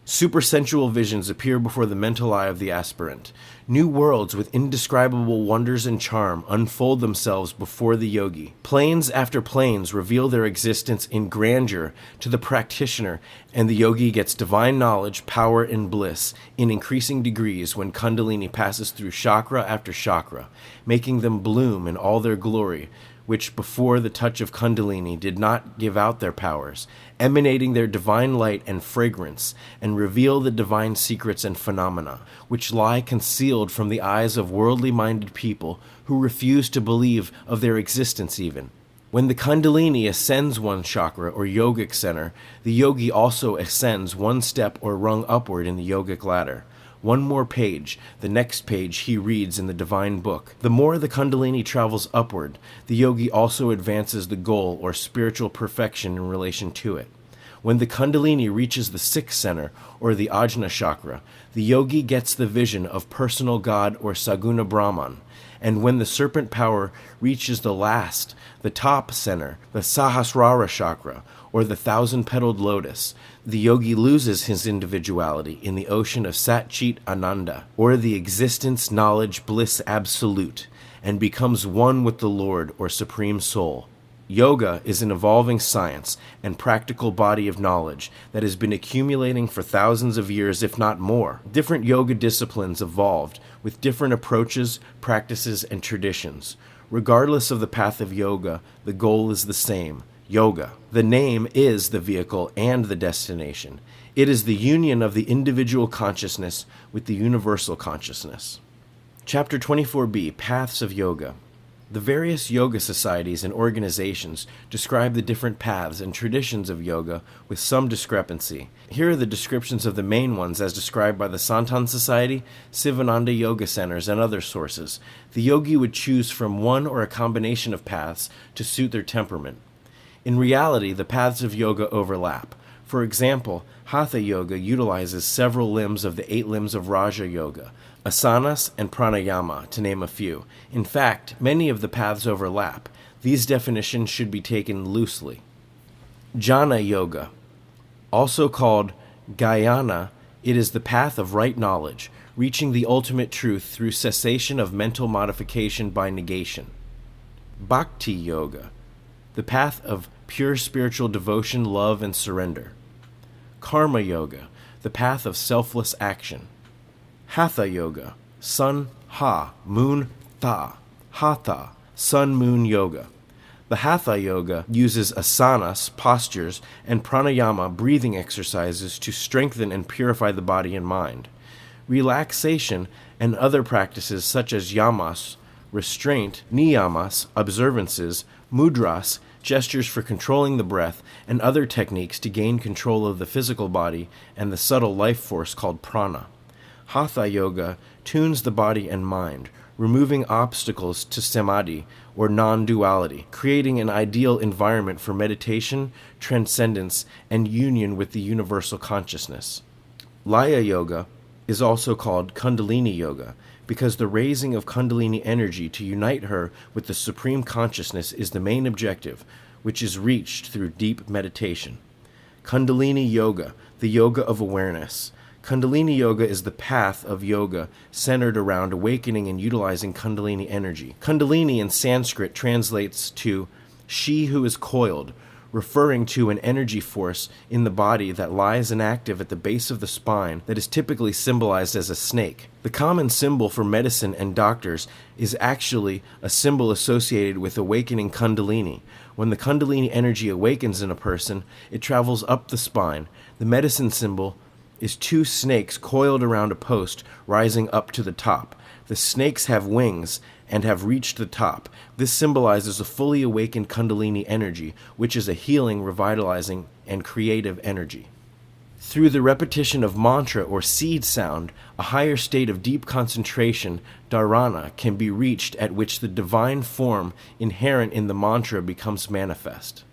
Supersensual visions appear before the mental eye of the aspirant. New worlds with indescribable wonders and charm unfold themselves before the yogi. Planes after planes reveal their existence in grandeur to the practitioner, and the yogi gets divine knowledge, power, and bliss in increasing degrees when Kundalini passes through chakra after chakra, making them bloom in all their glory, which before the touch of Kundalini did not give out their powers, emanating their divine light and fragrance, and reveal the divine secrets and phenomena, which lie concealed from the eyes of worldly-minded people who refuse to believe of their existence even. When the Kundalini ascends one chakra or yogic center, the yogi also ascends one step or rung upward in the yogic ladder. One more page, the next page he reads in the divine book. The more the Kundalini travels upward, the yogi also advances the goal or spiritual perfection in relation to it. When the Kundalini reaches the sixth center, or the Ajna chakra, the yogi gets the vision of personal God or Saguna Brahman. And when the serpent power reaches the last, the top center, the Sahasrara chakra, or the thousand-petaled lotus, the yogi loses his individuality in the ocean of Sat Chit Ananda, or the existence, knowledge, bliss absolute, and becomes one with the Lord or Supreme Soul. Yoga is an evolving science and practical body of knowledge that has been accumulating for thousands of years, if not more. Different yoga disciplines evolved with different approaches, practices, and traditions. Regardless of the path of yoga, the goal is the same: yoga. The name is the vehicle and the destination. It is the union of the individual consciousness with the universal consciousness. Chapter 24b, Paths of Yoga. The various yoga societies and organizations describe the different paths and traditions of yoga with some discrepancy. Here are the descriptions of the main ones as described by the Santan Society, Sivananda Yoga Centers, and other sources. The yogi would choose from one or a combination of paths to suit their temperament. In reality, the paths of yoga overlap. For example, Hatha Yoga utilizes several limbs of the 8 limbs of Raja Yoga, asanas and pranayama, to name a few. In fact, many of the paths overlap. These definitions should be taken loosely. Jnana Yoga. Also called Jnana, it is the path of right knowledge, reaching the ultimate truth through cessation of mental modification by negation. Bhakti Yoga. The path of pure spiritual devotion, love, and surrender. Karma Yoga, the path of selfless action. Hatha Yoga, Sun Ha, Moon Tha. Hatha, Sun Moon Yoga. The Hatha Yoga uses asanas, postures, and pranayama, breathing exercises, to strengthen and purify the body and mind. Relaxation and other practices such as yamas, restraint, niyamas, observances, mudras, gestures for controlling the breath, and other techniques to gain control of the physical body and the subtle life force called prana. Hatha Yoga tunes the body and mind, removing obstacles to samadhi, or non-duality, creating an ideal environment for meditation, transcendence, and union with the universal consciousness. Laya Yoga is also called Kundalini Yoga, because the raising of Kundalini energy to unite her with the Supreme Consciousness is the main objective, which is reached through deep meditation. Kundalini Yoga, the yoga of awareness. Kundalini Yoga is the path of yoga centered around awakening and utilizing Kundalini energy. Kundalini in Sanskrit translates to she who is coiled, referring to an energy force in the body that lies inactive at the base of the spine that is typically symbolized as a snake. The common symbol for medicine and doctors is actually a symbol associated with awakening Kundalini. When the Kundalini energy awakens in a person, it travels up the spine. The medicine symbol is 2 snakes coiled around a post rising up to the top. The snakes have wings and have reached the top. This symbolizes a fully awakened Kundalini energy, which is a healing, revitalizing, and creative energy. Through the repetition of mantra or seed sound, a higher state of deep concentration, dharana, can be reached at which the divine form inherent in the mantra becomes manifest.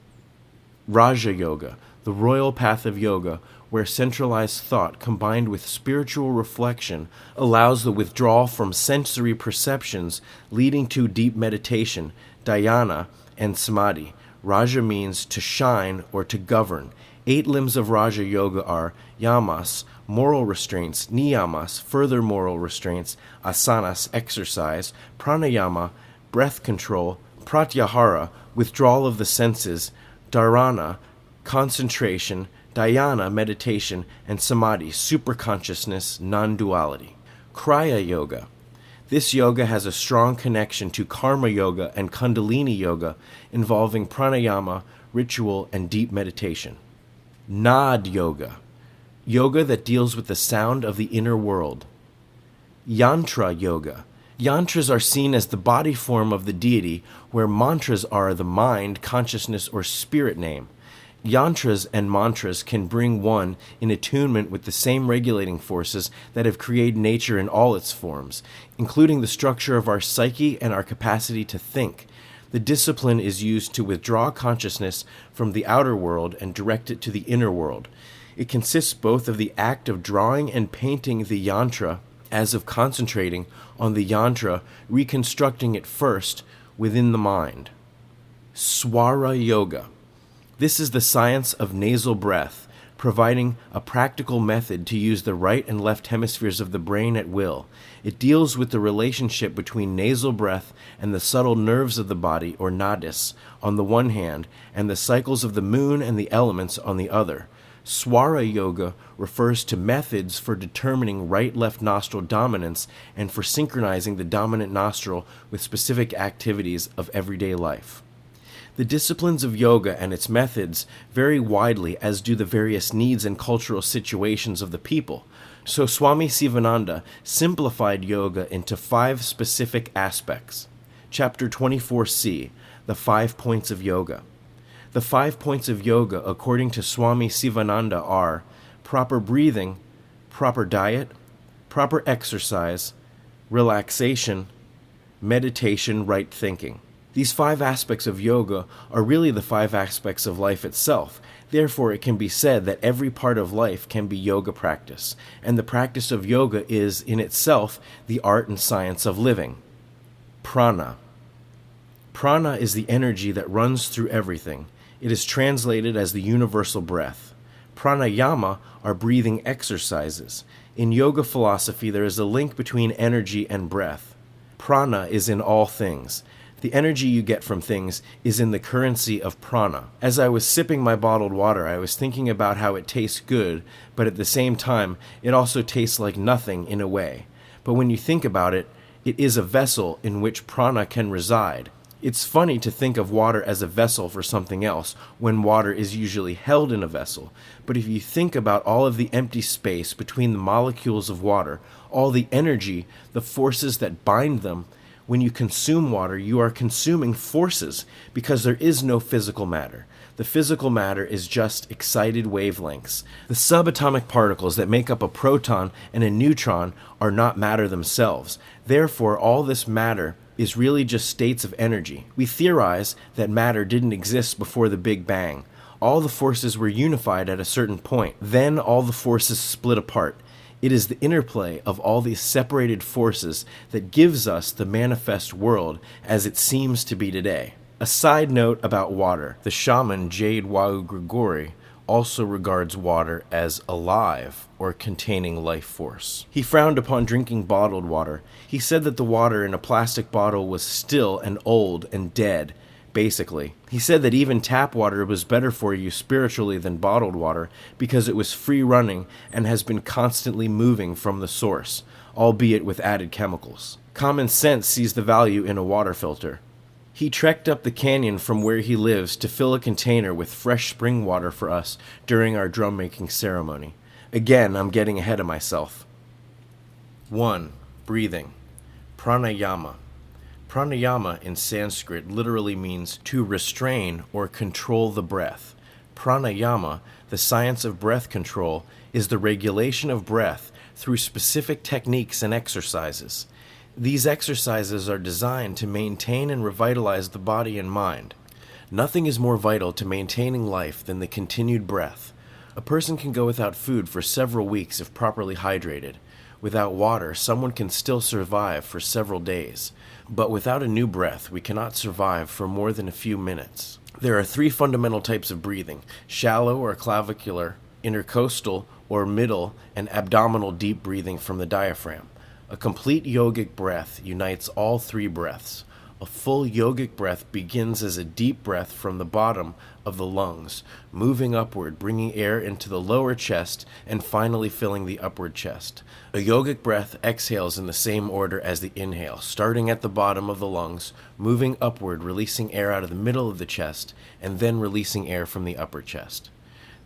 Raja Yoga, the royal path of yoga, where centralized thought combined with spiritual reflection allows the withdrawal from sensory perceptions, leading to deep meditation, dhyana, and samadhi. Raja means to shine or to govern. 8 limbs of Raja Yoga are yamas, moral restraints, niyamas, further moral restraints, asanas, exercise, pranayama, breath control, pratyahara, withdrawal of the senses, dharana, concentration, dhyana, meditation, and samadhi, superconsciousness, non-duality. Kriya Yoga. This yoga has a strong connection to karma yoga and kundalini yoga, involving pranayama, ritual, and deep meditation. Nad Yoga. Yoga that deals with the sound of the inner world. Yantra Yoga. Yantras are seen as the body form of the deity, where mantras are the mind, consciousness, or spirit name. Yantras and mantras can bring one in attunement with the same regulating forces that have created nature in all its forms, including the structure of our psyche and our capacity to think. The discipline is used to withdraw consciousness from the outer world and direct it to the inner world. It consists both of the act of drawing and painting the yantra, as of concentrating on the yantra, reconstructing it first within the mind. Swara Yoga. This is the science of nasal breath, providing a practical method to use the right and left hemispheres of the brain at will. It deals with the relationship between nasal breath and the subtle nerves of the body, or nadis, on the one hand, and the cycles of the moon and the elements on the other. Swara Yoga refers to methods for determining right-left nostril dominance and for synchronizing the dominant nostril with specific activities of everyday life. The disciplines of yoga and its methods vary widely, as do the various needs and cultural situations of the people. So Swami Sivananda simplified yoga into 5 specific aspects. Chapter 24c, the 5 points of yoga. The 5 points of yoga, according to Swami Sivananda, are proper breathing, proper diet, proper exercise, relaxation, meditation, right thinking. These 5 aspects of yoga are really the 5 aspects of life itself. Therefore, it can be said that every part of life can be yoga practice, and the practice of yoga is, in itself, the art and science of living. Prana. Prana is the energy that runs through everything. It is translated as the universal breath. Pranayama are breathing exercises. In yoga philosophy, there is a link between energy and breath. Prana is in all things. The energy you get from things is in the currency of prana. As I was sipping my bottled water, I was thinking about how it tastes good, but at the same time, it also tastes like nothing in a way. But when you think about it, it is a vessel in which prana can reside. It's funny to think of water as a vessel for something else, when water is usually held in a vessel. But if you think about all of the empty space between the molecules of water, all the energy, the forces that bind them, when you consume water, you are consuming forces, because there is no physical matter. The physical matter is just excited wavelengths. The subatomic particles that make up a proton and a neutron are not matter themselves. Therefore, all this matter is really just states of energy. We theorize that matter didn't exist before the Big Bang. All the forces were unified at a certain point. Then all the forces split apart. It is the interplay of all these separated forces that gives us the manifest world as it seems to be today. A side note about water. The shaman Jade Wau Grigori also regards water as alive or containing life force. He frowned upon drinking bottled water. He said that the water in a plastic bottle was still and old and dead, basically. He said that even tap water was better for you spiritually than bottled water because it was free running and has been constantly moving from the source, albeit with added chemicals. Common sense sees the value in a water filter. He trekked up the canyon from where he lives to fill a container with fresh spring water for us during our drum-making ceremony. Again, I'm getting ahead of myself. 1. Breathing. Pranayama. Pranayama in Sanskrit literally means to restrain or control the breath. Pranayama, the science of breath control, is the regulation of breath through specific techniques and exercises. These exercises are designed to maintain and revitalize the body and mind. Nothing is more vital to maintaining life than the continued breath. A person can go without food for several weeks if properly hydrated. Without water, someone can still survive for several days. But without a new breath, we cannot survive for more than a few minutes. There are three fundamental types of breathing: shallow or clavicular, intercostal or middle, and abdominal deep breathing from the diaphragm. A complete yogic breath unites all three breaths. A full yogic breath begins as a deep breath from the bottom of the lungs, moving upward, bringing air into the lower chest, and finally filling the upward chest. A yogic breath exhales in the same order as the inhale, starting at the bottom of the lungs, moving upward, releasing air out of the middle of the chest, and then releasing air from the upper chest.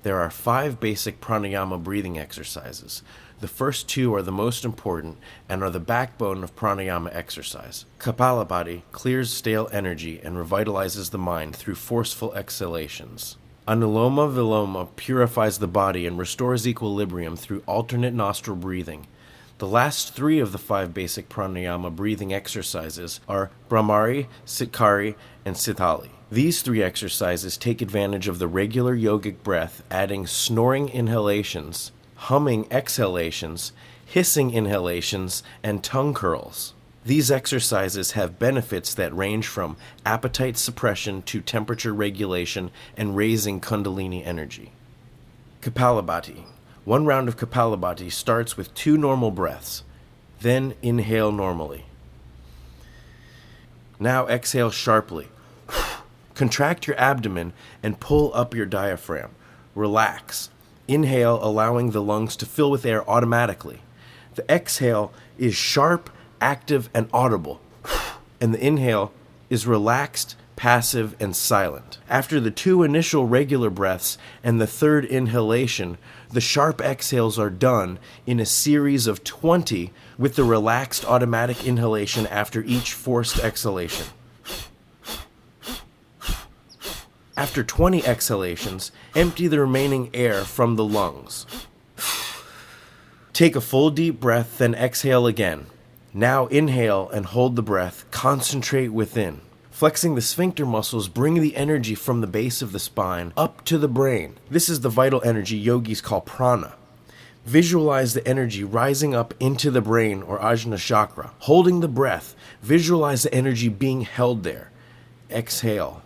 There are 5 basic pranayama breathing exercises. The first 2 are the most important and are the backbone of pranayama exercise. Kapalabhati clears stale energy and revitalizes the mind through forceful exhalations. Anuloma Viloma purifies the body and restores equilibrium through alternate nostril breathing. The last 3 of the 5 basic pranayama breathing exercises are Brahmari, Sitkari, and Sitali. These 3 exercises take advantage of the regular yogic breath, adding snoring inhalations, humming exhalations, hissing inhalations, and tongue curls. These exercises have benefits that range from appetite suppression to temperature regulation and raising Kundalini energy. Kapalabhati. 1 round of Kapalabhati starts with 2 normal breaths. Then inhale normally. Now exhale sharply. Contract your abdomen and pull up your diaphragm. Relax. Inhale, allowing the lungs to fill with air automatically. The exhale is sharp, active, and audible. And the inhale is relaxed, passive, and silent. After the 2 initial regular breaths and the 3rd inhalation, the sharp exhales are done in a series of 20 with the relaxed automatic inhalation after each forced exhalation. After 20 exhalations, empty the remaining air from the lungs. Take a full deep breath, then exhale again. Now inhale and hold the breath. Concentrate within. Flexing the sphincter muscles, bring the energy from the base of the spine up to the brain. This is the vital energy yogis call prana. Visualize the energy rising up into the brain or Ajna chakra. Holding the breath, visualize the energy being held there. Exhale.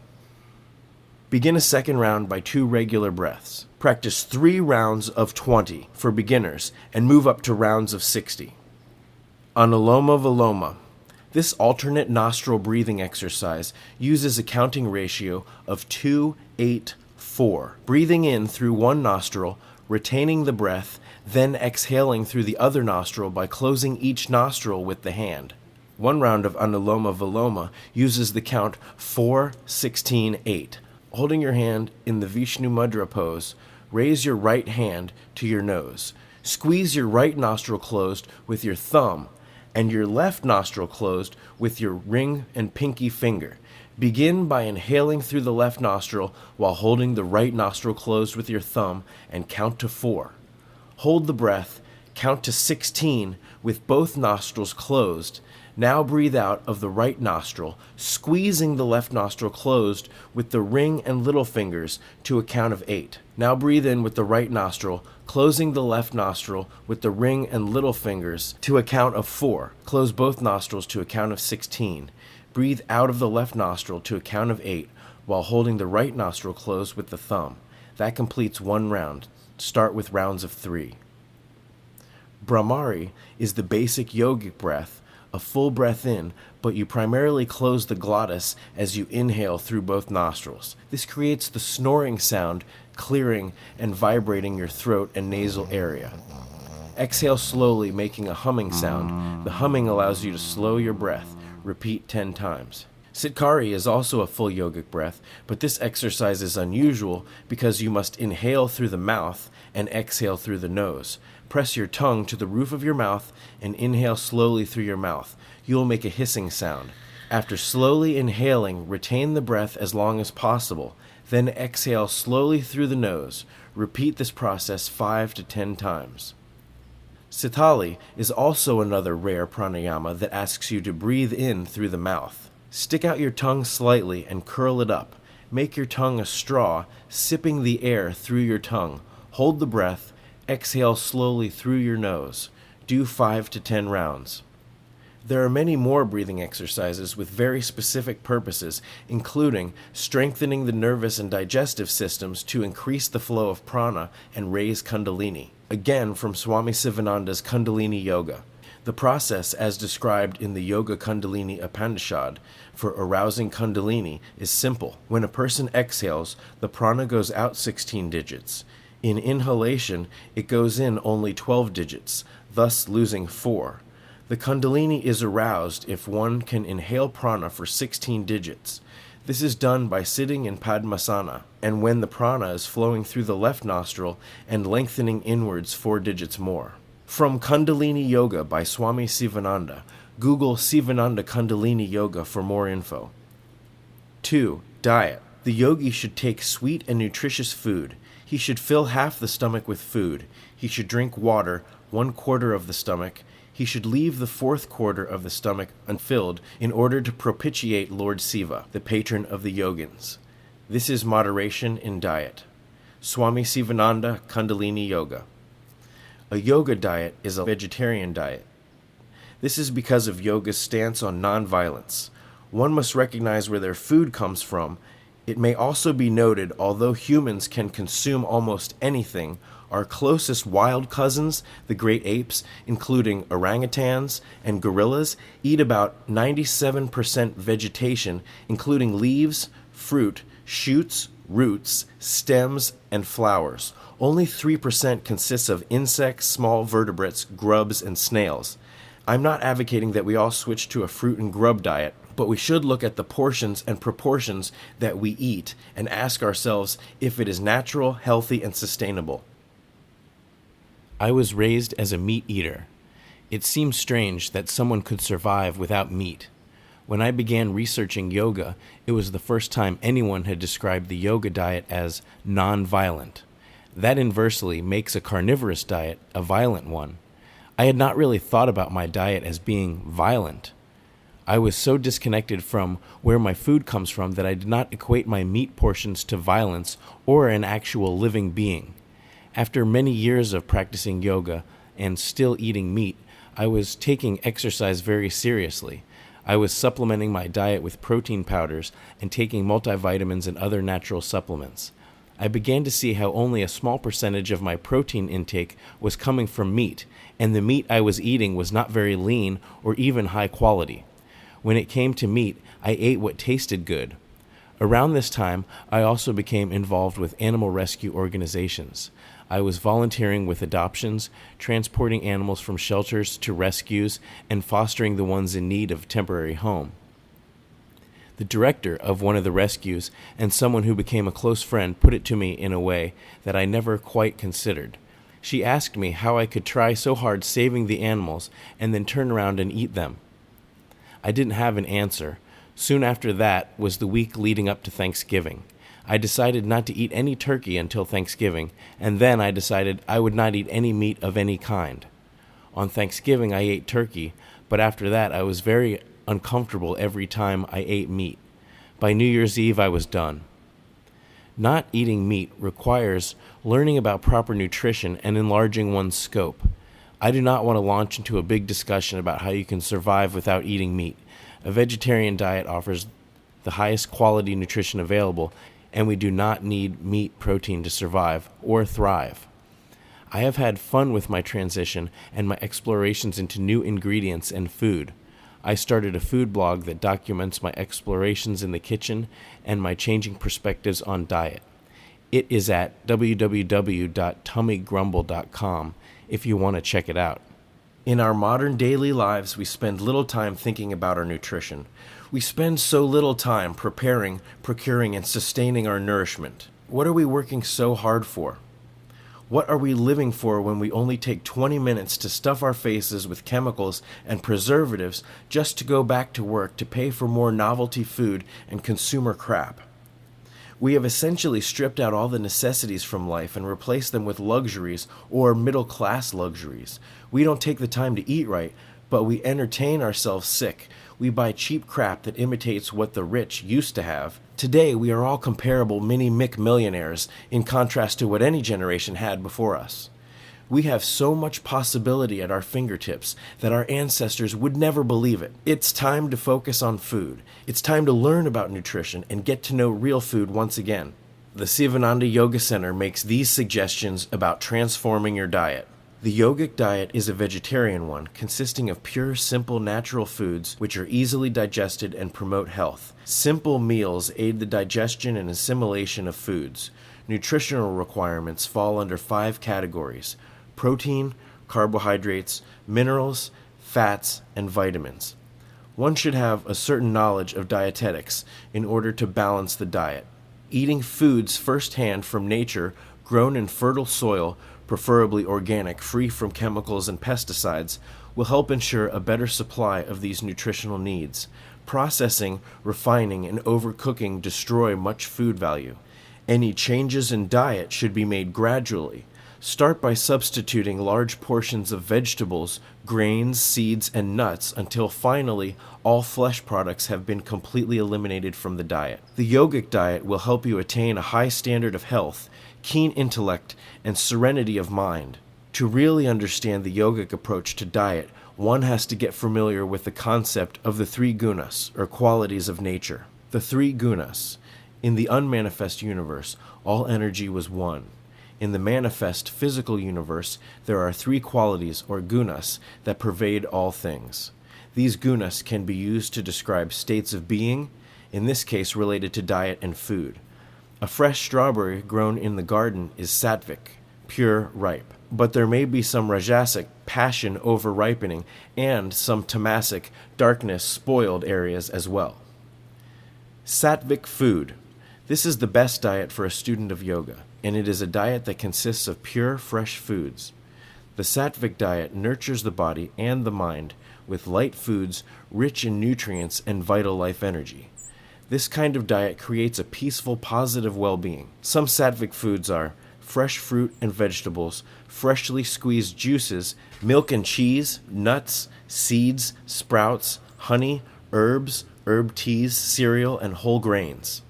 Begin a second round by 2 regular breaths. Practice 3 rounds of 20 for beginners and move up to rounds of 60. Anuloma Viloma. This alternate nostril breathing exercise uses a counting ratio of 2, 8, 4. Breathing in through one nostril, retaining the breath, then exhaling through the other nostril by closing each nostril with the hand. 1 round of Anuloma Viloma uses the count 4, 16, 8. Holding your hand in the Vishnu Mudra pose, raise your right hand to your nose. Squeeze your right nostril closed with your thumb and your left nostril closed with your ring and pinky finger. Begin by inhaling through the left nostril while holding the right nostril closed with your thumb and count to 4. Hold the breath, count to 16 with both nostrils closed. Now breathe out of the right nostril, squeezing the left nostril closed with the ring and little fingers to a count of 8. Now breathe in with the right nostril, closing the left nostril with the ring and little fingers to a count of 4. Close both nostrils to a count of 16. Breathe out of the left nostril to a count of 8 while holding the right nostril closed with the thumb. That completes 1 round. Start with rounds of 3. Brahmari is the basic yogic breath, a full breath in, but you primarily close the glottis as you inhale through both nostrils. This creates the snoring sound, clearing and vibrating your throat and nasal area. Exhale slowly, making a humming sound. The humming allows you to slow your breath. Repeat 10 times. Sitkari is also a full yogic breath, but this exercise is unusual because you must inhale through the mouth and exhale through the nose. Press your tongue to the roof of your mouth and inhale slowly through your mouth. You will make a hissing sound. After slowly inhaling, retain the breath as long as possible. Then exhale slowly through the nose. Repeat this process 5 to 10 times. Sitali is also another rare pranayama that asks you to breathe in through the mouth. Stick out your tongue slightly and curl it up. Make your tongue a straw, sipping the air through your tongue. Hold the breath. Exhale slowly through your nose. Do 5 to 10 rounds. There are many more breathing exercises with very specific purposes, including strengthening the nervous and digestive systems to increase the flow of prana and raise kundalini. Again, from Swami Sivananda's Kundalini Yoga. The process, as described in the Yoga Kundalini Upanishad, for arousing kundalini is simple. When a person exhales, the prana goes out 16 digits. In inhalation, it goes in only 12 digits, thus losing 4. The kundalini is aroused if one can inhale prana for 16 digits. This is done by sitting in Padmasana, and when the prana is flowing through the left nostril and lengthening inwards 4 digits more. From Kundalini Yoga by Swami Sivananda, Google Sivananda Kundalini Yoga for more info. 2. Diet. The yogi should take sweet and nutritious food. He should fill half the stomach with food. He should drink water, 1/4 of the stomach. He should leave the 4th quarter of the stomach unfilled in order to propitiate Lord Siva, the patron of the yogins. This is moderation in diet. Swami Sivananda Kundalini Yoga. A yoga diet is a vegetarian diet. This is because of yoga's stance on non-violence. One must recognize where their food comes from. It may also be noted, although humans can consume almost anything, our closest wild cousins, the great apes, including orangutans and gorillas, eat about 97% vegetation, including leaves, fruit, shoots, roots, stems, and flowers. Only 3% consists of insects, small vertebrates, grubs, and snails. I'm not advocating that we all switch to a fruit and grub diet, but we should look at the portions and proportions that we eat and ask ourselves if it is natural, healthy, and sustainable. I was raised as a meat eater. It seems strange that someone could survive without meat. When I began researching yoga, it was the first time anyone had described the yoga diet as non-violent. That inversely makes a carnivorous diet a violent one. I had not really thought about my diet as being violent. I was so disconnected from where my food comes from that I did not equate my meat portions to violence or an actual living being. After many years of practicing yoga and still eating meat, I was taking exercise very seriously. I was supplementing my diet with protein powders and taking multivitamins and other natural supplements. I began to see how only a small percentage of my protein intake was coming from meat, and the meat I was eating was not very lean or even high quality. When it came to meat, I ate what tasted good. Around this time, I also became involved with animal rescue organizations. I was volunteering with adoptions, transporting animals from shelters to rescues, and fostering the ones in need of temporary home. The director of one of the rescues and someone who became a close friend put it to me in a way that I never quite considered. She asked me how I could try so hard saving the animals and then turn around and eat them. I didn't have an answer. Soon after that was the week leading up to Thanksgiving. I decided not to eat any turkey until Thanksgiving, and then I decided I would not eat any meat of any kind. On Thanksgiving I ate turkey, but after that I was very uncomfortable every time I ate meat. By New Year's Eve I was done. Not eating meat requires learning about proper nutrition and enlarging one's scope. I do not want to launch into a big discussion about how you can survive without eating meat. A vegetarian diet offers the highest quality nutrition available, and we do not need meat protein to survive or thrive. I have had fun with my transition and my explorations into new ingredients and food. I started a food blog that documents my explorations in the kitchen and my changing perspectives on diet. It is at www.tummygrumble.com if you want to check it out. In our modern daily lives, we spend little time thinking about our nutrition. We spend so little time preparing, procuring, and sustaining our nourishment. What are we working so hard for? What are we living for when we only take 20 minutes to stuff our faces with chemicals and preservatives just to go back to work to pay for more novelty food and consumer crap? We have essentially stripped out all the necessities from life and replaced them with luxuries or middle-class luxuries. We don't take the time to eat right, but we entertain ourselves sick. We buy cheap crap that imitates what the rich used to have. Today, we are all comparable mini-Mick millionaires in contrast to what any generation had before us. We have so much possibility at our fingertips that our ancestors would never believe it. It's time to focus on food. It's time to learn about nutrition and get to know real food once again. The Sivananda Yoga Center makes these suggestions about transforming your diet. The yogic diet is a vegetarian one, consisting of pure, simple, natural foods which are easily digested and promote health. Simple meals aid the digestion and assimilation of foods. Nutritional requirements fall under 5 categories: protein, carbohydrates, minerals, fats, and vitamins. One should have a certain knowledge of dietetics in order to balance the diet. Eating foods firsthand from nature, grown in fertile soil, preferably organic, free from chemicals and pesticides, will help ensure a better supply of these nutritional needs. Processing, refining, and overcooking destroy much food value. Any changes in diet should be made gradually. Start by substituting large portions of vegetables, grains, seeds, and nuts until finally all flesh products have been completely eliminated from the diet. The yogic diet will help you attain a high standard of health, keen intellect, and serenity of mind. To really understand the yogic approach to diet, one has to get familiar with the concept of the 3 gunas, or qualities of nature. The 3 gunas. In the unmanifest universe, all energy was one. In the manifest physical universe, there are 3 qualities, or gunas, that pervade all things. These gunas can be used to describe states of being, in this case related to diet and food. A fresh strawberry grown in the garden is sattvic, pure, ripe. But there may be some rajasic, passion over ripening, and some tamasic, darkness, spoiled areas as well. Sattvic food. This is the best diet for a student of yoga, and it is a diet that consists of pure, fresh foods. The sattvic diet nurtures the body and the mind with light foods rich in nutrients and vital life energy. This kind of diet creates a peaceful, positive well-being. Some sattvic foods are fresh fruit and vegetables, freshly squeezed juices, milk and cheese, nuts, seeds, sprouts, honey, herbs, herb teas, cereal, and whole grains.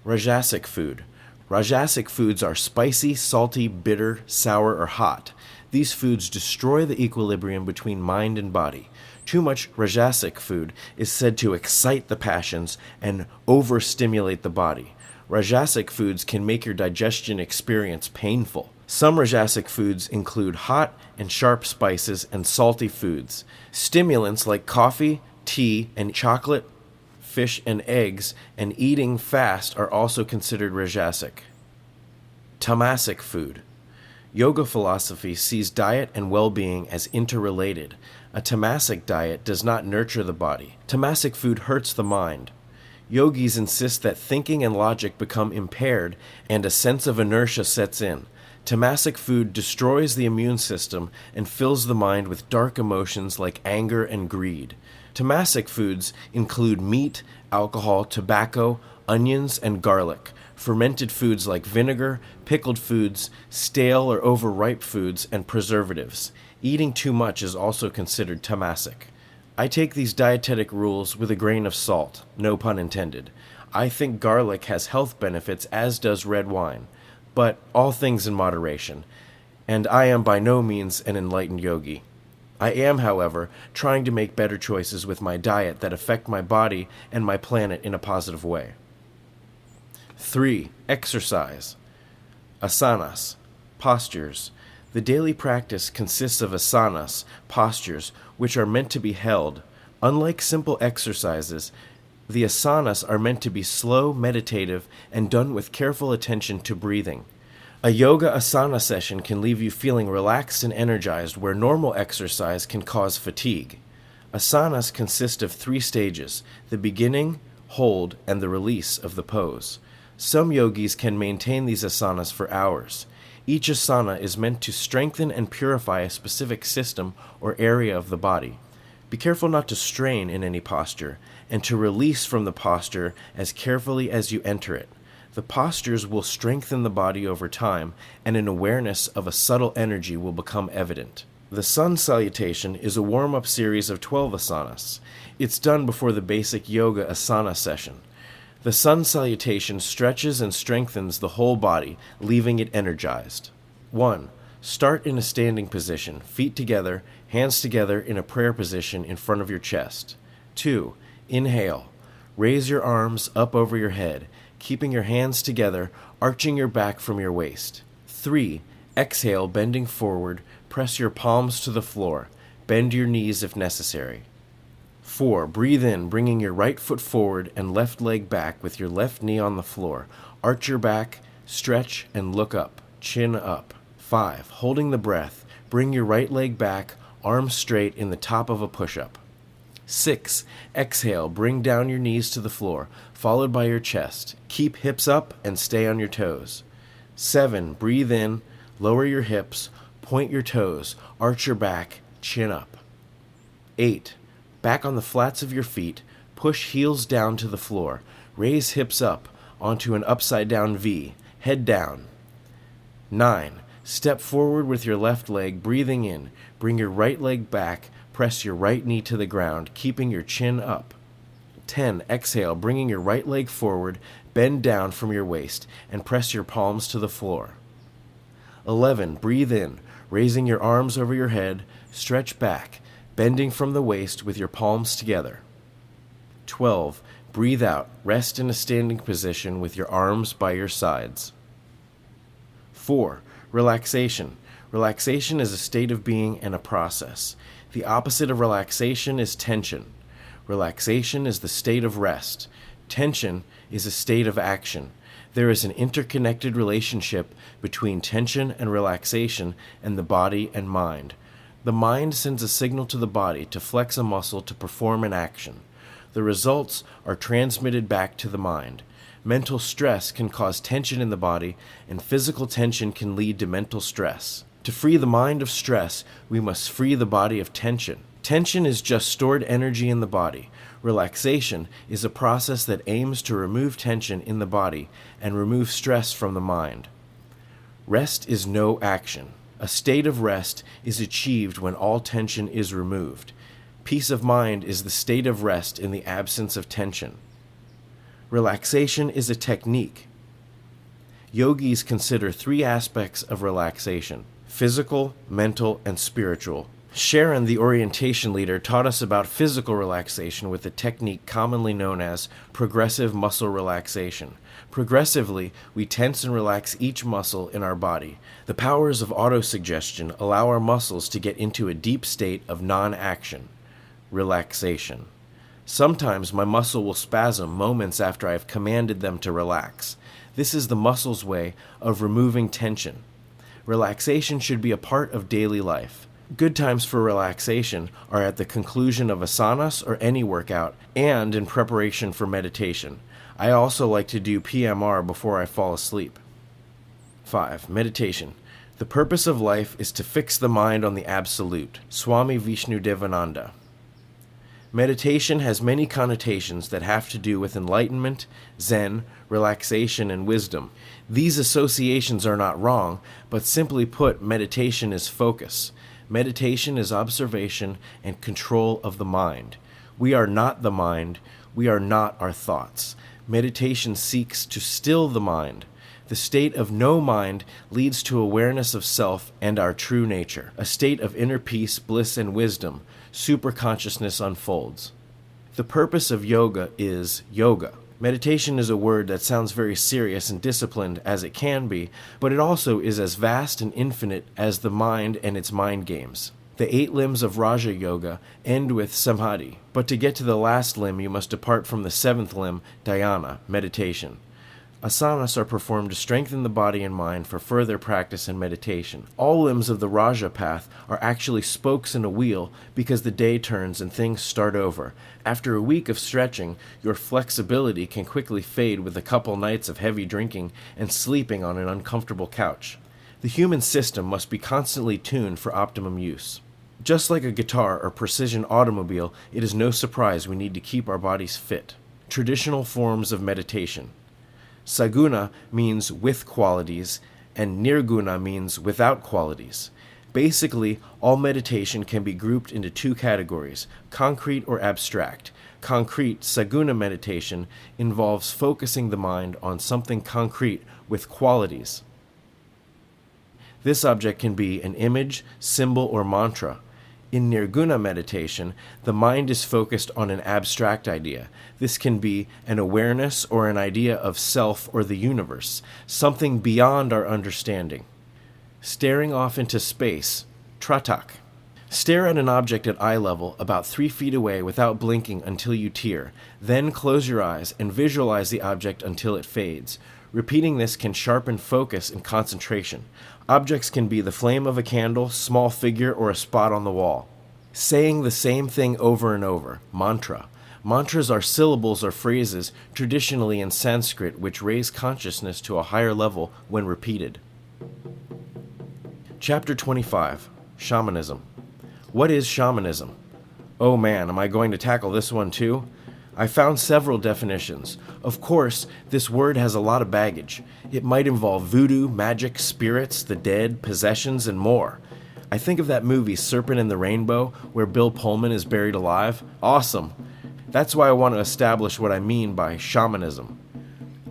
Rajasic food. Rajasic foods are spicy, salty, bitter, sour, or hot. These foods destroy the equilibrium between mind and body. Too much rajasic food is said to excite the passions and overstimulate the body. Rajasic foods can make your digestion experience painful. Some rajasic foods include hot and sharp spices and salty foods. Stimulants like coffee, tea, and chocolate, fish and eggs, and eating fast are also considered rajasic. Tamasic food. Yoga philosophy sees diet and well-being as interrelated. A tamasic diet does not nurture the body. Tamasic food hurts the mind. Yogis insist that thinking and logic become impaired and a sense of inertia sets in. Tamasic food destroys the immune system and fills the mind with dark emotions like anger and greed. Tamasic foods include meat, alcohol, tobacco, onions, and garlic. Fermented foods like vinegar, pickled foods, stale or overripe foods, and preservatives. Eating too much is also considered tamasic. I take these dietetic rules with a grain of salt, no pun intended. I think garlic has health benefits, as does red wine, but all things in moderation, and I am by no means an enlightened yogi. I am, however, trying to make better choices with my diet that affect my body and my planet in a positive way. 3. Exercise. Asanas. Postures. The daily practice consists of asanas, postures, which are meant to be held. Unlike simple exercises, the asanas are meant to be slow, meditative, and done with careful attention to breathing. A yoga asana session can leave you feeling relaxed and energized, where normal exercise can cause fatigue. Asanas consist of 3 stages: the beginning, hold, and the release of the pose. Some yogis can maintain these asanas for hours. Each asana is meant to strengthen and purify a specific system or area of the body. Be careful not to strain in any posture, and to release from the posture as carefully as you enter it. The postures will strengthen the body over time, and an awareness of a subtle energy will become evident. The sun salutation is a warm-up series of 12 asanas. It's done before the basic yoga asana session. The sun salutation stretches and strengthens the whole body, leaving it energized. 1. Start in a standing position, feet together, hands together in a prayer position in front of your chest. 2. Inhale. Raise your arms up over your head, keeping your hands together, arching your back from your waist. 3. Exhale, bending forward, press your palms to the floor. Bend your knees if necessary. 4. Breathe in, bringing your right foot forward and left leg back with your left knee on the floor. Arch your back, stretch, and look up, chin up. 5. Holding the breath, bring your right leg back, arms straight in the top of a push-up. 6. Exhale, bring down your knees to the floor, followed by your chest. Keep hips up and stay on your toes. 7. Breathe in, lower your hips, point your toes, arch your back, chin up. 8. Back on the flats of your feet, push heels down to the floor, raise hips up onto an upside-down V, head down. 9. Step forward with your left leg, breathing in, bring your right leg back, press your right knee to the ground, keeping your chin up. 10. Exhale, bringing your right leg forward, bend down from your waist, and press your palms to the floor. 11. Breathe in, raising your arms over your head, stretch back, bending from the waist with your palms together. 12. Breathe out, rest in a standing position with your arms by your sides. 4. Relaxation. Relaxation is a state of being and a process. The opposite of relaxation is tension. Relaxation is the state of rest. Tension is a state of action. There is an interconnected relationship between tension and relaxation and the body and mind. The mind sends a signal to the body to flex a muscle to perform an action. The results are transmitted back to the mind. Mental stress can cause tension in the body, and physical tension can lead to mental stress. To free the mind of stress, we must free the body of tension. Tension is just stored energy in the body. Relaxation is a process that aims to remove tension in the body and remove stress from the mind. Rest is no action. A state of rest is achieved when all tension is removed. Peace of mind is the state of rest in the absence of tension. Relaxation is a technique. Yogis consider 3 aspects of relaxation: physical, mental, and spiritual. Sharon, the orientation leader, taught us about physical relaxation with a technique commonly known as progressive muscle relaxation. Progressively, we tense and relax each muscle in our body. The powers of autosuggestion allow our muscles to get into a deep state of non-action, relaxation. Sometimes my muscle will spasm moments after I have commanded them to relax. This is the muscle's way of removing tension. Relaxation should be a part of daily life. Good times for relaxation are at the conclusion of asanas or any workout and in preparation for meditation. I also like to do PMR before I fall asleep. 5. Meditation. The purpose of life is to fix the mind on the absolute. Swami Vishnu Devananda. Meditation has many connotations that have to do with enlightenment, Zen, relaxation, and wisdom. These associations are not wrong, but simply put, meditation is focus. Meditation is observation and control of the mind. We are not the mind. We are not our thoughts. Meditation seeks to still the mind. The state of no mind leads to awareness of self and our true nature. A state of inner peace, bliss, and wisdom. Superconsciousness unfolds. The purpose of yoga is yoga. Meditation is a word that sounds very serious and disciplined as it can be, but it also is as vast and infinite as the mind and its mind games. The 8 limbs of Raja Yoga end with samadhi, but to get to the last limb you must depart from the 7th limb, dhyana, meditation. Asanas are performed to strengthen the body and mind for further practice and meditation. All limbs of the Raja path are actually spokes in a wheel because the day turns and things start over. After a week of stretching, your flexibility can quickly fade with a couple nights of heavy drinking and sleeping on an uncomfortable couch. The human system must be constantly tuned for optimum use. Just like a guitar or precision automobile, it is no surprise we need to keep our bodies fit. Traditional forms of meditation. Saguna means with qualities, and nirguna means without qualities. Basically, all meditation can be grouped into 2 categories, concrete or abstract. Concrete, saguna meditation, involves focusing the mind on something concrete with qualities. This object can be an image, symbol, or mantra. In nirguna meditation, the mind is focused on an abstract idea. This can be an awareness or an idea of self or the universe, something beyond our understanding. Staring off into space, tratak. Stare at an object at eye level about 3 feet away without blinking until you tear. Then close your eyes and visualize the object until it fades. Repeating this can sharpen focus and concentration. Objects can be the flame of a candle, small figure, or a spot on the wall. Saying the same thing over and over, mantra. Mantras are syllables or phrases, traditionally in Sanskrit, which raise consciousness to a higher level when repeated. Chapter 25, Shamanism. What is shamanism? Oh man, am I going to tackle this one too? I found several definitions. Of course, this word has a lot of baggage. It might involve voodoo, magic, spirits, the dead, possessions, and more. I think of that movie Serpent in the Rainbow, where Bill Pullman is buried alive. Awesome. That's why I want to establish what I mean by shamanism.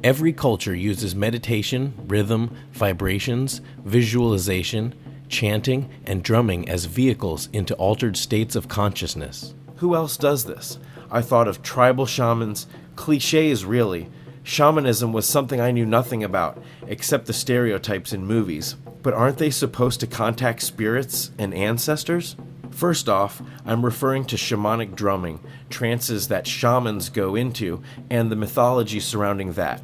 Every culture uses meditation, rhythm, vibrations, visualization, chanting, and drumming as vehicles into altered states of consciousness. Who else does this? I thought of tribal shamans, cliches really. Shamanism was something I knew nothing about, except the stereotypes in movies. But aren't they supposed to contact spirits and ancestors? First off, I'm referring to shamanic drumming, trances that shamans go into, and the mythology surrounding that.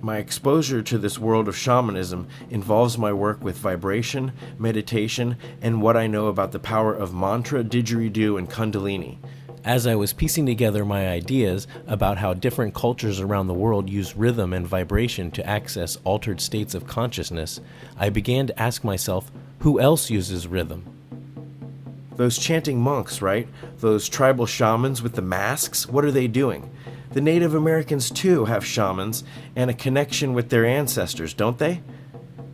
My exposure to this world of shamanism involves my work with vibration, meditation, and what I know about the power of mantra, didgeridoo, and kundalini. As I was piecing together my ideas about how different cultures around the world use rhythm and vibration to access altered states of consciousness, I began to ask myself, who else uses rhythm? Those chanting monks, right? Those tribal shamans with the masks, what are they doing? The Native Americans, too, have shamans and a connection with their ancestors, don't they?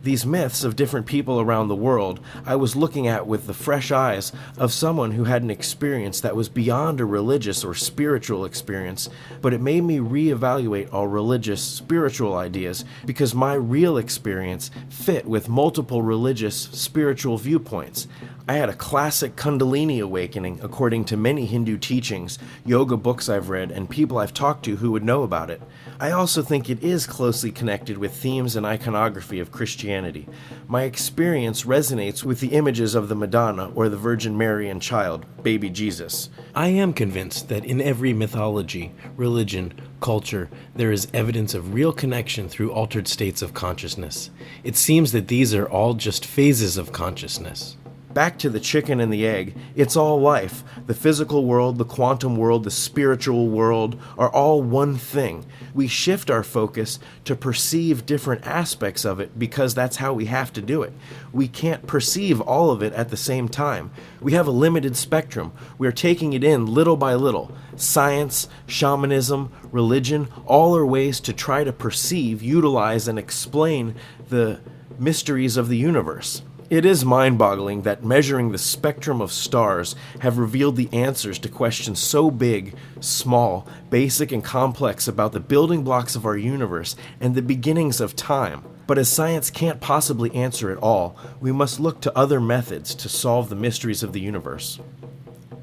These myths of different people around the world I was looking at with the fresh eyes of someone who had an experience that was beyond a religious or spiritual experience, but it made me reevaluate all religious, spiritual ideas because my real experience fit with multiple religious, spiritual viewpoints. I had a classic Kundalini awakening according to many Hindu teachings, yoga books I've read, and people I've talked to who would know about it. I also think it is closely connected with themes and iconography of Christianity. My experience resonates with the images of the Madonna or the Virgin Mary and Child, baby Jesus. I am convinced that in every mythology, religion, culture, there is evidence of real connection through altered states of consciousness. It seems that these are all just phases of consciousness. Back to the chicken and the egg, it's all life. The physical world, the quantum world, the spiritual world are all one thing. We shift our focus to perceive different aspects of it because that's how we have to do it. We can't perceive all of it at the same time. We have a limited spectrum. We are taking it in little by little. Science, shamanism, religion, all are ways to try to perceive, utilize, and explain the mysteries of the universe. It is mind-boggling that measuring the spectrum of stars have revealed the answers to questions so big, small, basic, and complex about the building blocks of our universe and the beginnings of time. But as science can't possibly answer it all, we must look to other methods to solve the mysteries of the universe.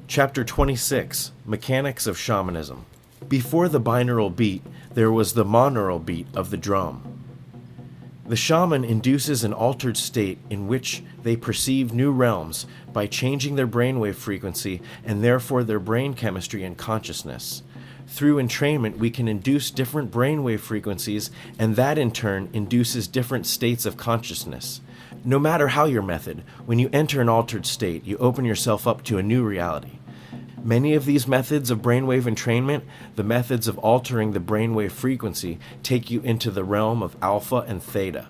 Chapter 26, Mechanics of Shamanism. Before the binaural beat, there was the monaural beat of the drum. The shaman induces an altered state in which they perceive new realms by changing their brainwave frequency and therefore their brain chemistry and consciousness. Through entrainment, we can induce different brainwave frequencies, and that in turn induces different states of consciousness. No matter how your method, when you enter an altered state, you open yourself up to a new reality. Many of these methods of brainwave entrainment, the methods of altering the brainwave frequency, take you into the realm of alpha and theta.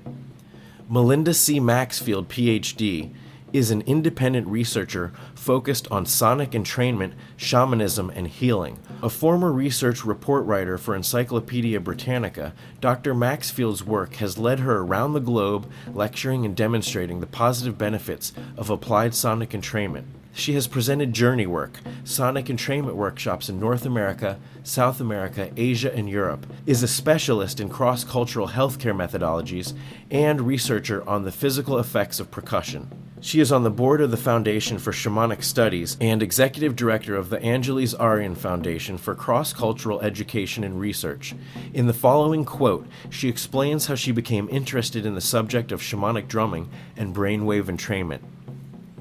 Melinda C. Maxfield, Ph.D., is an independent researcher focused on sonic entrainment, shamanism, and healing. A former research report writer for Encyclopedia Britannica, Dr. Maxfield's work has led her around the globe lecturing and demonstrating the positive benefits of applied sonic entrainment. She has presented journey work, sonic entrainment workshops in North America, South America, Asia, and Europe, is a specialist in cross-cultural healthcare methodologies, and researcher on the physical effects of percussion. She is on the board of the Foundation for Shamanic Studies and executive director of the Angeles Aryan Foundation for Cross-Cultural Education and Research. In the following quote, she explains how she became interested in the subject of shamanic drumming and brainwave entrainment.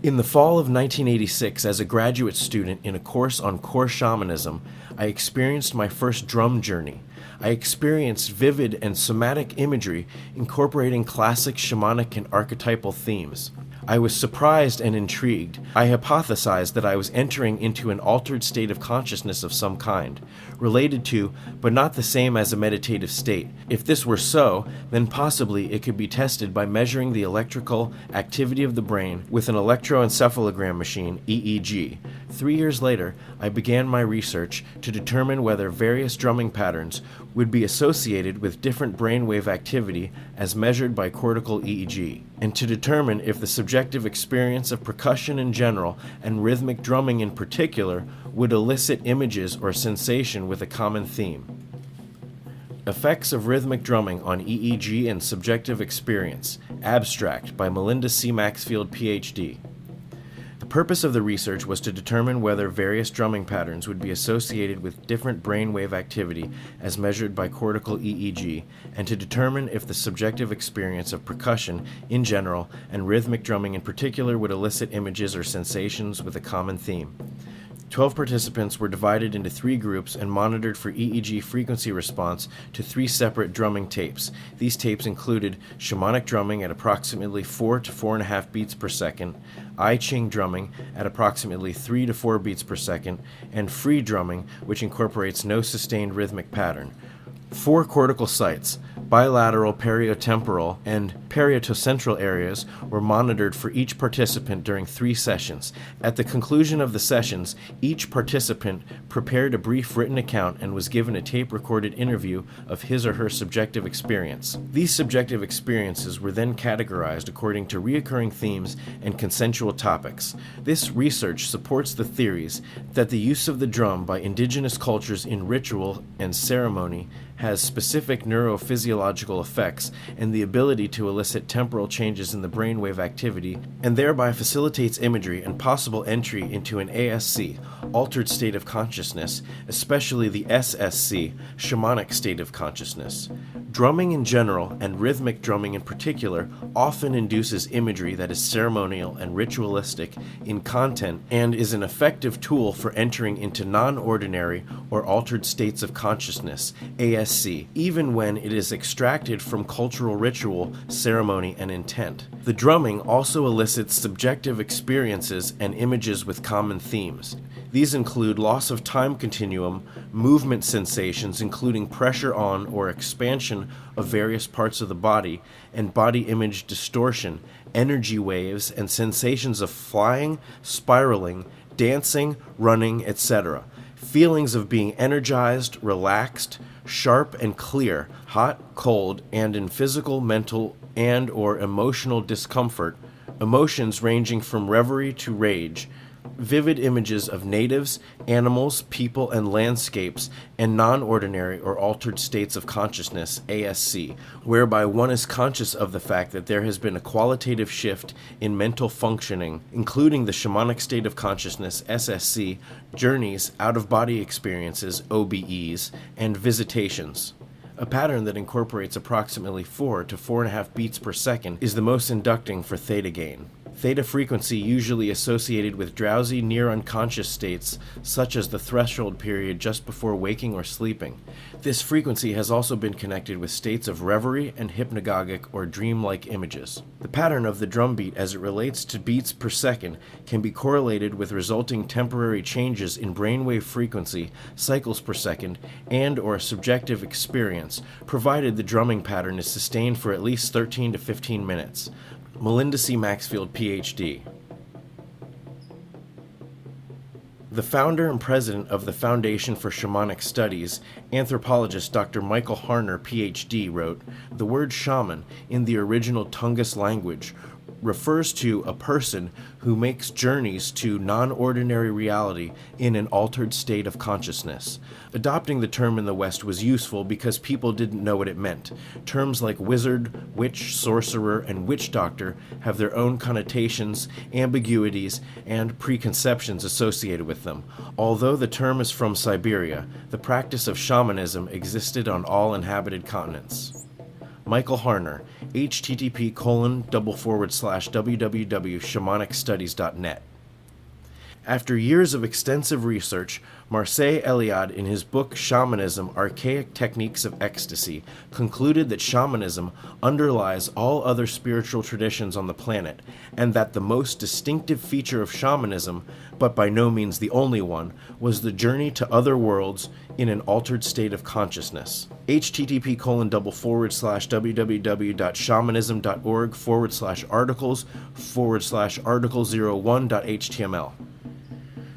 In the fall of 1986, as a graduate student in a course on core shamanism, I experienced my first drum journey. I experienced vivid and somatic imagery incorporating classic shamanic and archetypal themes. I was surprised and intrigued. I hypothesized that I was entering into an altered state of consciousness of some kind, related to, but not the same as a meditative state. If this were so, then possibly it could be tested by measuring the electrical activity of the brain with an electroencephalogram machine, EEG. 3 years later, I began my research to determine whether various drumming patterns would be associated with different brainwave activity as measured by cortical EEG, and to determine if the subjective experience of percussion in general and rhythmic drumming in particular would elicit images or sensation with a common theme. Effects of Rhythmic Drumming on EEG and Subjective Experience. Abstract by Melinda C. Maxfield, Ph.D. The purpose of the research was to determine whether various drumming patterns would be associated with different brainwave activity as measured by cortical EEG, and to determine if the subjective experience of percussion in general and rhythmic drumming in particular would elicit images or sensations with a common theme. 12 participants were divided into 3 groups and monitored for EEG frequency response to 3 separate drumming tapes. These tapes included shamanic drumming at approximately 4 to 4.5 beats per second, I Ching drumming at approximately 3 to 4 beats per second, and free drumming, which incorporates no sustained rhythmic pattern. 4 cortical sites, bilateral periotemporal and periotocentral areas, were monitored for each participant during 3 sessions. At the conclusion of the sessions, each participant prepared a brief written account and was given a tape-recorded interview of his or her subjective experience. These subjective experiences were then categorized according to recurring themes and consensual topics. This research supports the theories that the use of the drum by indigenous cultures in ritual and ceremony has specific neurophysiological effects and the ability to elicit temporal changes in the brainwave activity, and thereby facilitates imagery and possible entry into an ASC, altered state of consciousness, especially the SSC, shamanic state of consciousness. Drumming in general, and rhythmic drumming in particular, often induces imagery that is ceremonial and ritualistic in content and is an effective tool for entering into non-ordinary or altered states of consciousness, ASC, even when it is extracted from cultural ritual, ceremony, and intent. The drumming also elicits subjective experiences and images with common themes. These include loss of time continuum, movement sensations including pressure on or expansion of various parts of the body, and body image distortion, energy waves, and sensations of flying, spiraling, dancing, running, etc. Feelings of being energized, relaxed, sharp and clear, hot, cold, and in physical, mental, and or emotional discomfort, emotions ranging from reverie to rage, vivid images of natives, animals, people, and landscapes, and non-ordinary or altered states of consciousness, ASC, whereby one is conscious of the fact that there has been a qualitative shift in mental functioning, including the shamanic state of consciousness, SSC, journeys, out-of-body experiences, OBEs, and visitations. A pattern that incorporates approximately 4 to 4.5 beats per second is the most inducting for theta gain. Theta frequency usually associated with drowsy, near-unconscious states, such as the threshold period just before waking or sleeping. This frequency has also been connected with states of reverie and hypnagogic or dreamlike images. The pattern of the drum beat as it relates to beats per second can be correlated with resulting temporary changes in brainwave frequency, cycles per second, and or subjective experience, provided the drumming pattern is sustained for at least 13 to 15 minutes. Melinda C. Maxfield, Ph.D. The founder and president of the Foundation for Shamanic Studies, anthropologist Dr. Michael Harner, Ph.D., wrote, "The word shaman, in the original Tungus language, refers to a person who makes journeys to non-ordinary reality in an altered state of consciousness. Adopting the term in the West was useful because people didn't know what it meant. Terms like wizard, witch, sorcerer, and witch doctor have their own connotations, ambiguities, and preconceptions associated with them. Although the term is from Siberia, the practice of shamanism existed on all inhabited continents. Michael Harner, http://www.shamanicstudies.net. After years of extensive research, Marseille Eliade, in his book Shamanism, Archaic Techniques of Ecstasy, concluded that shamanism underlies all other spiritual traditions on the planet, and that the most distinctive feature of shamanism, but by no means the only one, was the journey to other worlds in an altered state of consciousness. http://www.shamanism.org/articles/article01.html.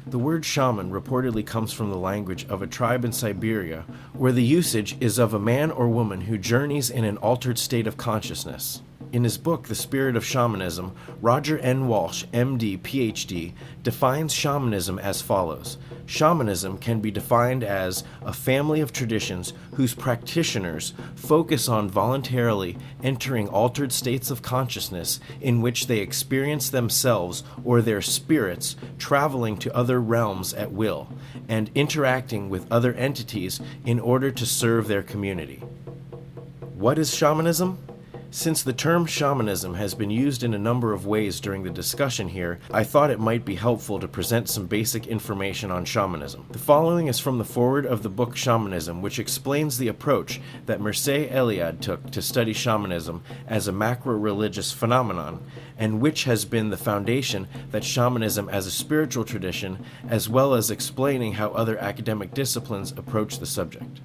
The word shaman reportedly comes from the language of a tribe in Siberia, where the usage is of a man or woman who journeys in an altered state of consciousness. In his book, The Spirit of Shamanism, Roger N. Walsh, MD, PhD, defines shamanism as follows. Shamanism can be defined as a family of traditions whose practitioners focus on voluntarily entering altered states of consciousness in which they experience themselves or their spirits traveling to other realms at will and interacting with other entities in order to serve their community. What is shamanism? Since the term shamanism has been used in a number of ways during the discussion here, I thought it might be helpful to present some basic information on shamanism. The following is from the foreword of the book Shamanism, which explains the approach that Mircea Eliade took to study shamanism as a macro-religious phenomenon, and which has been the foundation that shamanism as a spiritual tradition, as well as explaining how other academic disciplines approach the subject.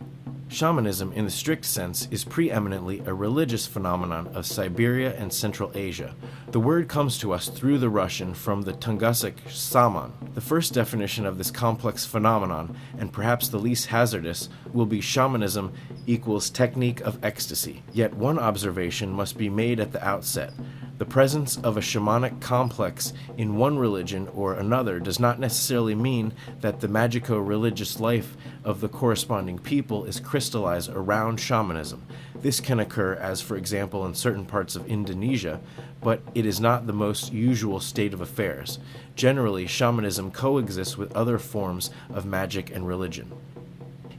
Shamanism, in the strict sense, is preeminently a religious phenomenon of Siberia and Central Asia. The word comes to us through the Russian from the Tungusic saman. The first definition of this complex phenomenon, and perhaps the least hazardous, will be shamanism equals technique of ecstasy. Yet one observation must be made at the outset. The presence of a shamanic complex in one religion or another does not necessarily mean that the magico-religious life of the corresponding people is crystallized around shamanism. This can occur, as for example in certain parts of Indonesia, but it is not the most usual state of affairs. Generally, shamanism coexists with other forms of magic and religion.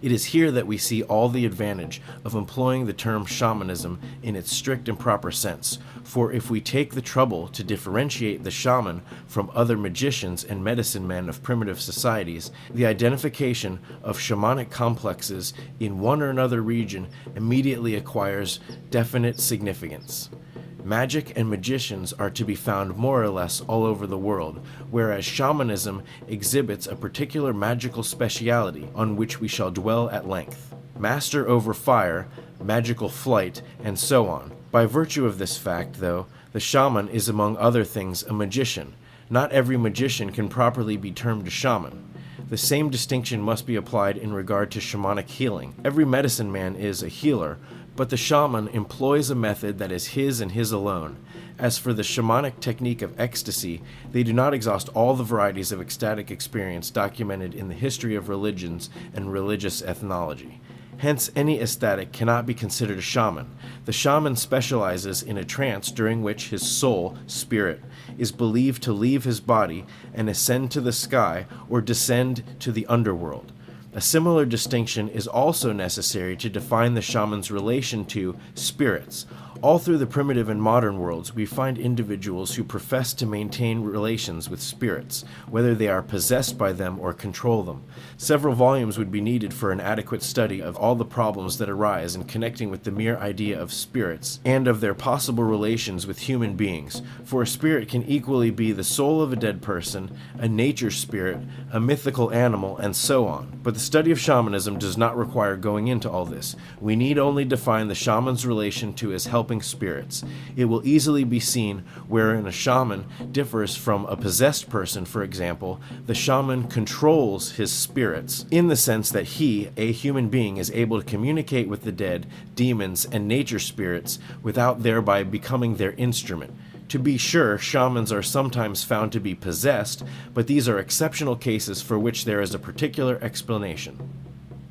It is here that we see all the advantage of employing the term shamanism in its strict and proper sense, for if we take the trouble to differentiate the shaman from other magicians and medicine men of primitive societies, the identification of shamanic complexes in one or another region immediately acquires definite significance. Magic and magicians are to be found more or less all over the world, whereas shamanism exhibits a particular magical speciality on which we shall dwell at length. Master over fire, magical flight, and so on. By virtue of this fact, though, the shaman is among other things a magician. Not every magician can properly be termed a shaman. The same distinction must be applied in regard to shamanic healing. Every medicine man is a healer, but the shaman employs a method that is his and his alone. As for the shamanic technique of ecstasy, they do not exhaust all the varieties of ecstatic experience documented in the history of religions and religious ethnology. Hence, any ecstatic cannot be considered a shaman. The shaman specializes in a trance during which his soul, spirit, is believed to leave his body and ascend to the sky or descend to the underworld. A similar distinction is also necessary to define the shaman's relation to spirits. All through the primitive and modern worlds, we find individuals who profess to maintain relations with spirits, whether they are possessed by them or control them. Several volumes would be needed for an adequate study of all the problems that arise in connecting with the mere idea of spirits, and of their possible relations with human beings, for a spirit can equally be the soul of a dead person, a nature spirit, a mythical animal, and so on. But the study of shamanism does not require going into all this. We need only define the shaman's relation to his helping spirits. It will easily be seen wherein a shaman differs from a possessed person. For example, the shaman controls his spirits, in the sense that he, a human being, is able to communicate with the dead, demons, and nature spirits without thereby becoming their instrument. To be sure, shamans are sometimes found to be possessed, but these are exceptional cases for which there is a particular explanation.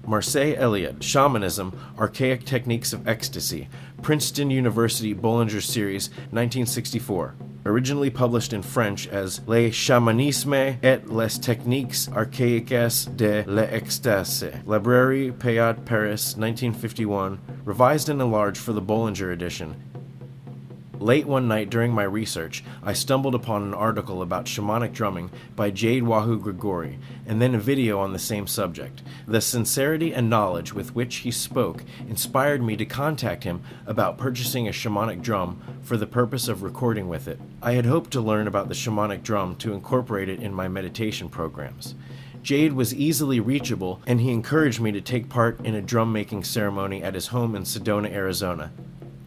Marseille Elliott, Shamanism, Archaic Techniques of Ecstasy, Princeton University Bollinger Series, 1964. Originally published in French as Le Chamanisme et les Techniques Archaïques de l'Ecstasy. Librairie Payot, Paris, 1951. Revised and enlarged for the Bollinger edition. Late one night during my research, I stumbled upon an article about shamanic drumming by Jade Wahoo Grigori, and then a video on the same subject. The sincerity and knowledge with which he spoke inspired me to contact him about purchasing a shamanic drum for the purpose of recording with it. I had hoped to learn about the shamanic drum to incorporate it in my meditation programs. Jade was easily reachable, and he encouraged me to take part in a drum-making ceremony at his home in Sedona, Arizona.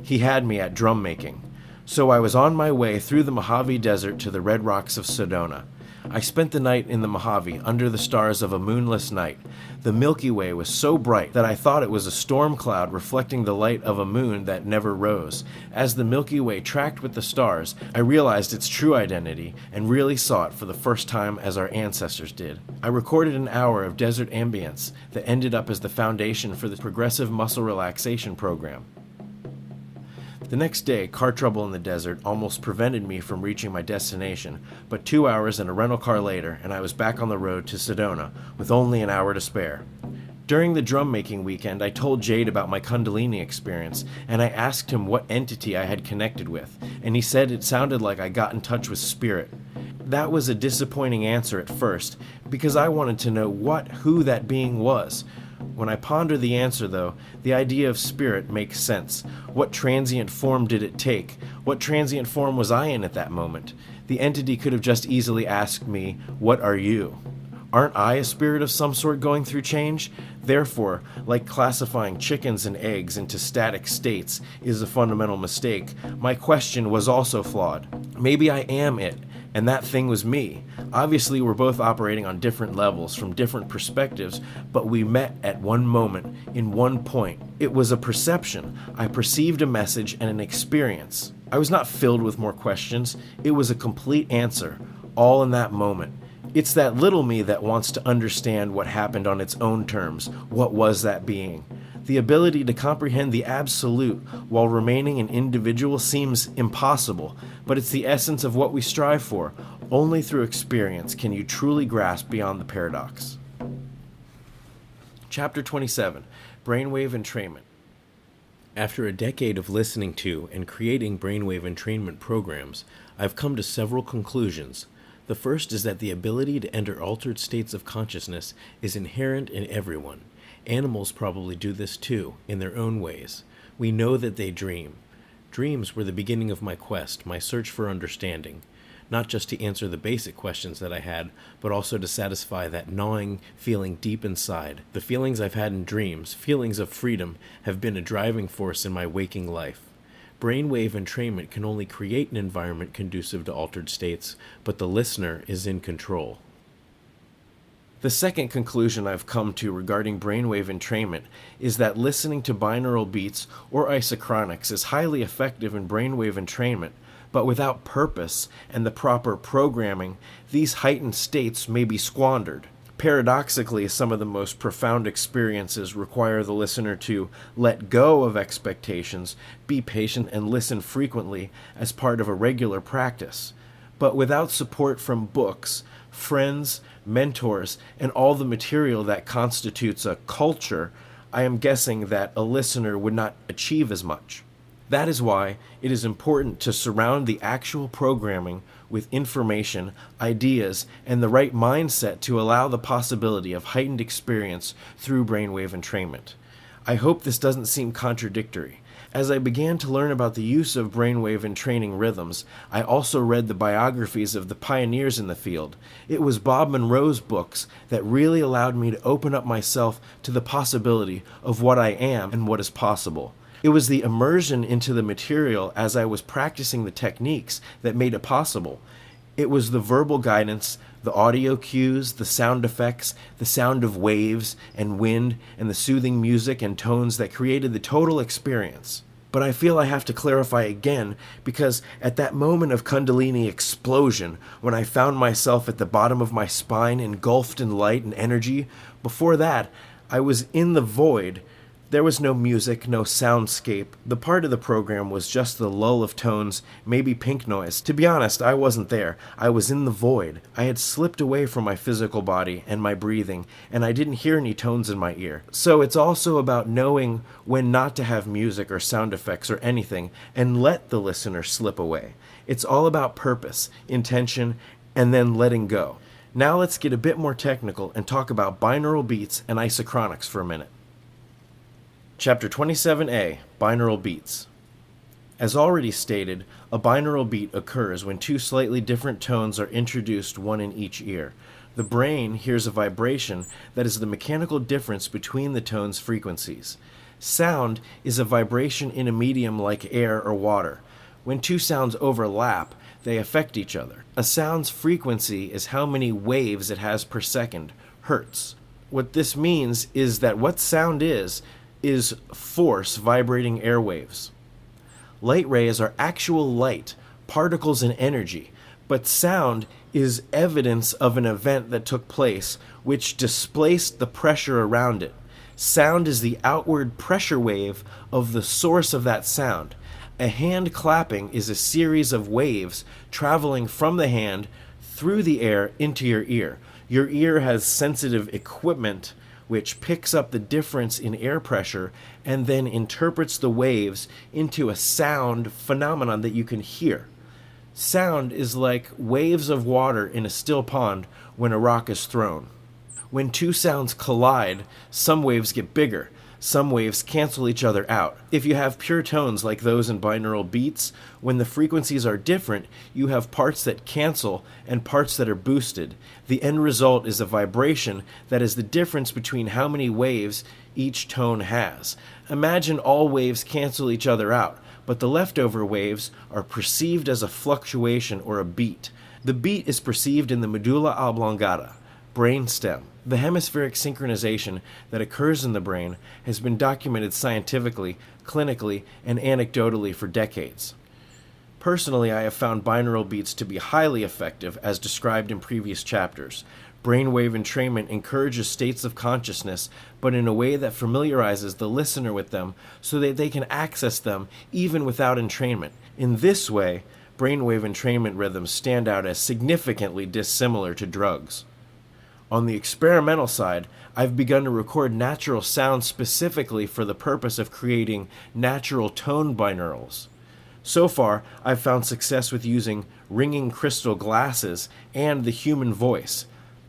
He had me at drum making. So I was on my way through the Mojave Desert to the Red Rocks of Sedona. I spent the night in the Mojave under the stars of a moonless night. The Milky Way was so bright that I thought it was a storm cloud reflecting the light of a moon that never rose. As the Milky Way tracked with the stars, I realized its true identity and really saw it for the first time as our ancestors did. I recorded an hour of desert ambience that ended up as the foundation for the progressive muscle relaxation program. The next day, car trouble in the desert almost prevented me from reaching my destination, but 2 hours and a rental car later, and I was back on the road to Sedona, with only an hour to spare. During the drum-making weekend, I told Jade about my Kundalini experience, and I asked him what entity I had connected with, and he said it sounded like I got in touch with spirit. That was a disappointing answer at first, because I wanted to know who that being was. When I ponder the answer, though, the idea of spirit makes sense. What transient form did it take? What transient form was I in at that moment? The entity could have just easily asked me, "What are you?" Aren't I a spirit of some sort going through change? Therefore, like classifying chickens and eggs into static states is a fundamental mistake, my question was also flawed. Maybe I am it, and that thing was me. Obviously, we're both operating on different levels, from different perspectives, but we met at one moment, in one point. It was a perception. I perceived a message and an experience. I was not filled with more questions. It was a complete answer, all in that moment. It's that little me that wants to understand what happened on its own terms. What was that being? The ability to comprehend the absolute while remaining an individual seems impossible, but it's the essence of what we strive for. Only through experience can you truly grasp beyond the paradox. Chapter 27, Brainwave Entrainment. After a decade of listening to and creating brainwave entrainment programs, I've come to several conclusions. The first is that the ability to enter altered states of consciousness is inherent in everyone. Animals probably do this too, in their own ways. We know that they dream. Dreams were the beginning of my quest, my search for understanding. Not just to answer the basic questions that I had, but also to satisfy that gnawing feeling deep inside. The feelings I've had in dreams, feelings of freedom, have been a driving force in my waking life. Brainwave entrainment can only create an environment conducive to altered states, but the listener is in control. The second conclusion I've come to regarding brainwave entrainment is that listening to binaural beats or isochronics is highly effective in brainwave entrainment, but without purpose and the proper programming, these heightened states may be squandered. Paradoxically, some of the most profound experiences require the listener to let go of expectations, be patient, and listen frequently as part of a regular practice. But without support from books, friends, mentors, and all the material that constitutes a culture, I am guessing that a listener would not achieve as much. That is why it is important to surround the actual programming with information, ideas, and the right mindset to allow the possibility of heightened experience through brainwave entrainment. I hope this doesn't seem contradictory. As I began to learn about the use of brainwave entraining rhythms, I also read the biographies of the pioneers in the field. It was Bob Monroe's books that really allowed me to open up myself to the possibility of what I am and what is possible. It was the immersion into the material as I was practicing the techniques that made it possible. It was the verbal guidance, the audio cues, the sound effects, the sound of waves and wind, and the soothing music and tones that created the total experience. But I feel I have to clarify again because at that moment of Kundalini explosion, when I found myself at the bottom of my spine engulfed in light and energy, before that, I was in the void. There was no music, no soundscape. The part of the program was just the lull of tones, maybe pink noise. To be honest, I wasn't there. I was in the void. I had slipped away from my physical body and my breathing, and I didn't hear any tones in my ear. So it's also about knowing when not to have music or sound effects or anything, and let the listener slip away. It's all about purpose, intention, and then letting go. Now let's get a bit more technical and talk about binaural beats and isochronics for a minute. Chapter 27a, Binaural Beats. As already stated, a binaural beat occurs when two slightly different tones are introduced, one in each ear. The brain hears a vibration that is the mechanical difference between the tones' frequencies. Sound is a vibration in a medium like air or water. When two sounds overlap, they affect each other. A sound's frequency is how many waves it has per second, hertz. What this means is that what sound is force vibrating airwaves. Light rays are actual light, particles and energy, but sound is evidence of an event that took place which displaced the pressure around it. Sound is the outward pressure wave of the source of that sound. A hand clapping is a series of waves traveling from the hand through the air into your ear. Your ear has sensitive equipment which picks up the difference in air pressure and then interprets the waves into a sound phenomenon that you can hear. Sound is like waves of water in a still pond when a rock is thrown. When two sounds collide, some waves get bigger. Some waves cancel each other out. If you have pure tones like those in binaural beats, when the frequencies are different, you have parts that cancel and parts that are boosted. The end result is a vibration that is the difference between how many waves each tone has. Imagine all waves cancel each other out, but the leftover waves are perceived as a fluctuation or a beat. The beat is perceived in the medulla oblongata, brain stem. The hemispheric synchronization that occurs in the brain has been documented scientifically, clinically, and anecdotally for decades. Personally, I have found binaural beats to be highly effective as described in previous chapters. Brainwave entrainment encourages states of consciousness, but in a way that familiarizes the listener with them so that they can access them even without entrainment. In this way, brainwave entrainment rhythms stand out as significantly dissimilar to drugs. On the experimental side, I've begun to record natural sounds specifically for the purpose of creating natural tone binaurals. So far, I've found success with using ringing crystal glasses and the human voice.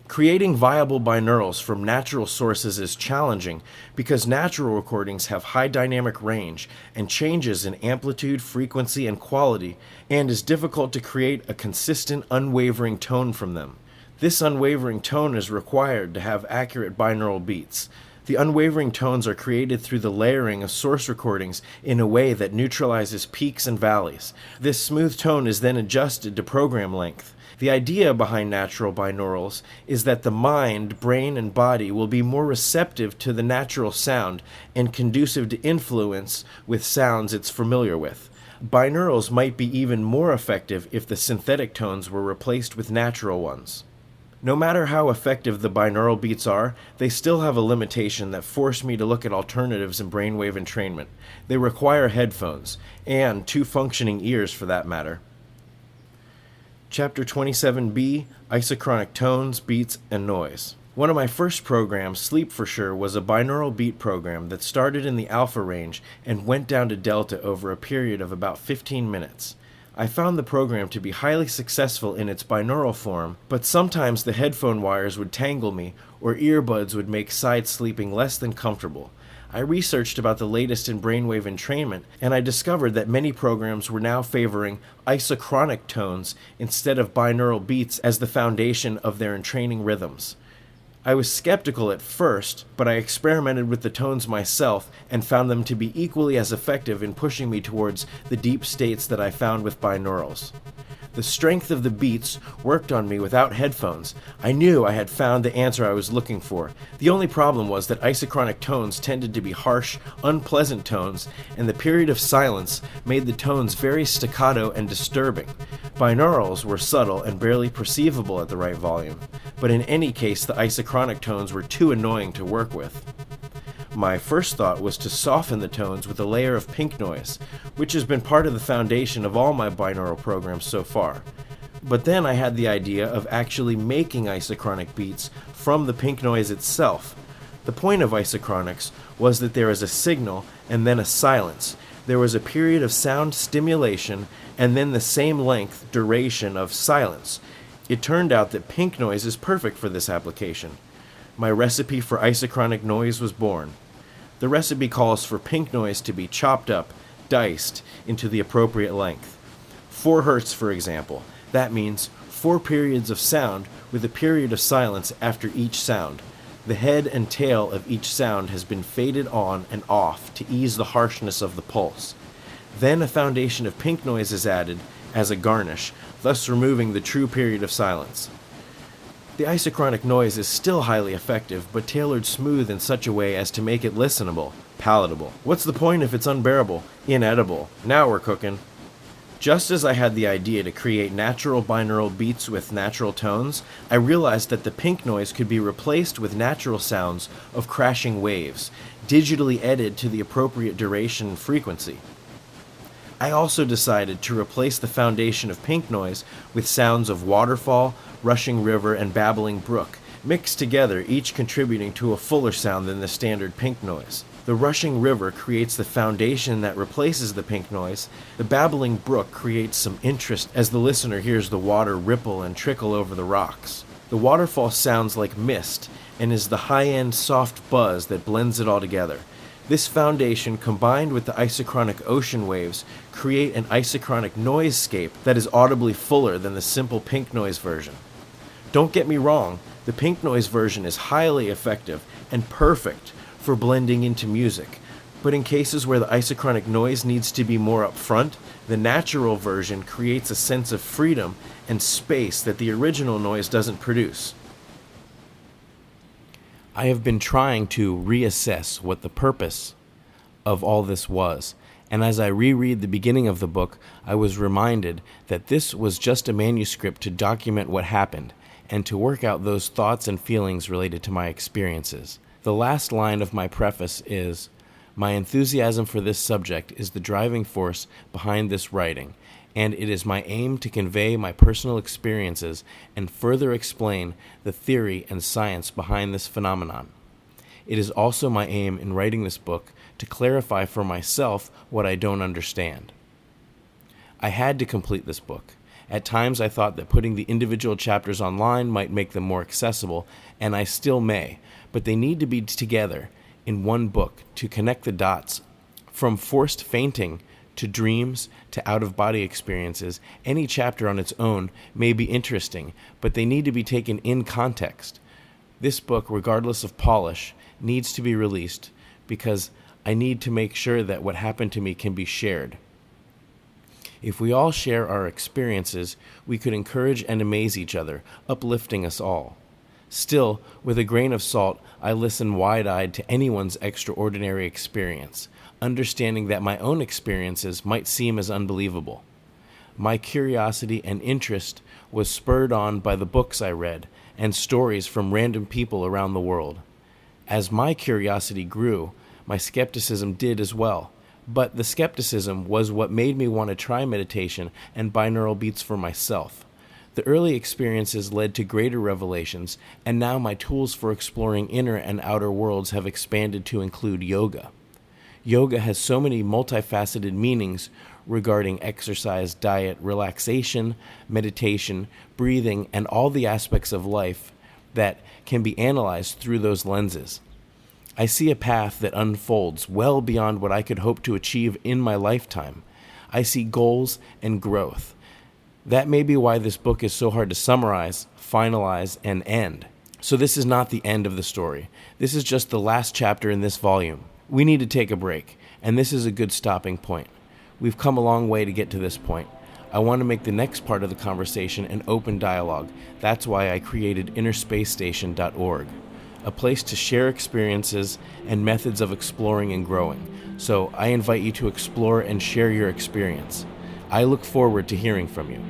Creating viable binaurals from natural sources is challenging because natural recordings have high dynamic range and changes in amplitude, frequency, and quality, and is difficult to create a consistent, unwavering tone from them. This unwavering tone is required to have accurate binaural beats. The unwavering tones are created through the layering of source recordings in a way that neutralizes peaks and valleys. This smooth tone is then adjusted to program length. The idea behind natural binaurals is that the mind, brain, and body will be more receptive to the natural sound and conducive to influence with sounds it's familiar with. Binaurals might be even more effective if the synthetic tones were replaced with natural ones. No matter how effective the binaural beats are, they still have a limitation that forced me to look at alternatives in brainwave entrainment. They require headphones, and two functioning ears for that matter. Chapter 27b, Isochronic Tones, Beats, and Noise. One of my first programs, Sleep for Sure, was a binaural beat program that started in the alpha range and went down to delta over a period of about 15 minutes. I found the program to be highly successful in its binaural form, but sometimes the headphone wires would tangle me or earbuds would make side sleeping less than comfortable. I researched about the latest in brainwave entrainment, and I discovered that many programs were now favoring isochronic tones instead of binaural beats as the foundation of their entraining rhythms. I was skeptical at first, but I experimented with the tones myself and found them to be equally as effective in pushing me towards the deep states that I found with binaurals. The strength of the beats worked on me without headphones. I knew I had found the answer I was looking for. The only problem was that isochronic tones tended to be harsh, unpleasant tones, and the period of silence made the tones very staccato and disturbing. Binaurals were subtle and barely perceivable at the right volume, but in any case the isochronic tones were too annoying to work with. My first thought was to soften the tones with a layer of pink noise, which has been part of the foundation of all my binaural programs so far. But then I had the idea of actually making isochronic beats from the pink noise itself. The point of isochronics was that there is a signal and then a silence. There was a period of sound stimulation and then the same length, duration of silence. It turned out that pink noise is perfect for this application. My recipe for isochronic noise was born. The recipe calls for pink noise to be chopped up, diced, into the appropriate length. 4 Hz, for example. That means 4 periods of sound with a period of silence after each sound. The head and tail of each sound has been faded on and off to ease the harshness of the pulse. Then a foundation of pink noise is added as a garnish, thus removing the true period of silence. The isochronic noise is still highly effective, but tailored smooth in such a way as to make it listenable, palatable. What's the point if it's unbearable, inedible? Now we're cooking. Just as I had the idea to create natural binaural beats with natural tones, I realized that the pink noise could be replaced with natural sounds of crashing waves, digitally edited to the appropriate duration and frequency. I also decided to replace the foundation of pink noise with sounds of waterfall, rushing river, and babbling brook, mixed together, each contributing to a fuller sound than the standard pink noise. The rushing river creates the foundation that replaces the pink noise. The babbling brook creates some interest as the listener hears the water ripple and trickle over the rocks. The waterfall sounds like mist and is the high-end soft buzz that blends it all together. This foundation, combined with the isochronic ocean waves, create an isochronic noisescape that is audibly fuller than the simple pink noise version. Don't get me wrong, the pink noise version is highly effective and perfect for blending into music, but in cases where the isochronic noise needs to be more upfront, the natural version creates a sense of freedom and space that the original noise doesn't produce. I have been trying to reassess what the purpose of all this was, and as I reread the beginning of the book, I was reminded that this was just a manuscript to document what happened, and to work out those thoughts and feelings related to my experiences. The last line of my preface is, "My enthusiasm for this subject is the driving force behind this writing, and it is my aim to convey my personal experiences and further explain the theory and science behind this phenomenon. It is also my aim in writing this book to clarify for myself what I don't understand." I had to complete this book. At times I thought that putting the individual chapters online might make them more accessible, and I still may, but they need to be together in one book to connect the dots. From forced fainting to dreams to out-of-body experiences, any chapter on its own may be interesting, but they need to be taken in context. This book, regardless of polish, needs to be released because I need to make sure that what happened to me can be shared. If we all share our experiences, we could encourage and amaze each other, uplifting us all. Still, with a grain of salt, I listen wide-eyed to anyone's extraordinary experience, understanding that my own experiences might seem as unbelievable. My curiosity and interest was spurred on by the books I read and stories from random people around the world. As my curiosity grew, my skepticism did as well. But the skepticism was what made me want to try meditation and binaural beats for myself. The early experiences led to greater revelations, and now my tools for exploring inner and outer worlds have expanded to include yoga. Yoga has so many multifaceted meanings regarding exercise, diet, relaxation, meditation, breathing, and all the aspects of life that can be analyzed through those lenses. I see a path that unfolds well beyond what I could hope to achieve in my lifetime. I see goals and growth. That may be why this book is so hard to summarize, finalize, and end. So this is not the end of the story. This is just the last chapter in this volume. We need to take a break, and this is a good stopping point. We've come a long way to get to this point. I want to make the next part of the conversation an open dialogue. That's why I created InnerSpaceStation.org, a place to share experiences and methods of exploring and growing. So I invite you to explore and share your experience. I look forward to hearing from you.